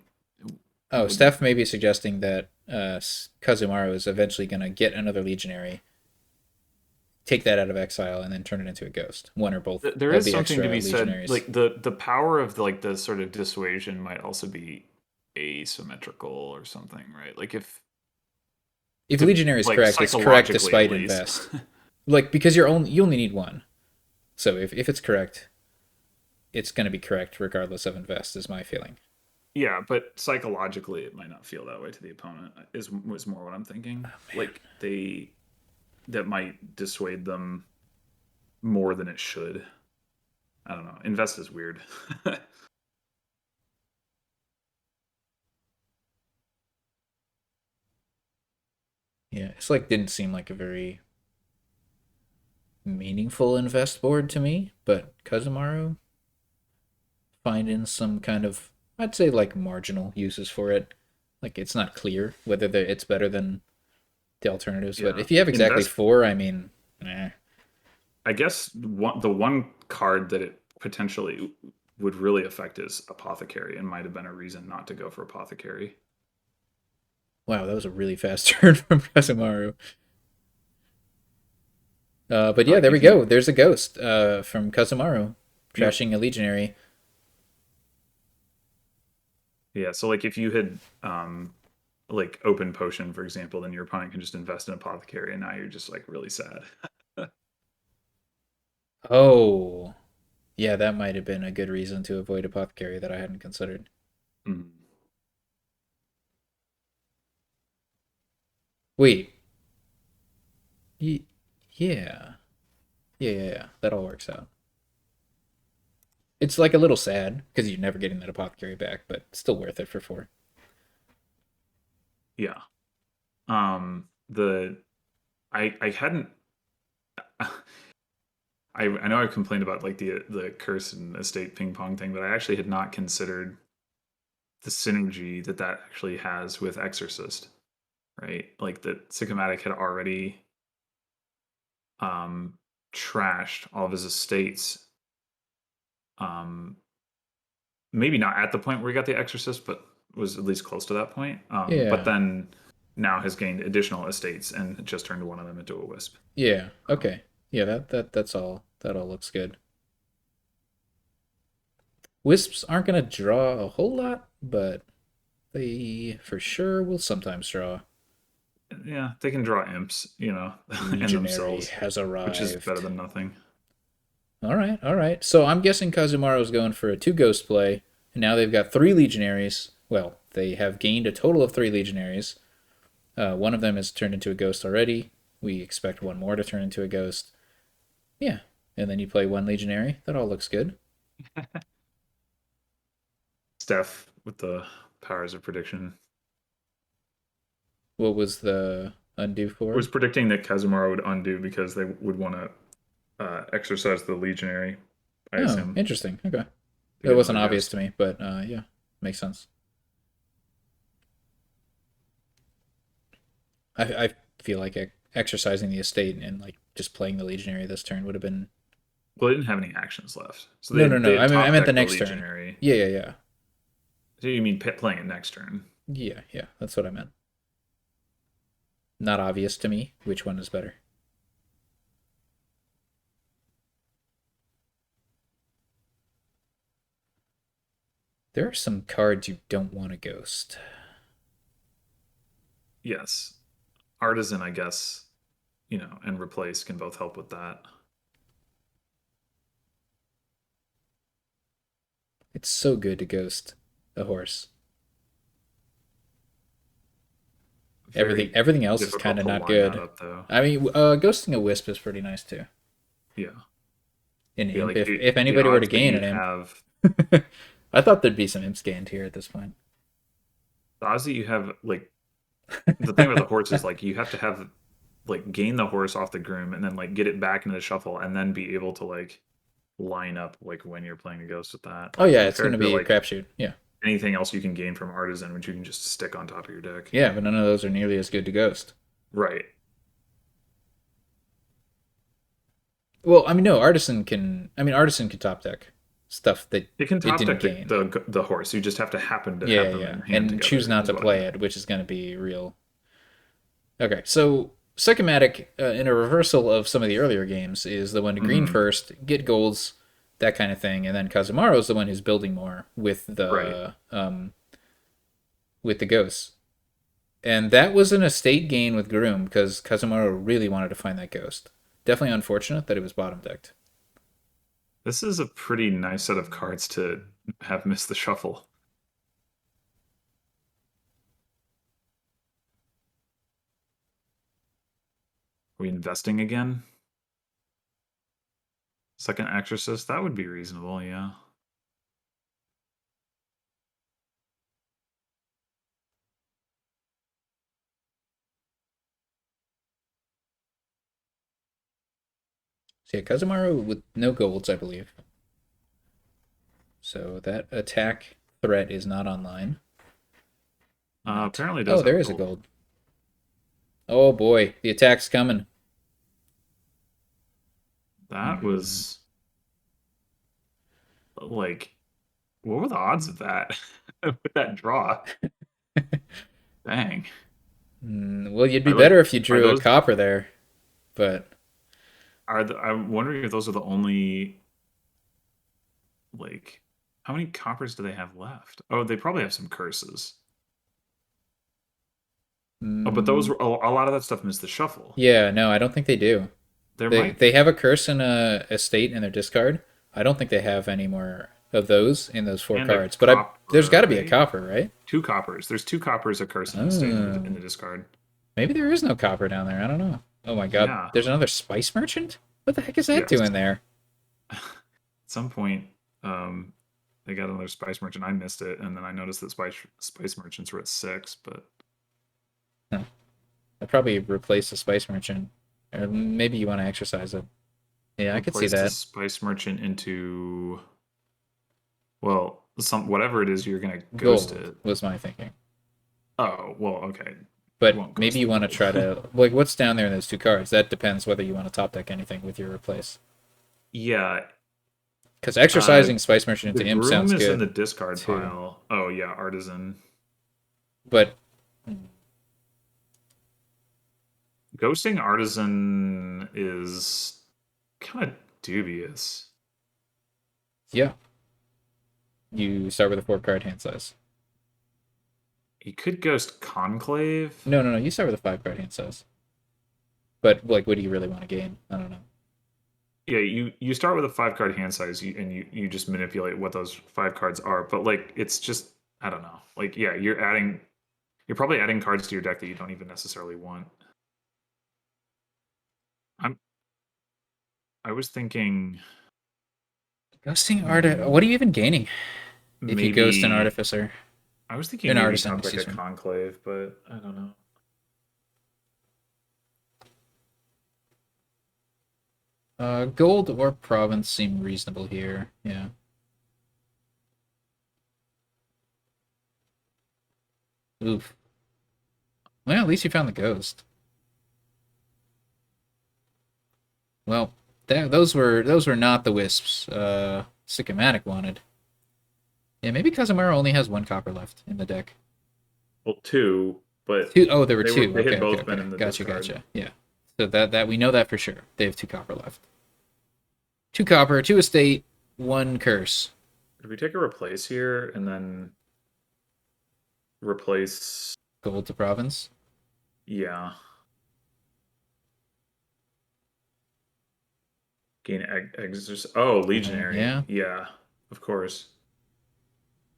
Oh, would. Steph may be suggesting that Kazumaru is eventually going to get another Legionary, take that out of exile, and then turn it into a ghost. One or both There of is the something to extra be said. Legionaries. Like the power of like the sort of dissuasion might also be asymmetrical or something, right? Like if If to Legionary is like correct, it's correct psychologically at despite least. invest. Like because you only need one. So if it's correct, it's going to be correct regardless of invest. Is my feeling. Yeah, but psychologically it might not feel that way to the opponent. Is was more what I'm thinking. Like they that might dissuade them more than it should. I don't know. Invest is weird. Yeah, it's like didn't seem like a very meaningful invest board to me, but Kazumaru finding some kind of I'd say like marginal uses for it. Like it's not clear whether it's better than the alternatives, but Yeah. if you have exactly Invest, four, I mean, eh. I guess the one card that it potentially would really affect is Apothecary and might have been a reason not to go for Apothecary. Wow, that was a really fast turn from Kazumaru. But yeah, there we If you go. There's a ghost from Kazumaru Yep. trashing a legionary. Yeah, so like if you had like open potion, for example, then your opponent can just invest in Apothecary and now you're just like really sad. Oh, yeah, that might have been a good reason to avoid apothecary that I hadn't considered. Mm. Wait, y- yeah, yeah. That all works out. It's like a little sad because you're never getting that apothecary back, but still worth it for four. Yeah. The I hadn't I know I've complained about like the curse and estate ping pong thing, but I actually had not considered the synergy that that actually has with Exorcist, right? Like that Sicomatic had already um trashed all of his estates. Um Maybe not at the point where he got the Exorcist, but was at least close to that point. But Yeah, then now has gained additional estates and just turned one of them into a wisp. yeah. Um, Okay, yeah. That's all. That all looks good. Wisps aren't gonna draw a whole lot, but they for sure will sometimes draw. yeah, they can draw imps, and Legionary themselves, has which is better arrived. than nothing. All right, all right. So I'm guessing Kazumaru's going for a two ghost play, and now they've got three legionaries. Well, they have gained a total of three legionaries. One of them has turned into a ghost already. We expect one more to turn into a ghost. Yeah, and then you play one legionary. That all looks good. Steph with the powers of prediction What was the undo was for? predicting that Kazumara would undo because they would want to exercise the legionary, I Oh, assume, interesting. Okay, to that get wasn't another obvious ghost. to me, but yeah, makes sense. I feel like exercising the estate and like just playing the legionary this turn would have been Well, they didn't have any actions left, so no, no, they no. had I top meant the decked the next turn. legionary. Yeah, yeah, yeah. So you mean playing it next turn? Yeah. That's what I meant. Not obvious to me which one is better. There are some cards you don't want to ghost. Yes, artisan, I guess, and replace can both help with that. It's so good to ghost a horse. Very Everything else is kind difficult of to not line that good. up, though. I mean, ghosting a wisp is pretty nice too. Yeah, An yeah. imp, Like if the anybody were to odds that gain you an imp, have, I thought there'd be some imps gained here at this point. the odds that you have, like the thing about the horse is like you have to have like gain the horse off the groom and then like get it back into the shuffle and then be able to like line up like when you're playing a ghost with that Oh yeah, it's going to compared to be a like crapshoot. Yeah, anything else you can gain from artisan, which you can just stick on top of your deck. yeah, but none of those are nearly as good to ghost. Right. Well, I mean, no, artisan can. I mean, artisan can top deck stuff that It can it top didn't deck gain. the horse. You just have to happen to Yeah, have them yeah, in hand and choose together, not is to what I play meant. it, which is going to be real. Okay, so Sicomatic, in a reversal of some of the earlier games, is the one to green Hmm. first, get golds, that kind of thing, and then Kazumaru is the one who's building more Right. with the ghosts. And that was an estate gain with Groom because Kazumaru really wanted to find that ghost. Definitely unfortunate that it was bottom decked. This is a pretty nice set of cards to have missed the shuffle. Are we investing again? Second Exorcist? That would be reasonable, yeah. So yeah, Kazumaru with no golds, I believe. So that attack threat is not online. Not. Apparently Oh, does there have is a gold. gold. Oh boy, the attack's coming. That Mm. was like, what were the odds of that with that draw? Dang. Well, you'd be Are like better if you are drew a those copper there, but I'm wondering if those are the only like how many coppers do they have left? Oh, they probably have some curses. Oh, but those mm, were a lot of that stuff missed the shuffle. yeah, no, I don't think they do. There They might they be. have a curse and a state in their discard. I don't think they have any more of those in those four And a cards. But there's got copper, to be a right? copper, right? Two coppers. There's two coppers, a curse, and a state in Oh, the discard. maybe there is no copper down there. I don't know. Oh my god, Yeah. there's another spice merchant. What the heck is that Yes. doing there? At some point, um, they got another spice merchant. I missed it, and then I noticed that spice merchants were at 6, but Huh. I probably replaced the spice merchant, or maybe you want to exercise it. Yeah, I could see replace the that. spice merchant into well, some whatever it is you're gonna ghost Gold it. was my thinking. Oh, well, okay. You But won't maybe ghost you the want to gold. try to like what's down there in those two cards. That depends whether you want to top deck anything with your replace. Yeah. Because Uh exercising Spice Merchant the into Imp groom sounds is in the good discard too. pile. Oh yeah, artisan. But Ghosting artisan is kind of dubious. yeah, you start with a 4 card hand size. He could ghost conclave. No, no, no. You start with a 5 card hand size. But like, what do you really want to gain? I don't know. Yeah, you start with a 5 card hand size, and you just manipulate what those 5 cards are. But like, it's just I don't know. Like, yeah, you're probably adding cards to your deck that you don't even necessarily want. I'm I was thinking Ghosting art. What are mm, you even gaining if you ghost an maybe artificer, I was thinking an maybe artisan? top like a Excuse me. conclave, but I don't know. Gold or province seem reasonable here. Yeah. Oof. Well, at least you found the ghost. Well, those were not the wisps. Sicomatic wanted. Yeah, maybe Kazumara only has 1 copper left in the deck. Well, two, but Two. Oh, there were two. they Okay, had okay, both been okay. in the Gotcha, discard. gotcha. Yeah. So that we know that for sure. They have 2 copper left. 2 copper, 2 estate, 1 curse. If we take a replace here and then replace, Gold to province. yeah, gain exorcist. Oh, legionary. Yeah, Yeah, of course.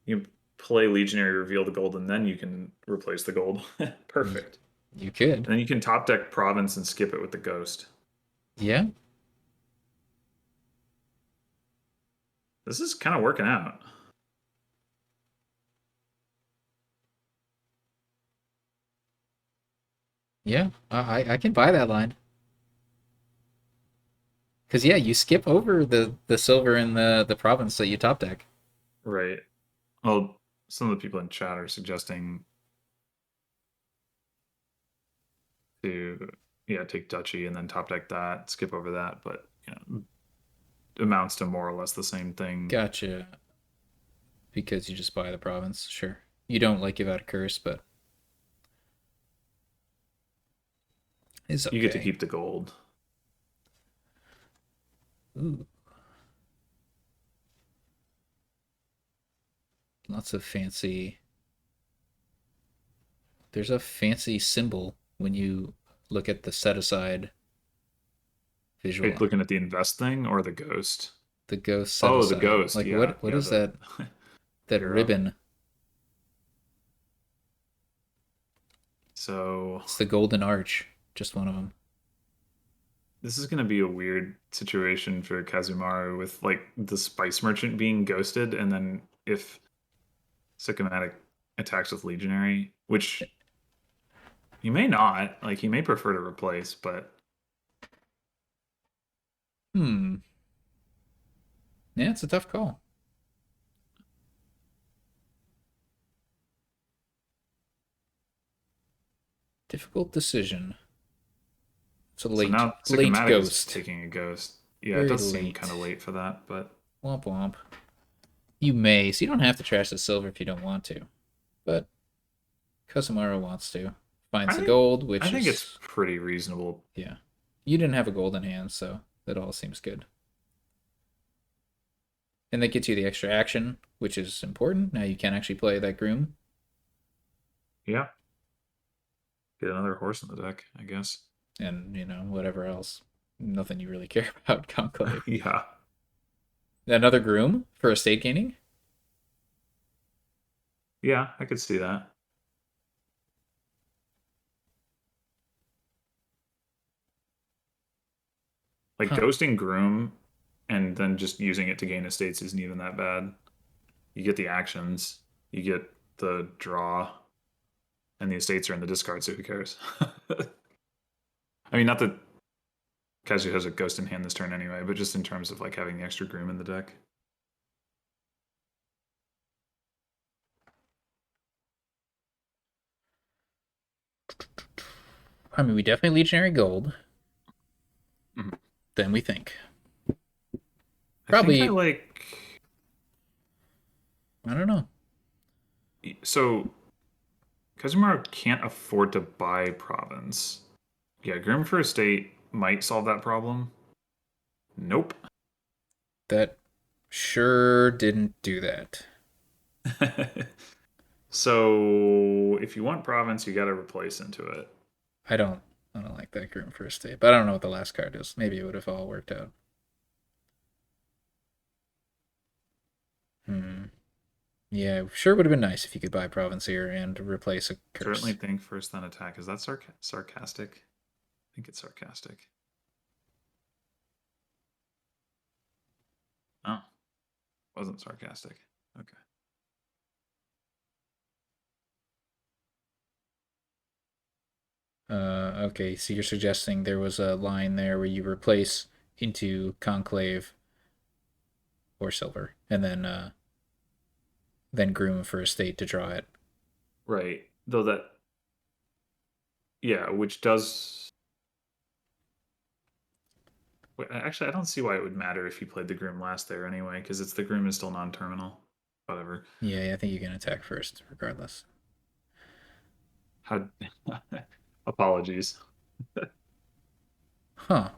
You play legionary, reveal the gold, and then you can replace the gold. y- Perfect. you could. And then you can top deck province and skip it with the ghost. Yeah, This is kind of working out. yeah. I can buy that line. Cause yeah, you skip over the silver in the province that you top deck. Right. Well, some of the people in chat are suggesting to, yeah, take duchy and then top deck that, skip over that. But know, amounts to more or less the same thing. Gotcha. Because you just buy the province, sure. You don't like give out a curse, but it's You get to okay. keep the gold. Ooh, lots of fancy. There's a fancy symbol when you look at the set aside visual. Like looking at the invest thing or the ghost. The ghost set Oh, the aside. ghost. Like Yeah, what yeah. is The that? That hero. ribbon? So It's the golden arch. Just one of them. this is gonna be a weird situation for Kazumaru with like the spice merchant being ghosted, and then if Sicomatic attacks with legionary, which he may not. Like he may prefer to replace, but Hmm. Yeah, it's a tough call. Difficult decision. It's a so late, now late Sicomatic is ghost. taking a ghost. Yeah, it Very does seem kind late. of late for that, but Womp womp. You may, so you don't have to trash the silver if you don't want to. But Kosumaru wants to. Finds I the think gold, I which think it's is, pretty reasonable. yeah. You didn't have a gold in hand, so that all seems good. And that gets you the extra action, which is important. Now you can actually play that groom. Yeah, get another horse in the deck, I guess. And, whatever else. Nothing you really care about, Conclave. Yeah, Another groom for estate gaining? yeah, I could see that. Like Huh. ghosting groom and then just using it to gain estates isn't even that bad. You get the actions, you get the draw, and the estates are in the discard, so who cares? I mean, not that Kazu has a ghost in hand this turn anyway, but just in terms of like having the extra groom in the deck. I mean, we definitely legionary gold Mhm. than we think. I think I Probably, like. I don't know. So Kazumaru can't afford to buy province. Yeah, groom for estate might solve that problem. Nope. That sure didn't do that. So if you want province, you got to replace into it. I don't. I don't like that groom for estate, but I don't know what the last card is. Maybe it would have all worked out. Hmm. Yeah, sure would have been nice if you could buy province here and replace a Certainly curse. think first then attack. Is that sarcastic? I think it's sarcastic. Oh, wasn't sarcastic. Okay. Okay, so you're suggesting there was a line there where you replace into conclave or silver, and then groom for estate to draw it. Right. Though that, yeah, which does. Actually, I don't see why it would matter if you played the Groom last there anyway, because it's the Groom is still non-terminal. Whatever. Yeah, I think you can attack first, regardless. How? Apologies. Huh.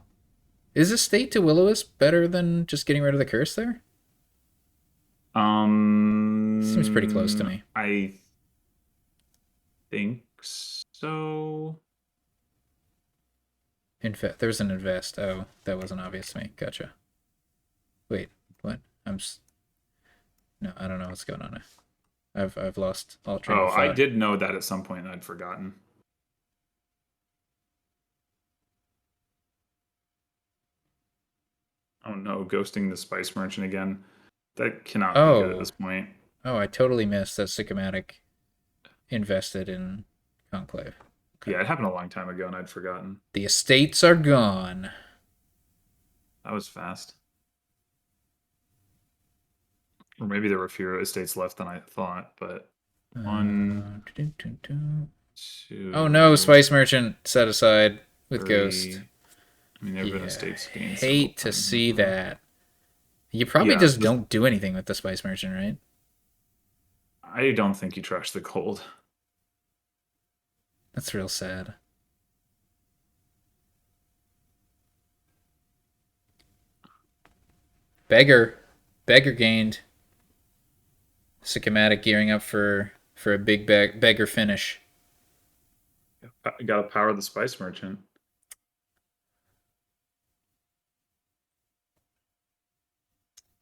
Is estate to Will-O-Wisp better than just getting rid of the curse there? Seems pretty close to me. I think so. In fact, there's an invest. Oh, that wasn't obvious to me. Gotcha. Wait, what? No, I don't know what's going on. I've lost all train Oh, of I thought. did know that at some point. I'd forgotten. Oh no, ghosting the spice merchant again. That cannot be good at this Oh, point. oh, I totally missed that Sicomatic invested in Conclave. Okay. Yeah, it happened a long time ago, and I'd forgotten. The estates are gone. That was fast. Or maybe there were fewer estates left than I thought, but one, Doo-doo-doo-doo. Oh no, two, Spice Merchant set aside with Ghost. three. I mean, there have been Yeah, estates gained several hate to times see before. that. You probably Yeah, just don't do anything with the Spice Merchant, right? I don't think you trash the gold. That's real sad. Beggar. Beggar gained. Sicomatic gearing up for a big beggar finish. Got to power the spice merchant.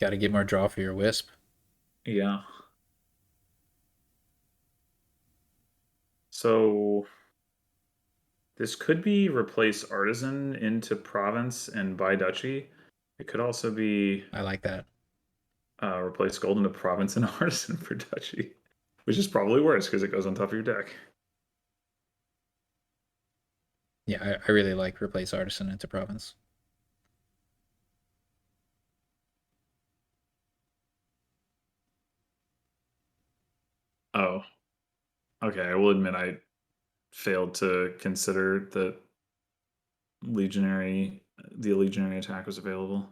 Got to get more draw for your wisp. Yeah. So this could be replace artisan into province and buy duchy. It could also be I like that. replace gold into province and artisan for duchy, which is probably worse because it goes on top of your deck. Yeah, I really like replace artisan into province. Oh, okay. I will admit I failed to consider that legionary the legionary attack was available.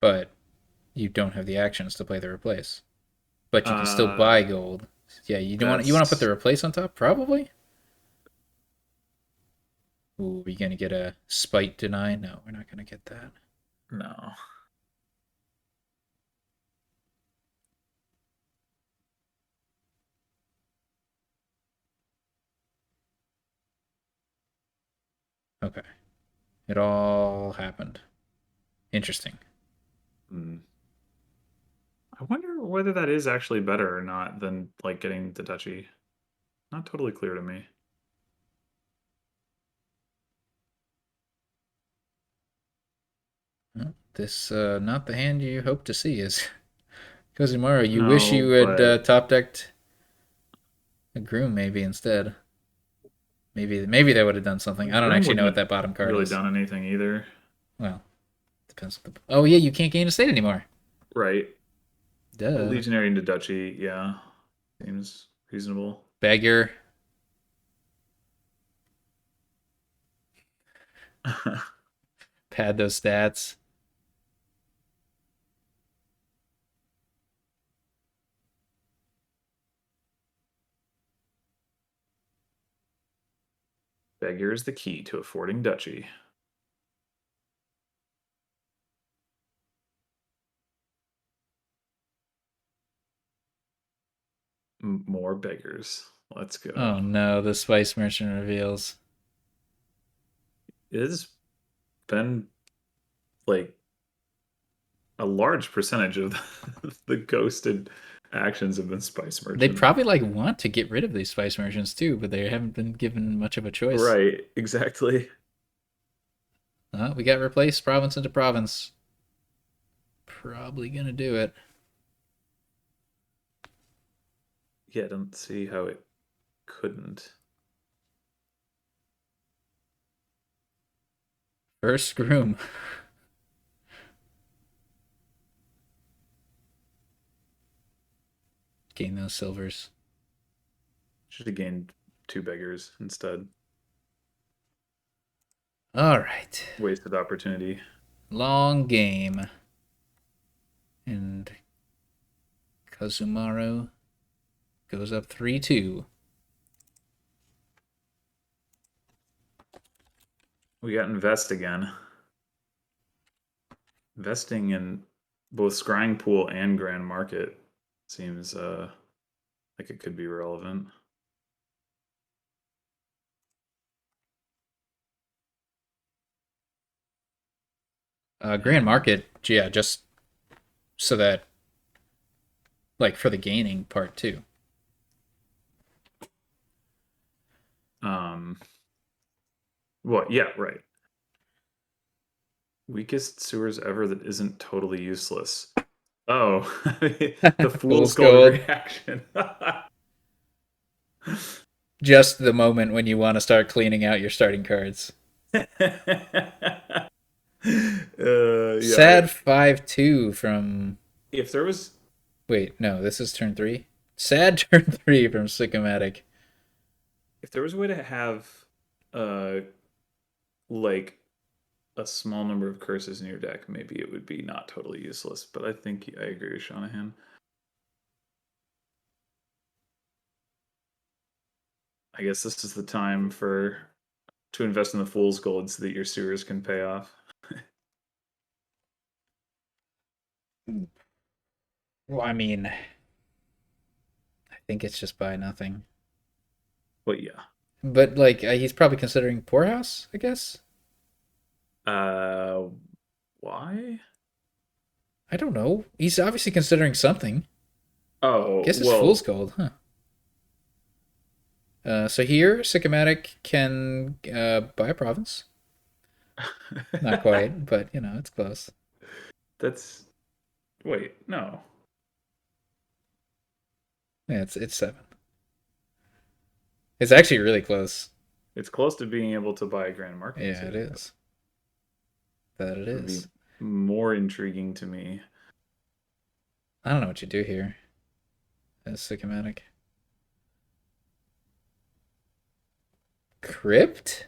But you don't have the actions to play the replace. But you can still buy Uh, gold. Yeah, you want to put the that's replace on top? Probably. Ooh, are you gonna get a spite deny? No, we're not gonna get that. no. Okay. It all happened. Interesting. Hmm. I wonder whether that is actually better or not than like getting the duchy. Not totally clear to me. Well, this not the hand you hope to see is Kozumaru. You wish you No, had but top decked a groom maybe instead. Maybe that would have done something. I don't Groom actually know wouldn't what have that bottom card really is. done anything either. Well, depends. Oh yeah, you can't gain a state anymore. Right. Duh. Legionary into duchy, yeah. Seems reasonable. Beggar. Pad those stats. Beggar is the key to affording duchy. More beggars. Let's go. Oh no, the Spice Merchant reveals. It has been like a large percentage of the ghosted actions have been spice They merchant. probably like want to get rid of these Spice Merchants too, but they haven't been given much of a choice. Right, exactly. We got replaced province into province. Probably gonna do it. Yeah, I don't see how it couldn't. First groom. Gain those silvers. Should have gained two beggars instead. All right. Wasted opportunity. Long game. And Kazumaru goes up 3-2. We got invest again. Investing in both scrying pool and grand market seems like it could be relevant. Grand And Market, yeah, just so that, like, for the gaining part too. um what, yeah, right. Weakest sewers ever that isn't totally useless. Oh, the fool's Fool's gold Gold. reaction. Just the moment when you want to start cleaning out your starting cards. Yeah, Sad 5-2 from. if there was Wait, no, this is turn 3? Sad turn 3 from Sicomatic. a way to have uh like a small number of curses in your deck, maybe it would be not totally useless. But I think I agree with Shanahan. I guess this is the time to invest in the fool's gold so that your sewers can pay off. Well, I mean, I think it's just buy nothing. But yeah. But like, he's probably considering Poorhouse, I guess. Uh, why? I don't know. He's obviously considering something. Oh Guess it's Fool's well. Gold, huh? So here, Sicomatic can buy a province. Not quite, but you know, it's close. That's wait no. Yeah, it's 7. It's actually really close. It's close to being able to buy a grand market Yeah, it too. is. That it Would be is. more intriguing to me. I don't know what you do here as Sicomatic. Crypt?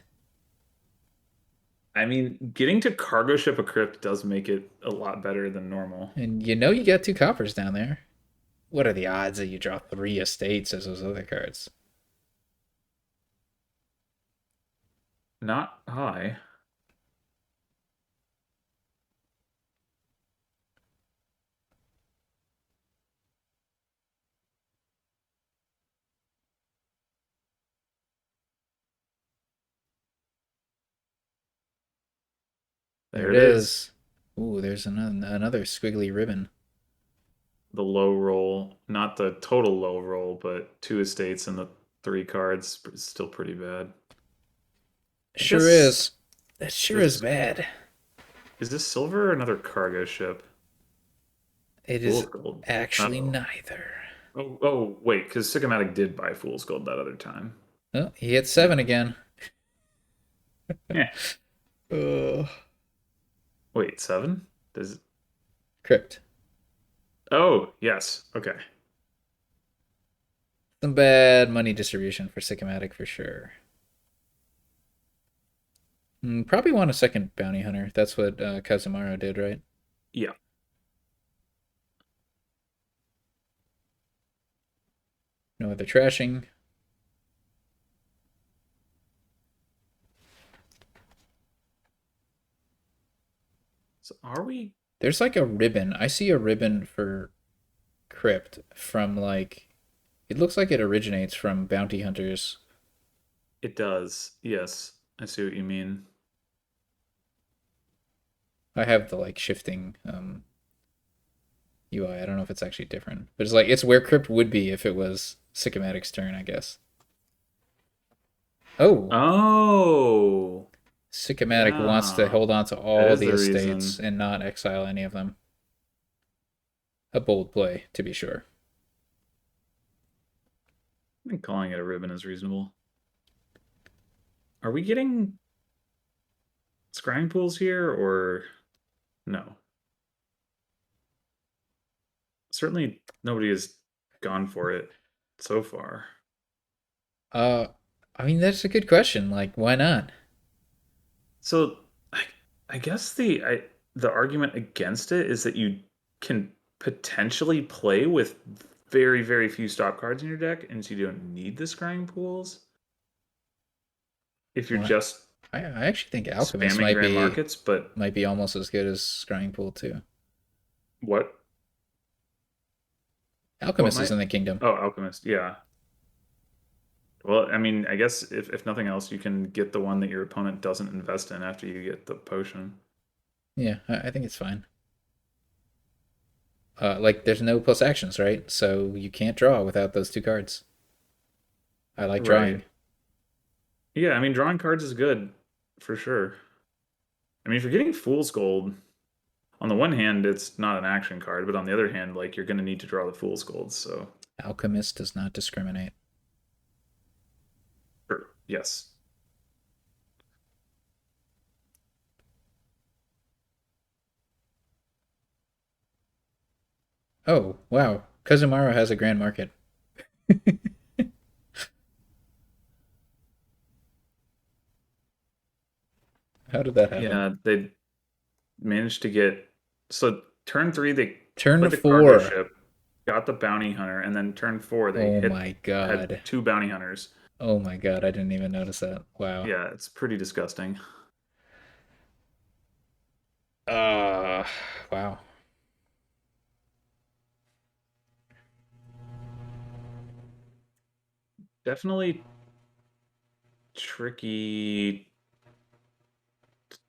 I mean, getting to cargo ship a crypt does make it a lot better than normal. And you know you got 2 coppers down there. What are the odds that you draw 3 estates as those other cards? Not high. There There it it is. is. Ooh, there's another squiggly ribbon. The low roll, not the total low roll, but 2 estates and the 3 cards is still pretty bad. I Sure guess is. That sure is this bad. is this silver or another cargo ship? It is Fool's gold. actually Oh, neither. wait, because Sicomatic did buy Fool's gold that other time. Oh, he hit Yeah. 7 again. Yeah. Ugh. Wait, 7? Does Crypt. Oh, yes. Okay. Some bad money distribution for Sicomatic for sure. Probably want a second bounty hunter. That's what Kazumaru did, right? Yeah. No other trashing. So are we There's like a ribbon. I see a ribbon for Crypt from like. It looks like it originates from bounty hunters. It does. Yes. I see what you mean. I have the like shifting UI. I don't know if it's actually different, but it's like it's where Crypt would be if it was Sycomatic's turn, I guess. Oh, Oh. Sycomatic wants to Yeah. hold on to That all is the the estates reason. and not exile any of them. A bold play, to be sure. I think calling it a ribbon is reasonable. Are we getting scrying pools here or no? Certainly nobody has gone for it so far. Uh, I mean that's a good question. Like, why not? So I guess the argument against it is that you can potentially play with very, very few stop cards in your deck, and so you don't need the scrying pools if you're Well, just I actually think Alchemist spamming grand markets. But might be almost as good as Scrying Pool too. what what Alchemist is might in the kingdom. oh, Alchemist, yeah. Well, I mean, I guess if nothing else, you can get the one that your opponent doesn't invest in after you get the potion. Yeah, I think it's fine. Like there's no plus actions, right? So you can't draw without those 2 cards. I like Right. drawing. Yeah, I mean, drawing cards is good for sure. I mean, if you're getting Fool's Gold, on the one hand, it's not an action card, but on the other hand, like you're going to need to draw the Fool's Gold. So, Alchemist does not discriminate. sure, yes. Oh, wow. Kazumaru has a grand market. How did that happen? Yeah, they managed to get so turn three they Turn played the cargo 4. ship, got the bounty hunter, and then turn four they Oh hit my had god. two bounty hunters. Oh my god, I didn't even notice that. Wow. Yeah, it's pretty disgusting. Uh, wow. Definitely tricky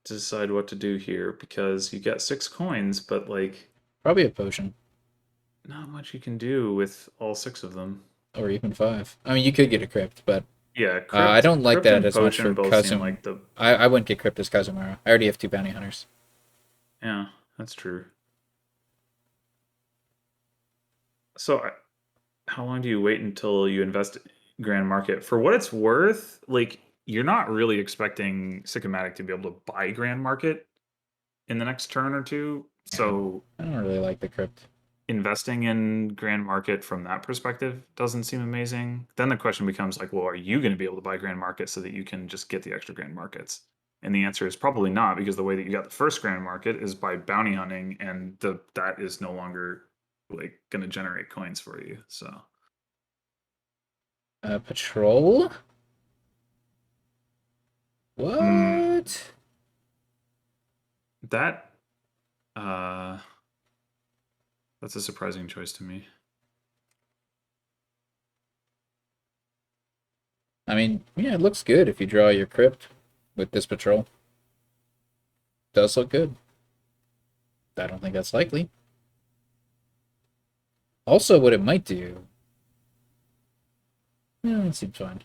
to decide what to do here because you got 6 coins, but like Probably a potion. not much you can do with all 6 of them. Or even 5. I mean, you could get a crypt, but Yeah, I don't like crypt that and as much for potion both seem Kazum. like the I wouldn't get crypt as Kazumaru. I already have 2 bounty hunters. yeah, that's true. So how long do you wait until you invest Grand Market? For what it's worth, like you're not really expecting Sicomatic to be able to buy Grand Market in the next turn or two. Yeah, So I don't really like the crypt. investing in Grand Market from that perspective doesn't seem amazing. Then the question becomes like, well, are you going to be able to buy Grand Market so that you can just get the extra Grand Markets? And the answer is probably not, because the way that you got the first Grand Market is by bounty hunting, and that is no longer like going to generate coins for you. So Patrol? mm, What? that uh, that's a surprising choice to me. I mean, yeah, it looks good if you draw your crypt with this patrol. Does look good. I don't think that's likely. Also, what it might do. Yeah, it seems fine.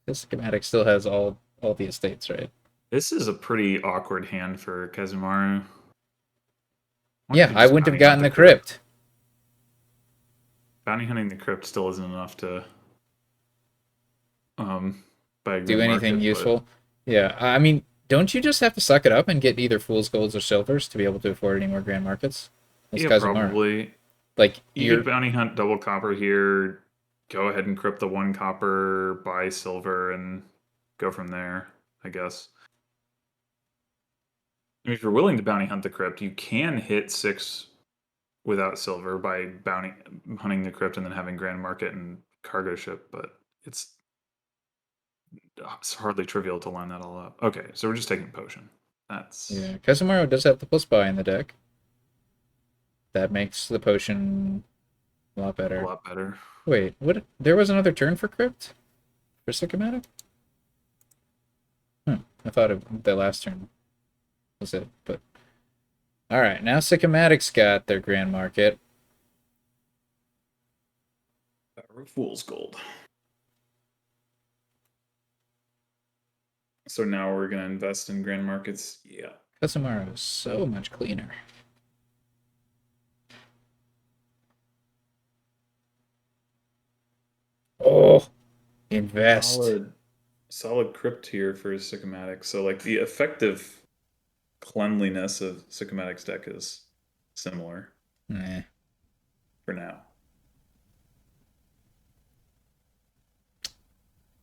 This schematic still has all the estates, right? This is a pretty awkward hand for Kazumaru. Why don't Yeah, you I just wouldn't have bounty hunt gotten the the crypt? crypt. Bounty hunting the crypt still isn't enough to buy a Do grand anything market, but useful. Yeah, I mean, don't you just have to suck it up and get either fool's golds or silvers to be able to afford any more grand markets? That's yeah, Kazumaru. probably. Like You could bounty hunt double copper here, go ahead and crypt the 1 copper, buy silver, and go from there, I guess. I mean, if you're willing to bounty hunt the crypt, you can hit 6 without silver by bounty hunting the crypt and then having grand market and cargo ship, but it's hardly trivial to line that all up. Okay, so we're just taking potion. That's yeah, Kazumaru does have the plus buy in the deck. That makes the potion a lot a better. lot better. Wait, what? There was another turn for crypt for Sicomatic? I thought the last turn was it, but all right. Now Sicomatic's got their grand market. Fool's gold. So now we're gonna invest in grand markets. Yeah. Kazumaru is so much cleaner. Oh, invest. Solid crypt here for Sicomatic. So like the effective cleanliness of Sicomatic's deck is similar Eh, for now.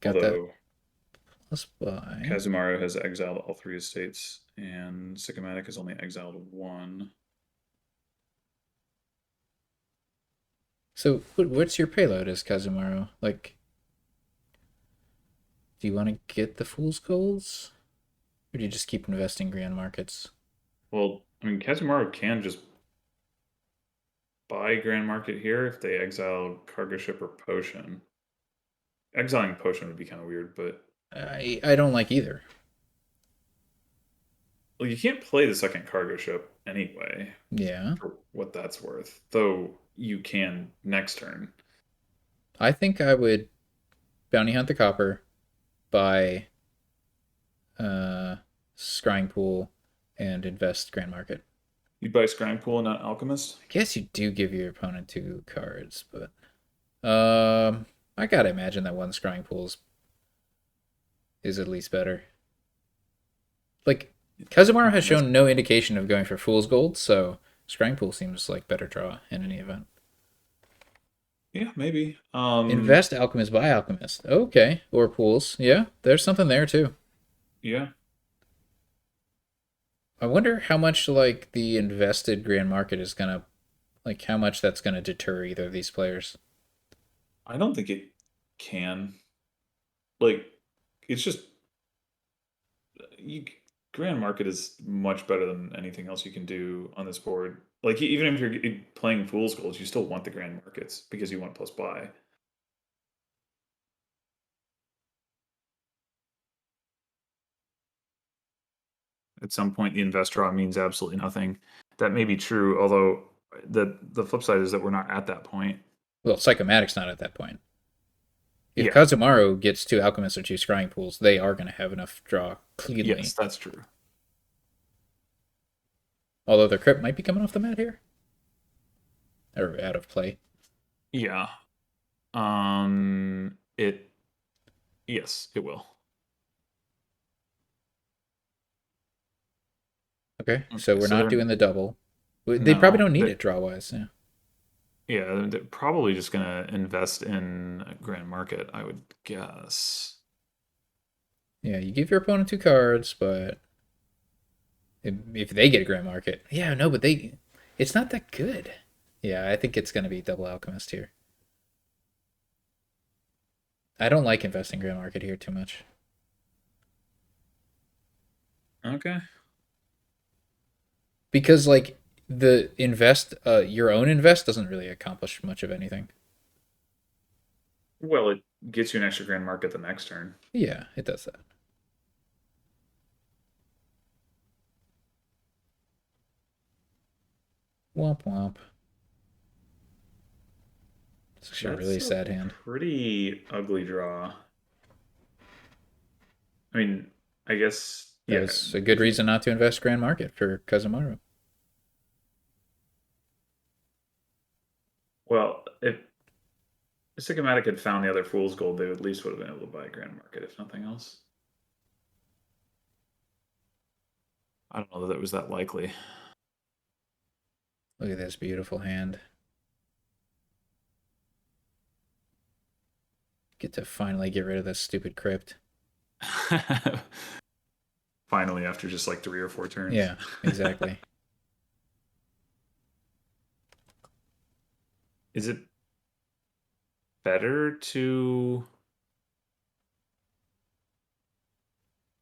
got that Although plus buy. Kazumaru has exiled all 3 estates and Sicomatic has only exiled 1. So, what's your payload as Kazumaru? Like, do you want to get the fool's golds, or do you just keep investing grand markets? Well, I mean Kazumaru can just buy grand market here if they exile cargo ship or potion. Exiling potion would be kind of weird, but I don't like either. well, you can't play the second cargo ship anyway, Yeah, for what that's worth. Though you can next turn. I think I would bounty hunt the copper, buy scrying pool, and invest grand market. You buy Scrying Pool and not Alchemist? I guess you do give your opponent 2 cards, but I gotta imagine that one scrying pool is at least better. Like Kazumaru has That's, shown no indication of going for fool's gold, so scrying pool seems like better draw in any event. yeah, maybe. Invest alchemist, buy alchemist. Okay, or pools. Yeah, there's something there too. Yeah. I wonder how much like the invested grand market is gonna like how much that's gonna deter either of these players. I don't think it can. Like, it's just you. Grand Market is much better than anything else you can do on this board. Like, even if you're playing Fool's Gold, you still want the Grand Markets because you want plus buy. At some point, the invest draw means absolutely nothing. That may be true, although the flip side is that we're not at that point. Well, Psychomatic's not at that point. If Yeah. Kazumaru gets two alchemists or two scrying pools, they are gonna have enough draw Yes, cleanly. that's true. Although their crypt might be coming off the mat here. Or out of play. Yeah. It. Yes, it will. Okay, so Okay, we're so not they're doing the double. They probably no. don't need it draw wise. Yeah. Yeah, they're probably just gonna invest in Grand Market, I would guess. Yeah, you give your opponent two cards, but if they get a grand market, yeah, no, but it's not that good. Yeah, I think it's gonna be double alchemist here. I don't like investing grand market here too much Okay. because like the invest, your own invest doesn't really accomplish much of anything. Well, it gets you an extra Grand Market the next turn. Yeah, it does that. Womp womp. It's actually a That's really a sad hand. pretty ugly draw. I mean, I guess, That yeah, was a good if you, reason not to invest grand market for Kazumaru. well, if Sicomatic had found the other Fool's Gold, they at least would have been able to buy a Grand Market, if nothing else. I don't know that it was that likely. Look at this beautiful hand. Get to finally get rid of this stupid crypt. Finally, after just like 3 or 4 turns. Yeah, exactly. Is it better to,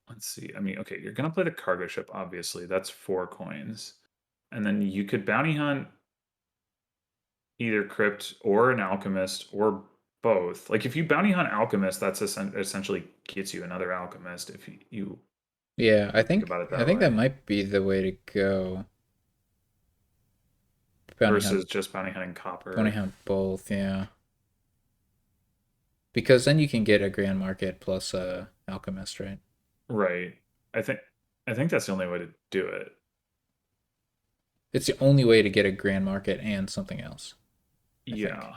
let's see. I mean, okay, you're gonna play the cargo ship, obviously. That's 4 coins. And then you could bounty hunt either crypt or an alchemist or both. Like if you bounty hunt alchemist, that's essentially gets you another alchemist if you Yeah, think about it I that think that way. might be the way to go. Bounty hunt, Versus just bounty hunting bounty copper. hunt both. Yeah, because then you can get a grand market plus a alchemist, right? Right. I think I think that's the only way to do it. It's the only way to get a grand market and something else. I think. Yeah.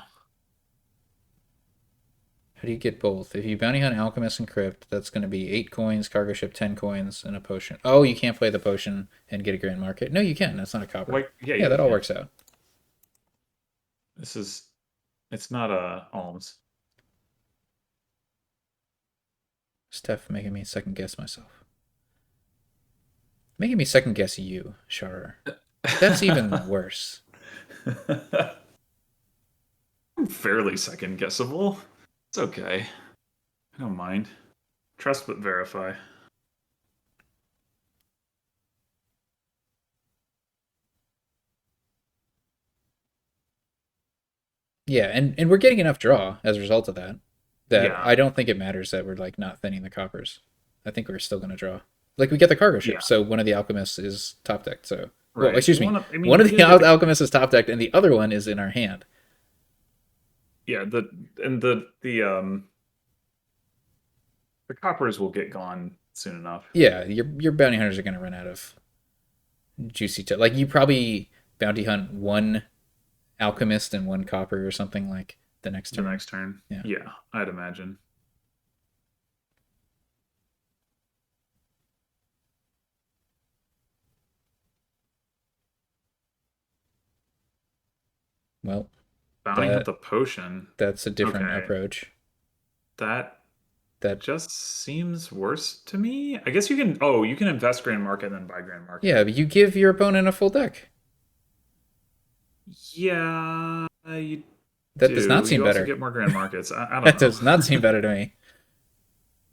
How do you get both? If you bounty hunt alchemist and crypt, that's going to be 8 coins, cargo ship 10 coins, and a potion. Oh, you can't play the potion and get a grand market. No, you can. That's not a copper. Like yeah, Yeah, yeah, you that all can. works out. This is it's not a alms. Steph making me second guess myself. Making me second guess you, Sharur. That's even worse. Fairly second guessable. It's okay. I don't mind. Trust but verify. Yeah, and we're getting enough draw as a result of that. That Yeah. I don't think it matters that we're like not thinning the coppers. I think we're still gonna draw. Like we get the cargo ship, Yeah. so one of the alchemists is top decked. So well, Right. excuse me, I mean, one of you the didn't get the alchemists is top decked, and the other one is in our hand. yeah, the coppers will get gone soon enough. Yeah, your bounty hunters are gonna run out of juicy. Like you probably bounty hunt one alchemist and one copper or something like the next The turn. next turn. Yeah. Yeah, I'd imagine. Well, Bounty Hunt that the Potion. that's a different Okay. approach. That That just seems worse to me. I guess you can. Oh, you can invest Grand Market and then buy Grand yeah, Market. but you give your opponent a full deck. Yeah, you That does not do. seem You also better. get more Grand Markets. I don't That know. does not seem better to me.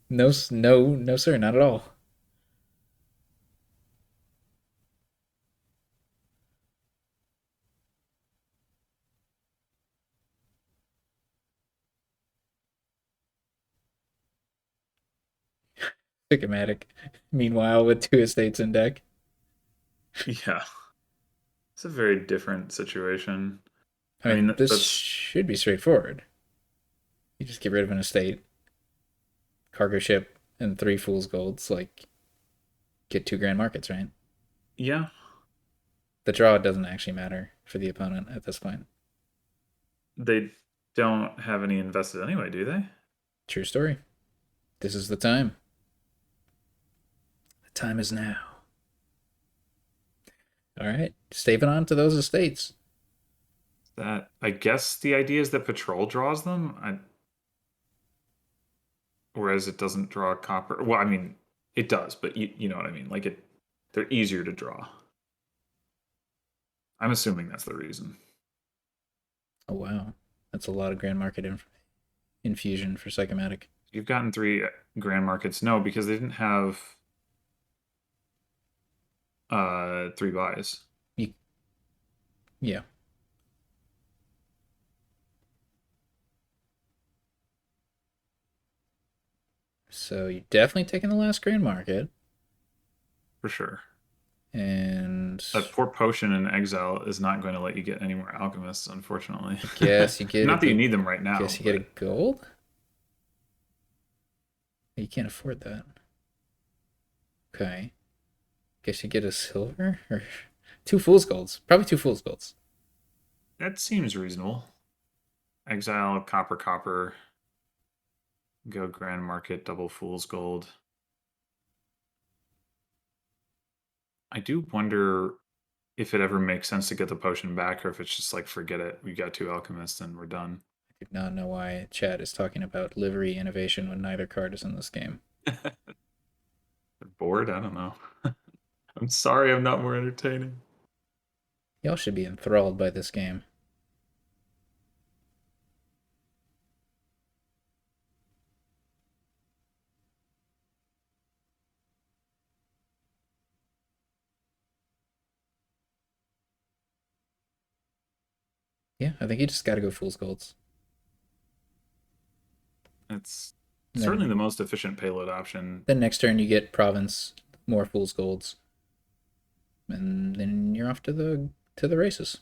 No, no, no, sir, not at all. Sicomatic. Meanwhile, with two estates in deck. Yeah, it's a very different situation. I I mean, mean, this that's should be straightforward. You just get rid of an estate, cargo ship, and three fool's golds. Like, get two grand markets, right? yeah. The draw doesn't actually matter for the opponent at this point. They don't have any invested anyway, do they? True story. This is the time. The time is now. All right, staving on to those estates. That I guess the idea is that patrol draws them, whereas it doesn't draw copper. Well, I mean, it does, but you know what I mean. Like they're easier to draw. I'm assuming that's the reason. Oh wow, that's a lot of grand market infusion for Sicomatic. You've gotten three grand markets. No, because they didn't have three buys. You, yeah. So you definitely taking the last grand market, For sure. and That poor potion in exile is not going to let you get any more alchemists, unfortunately. I guess you get Not that you a need them right now, guess you get a but gold. You can't afford that. Okay. Guess you get a silver or two fool's golds. Probably two fool's golds. that seems reasonable. Exile, copper, copper, go grand market, double fool's gold. I do wonder if it ever makes sense to get the potion back or if it's just like forget it. We got two alchemists and we're done. I do not know why Chad is talking about livery innovation when neither card is in this game. Bored? I don't know. I'm sorry I'm not more entertaining. Y'all should be enthralled by this game. Yeah, I think you just got to go fool's golds. It's And certainly the then most efficient payload option. then next turn you get province, more fool's golds, and then you're off to the races.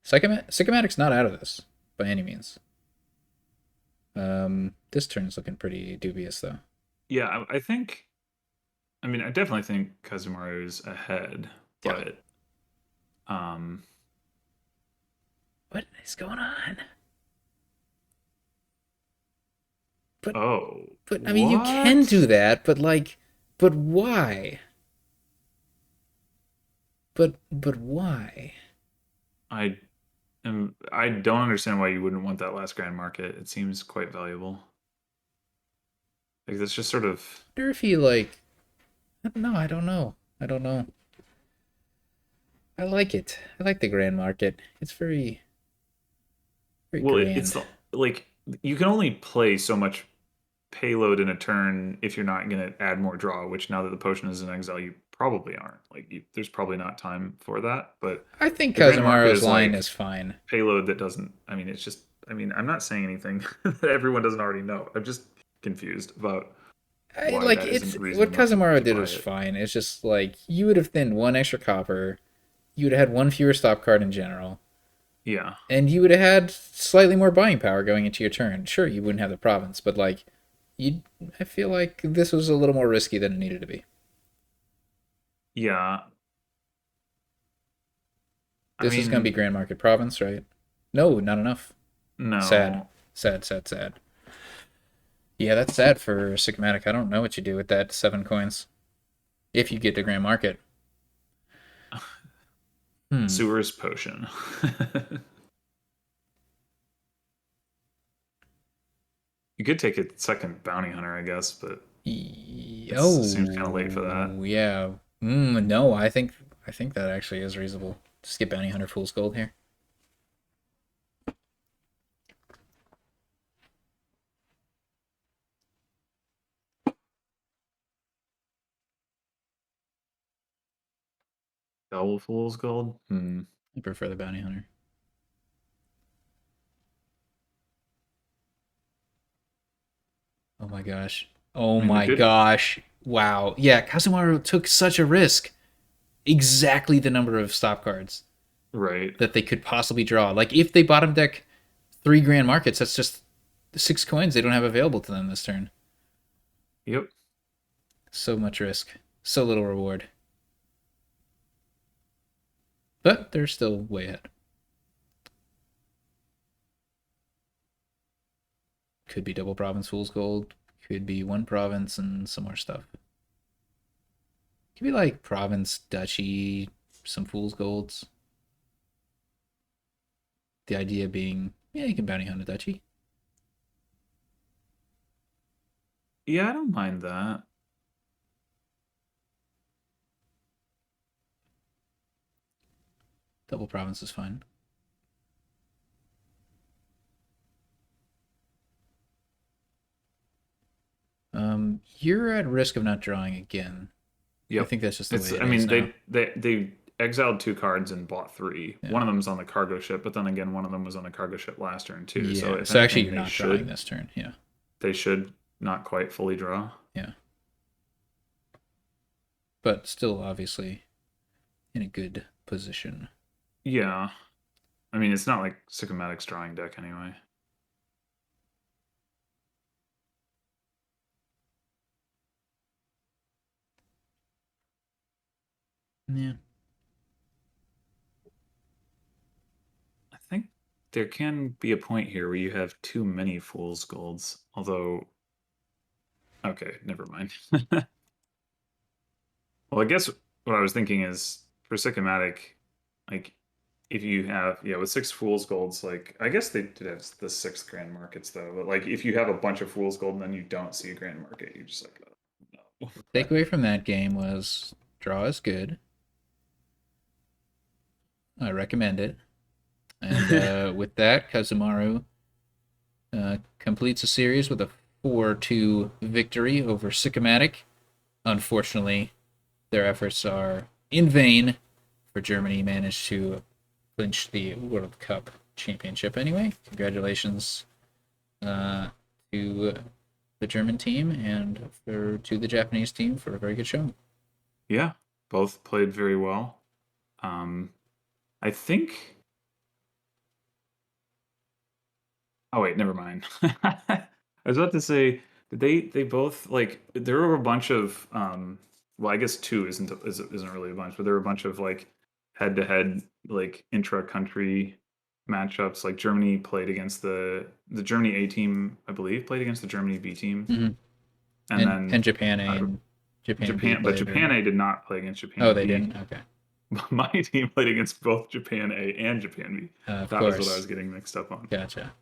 Sycomatic's not out of this by any means. This turn's looking pretty dubious though. Yeah, I think. I mean, I definitely think Kazumaru is ahead, Yeah. but um, What is going on? But oh, I mean, you can what? do that, but like, but why? But why? I I don't understand why you wouldn't want that last grand market. It seems quite valuable. Like that's just sort of I wonder if he like. No, I don't know. I don't know. I like it. I like the grand market. It's very well, it's grand. the like you can only play so much payload in a turn if you're not going to add more draw. Which now that the potion is in exile, you probably aren't. Like there's probably not time for that. But I think the grand market Kazumaru's is line like is fine. payload that doesn't. I mean, it's just. I mean, I'm not saying anything that everyone doesn't already know. I'm just confused about I why like that it's isn't reason what enough Kazumaru to did buy was it. fine. It's just like you would have thinned one extra copper, you would have had one fewer stop card in general, Yeah. and you would have had slightly more buying power going into your turn. Sure, you wouldn't have the province, but like you, I feel like this was a little more risky than it needed to be. Yeah. I This is gonna be mean, Grand Market Province, right? No, not enough. Sad, no. sad, sad, sad. Yeah, that's sad for Sigmatic. I don't know what you do with that 7 coins if you get to Grand Market. Hmm. Sewer's potion. You could take a second bounty hunter, I guess, but it seems kind of late for that. Oh, yeah. No, I think that actually is reasonable. Just get bounty hunter fool's gold here. Double fool's gold. Hmm. I prefer the bounty hunter. Oh my gosh. Oh I mean, we my could. gosh. Wow. Yeah, Kazumaru took such a risk. Exactly the number of stop cards Right. that they could possibly draw. Like if they bottom deck 3 grand markets, that's just 6 coins they don't have available to them this turn. Yep. So much risk. So little reward. But they're still way ahead. Could be double province fool's gold. Could be one province and some more stuff. Could be like province, duchy, some fool's golds. The idea being, yeah, you can bounty hunt a duchy. Yeah, I don't mind that. Double province is fine. You're at risk of not drawing again. I Yep. think that's just the way It's. it I is mean, now. they exiled 2 cards and bought 3. Yeah. One of them's on the cargo ship, but then again, one of them was on the cargo ship last turn too. So Yeah. if So actually, anything, you're not drawing this turn. Yeah. they should not quite fully draw. Yeah. But still, obviously, in a good position. Yeah. I mean, it's not like Sicomatic's drawing deck anyway. Yeah. I think there can be a point here where you have too many fool's golds. Although, okay, never mind. Well, I guess what I was thinking is for Sycomatic, like if you have with 6 fool's golds, like I guess they did have the 6 grand markets though. But like if you have a bunch of fool's gold and then you don't see a grand market, you're just like, oh, no. Takeaway from that game was draw is good. I recommend it. And with that, Kazumaru completes a series with a 4-2 victory over Sicomatic. Unfortunately, their efforts are in vain, for Germany managed to clinch the World Cup championship anyway. Congratulations to the German team and to the Japanese team for a very good showing. Yeah, both played very well. I think. Oh wait, never mind. I was about to say, did they both like there were a bunch of well, I guess 2 isn't really a bunch, but there were a bunch of like head to head like intra country matchups. Like Germany played against the Germany A team, I believe, played against the Germany B team, Mm-hmm. and And then Japan A uh, and Japan B But played, Japan or A did not play against oh, Japan they B. didn't. Okay, My team played against both Japan A and Japan B. of That was what I course. was getting mixed up on. Gotcha.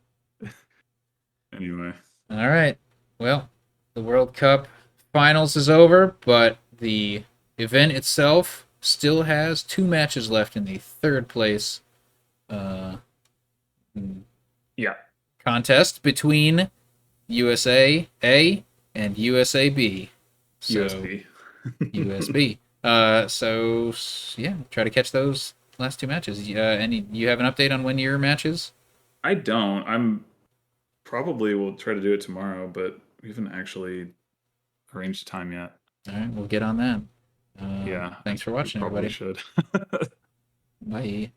Anyway. All right. Well, the World Cup finals is over, but the event itself still has 2 matches left in the third place uh, Yeah. contest between USA A and USA B. So USB. USB. So yeah, try to catch those last 2 matches. Any you have an update on when your match is? I don't. I'm probably will try to do it tomorrow, but we haven't actually arranged time yet. All right, we'll get on that. Yeah, Thanks for we watching, probably everybody. should. Bye.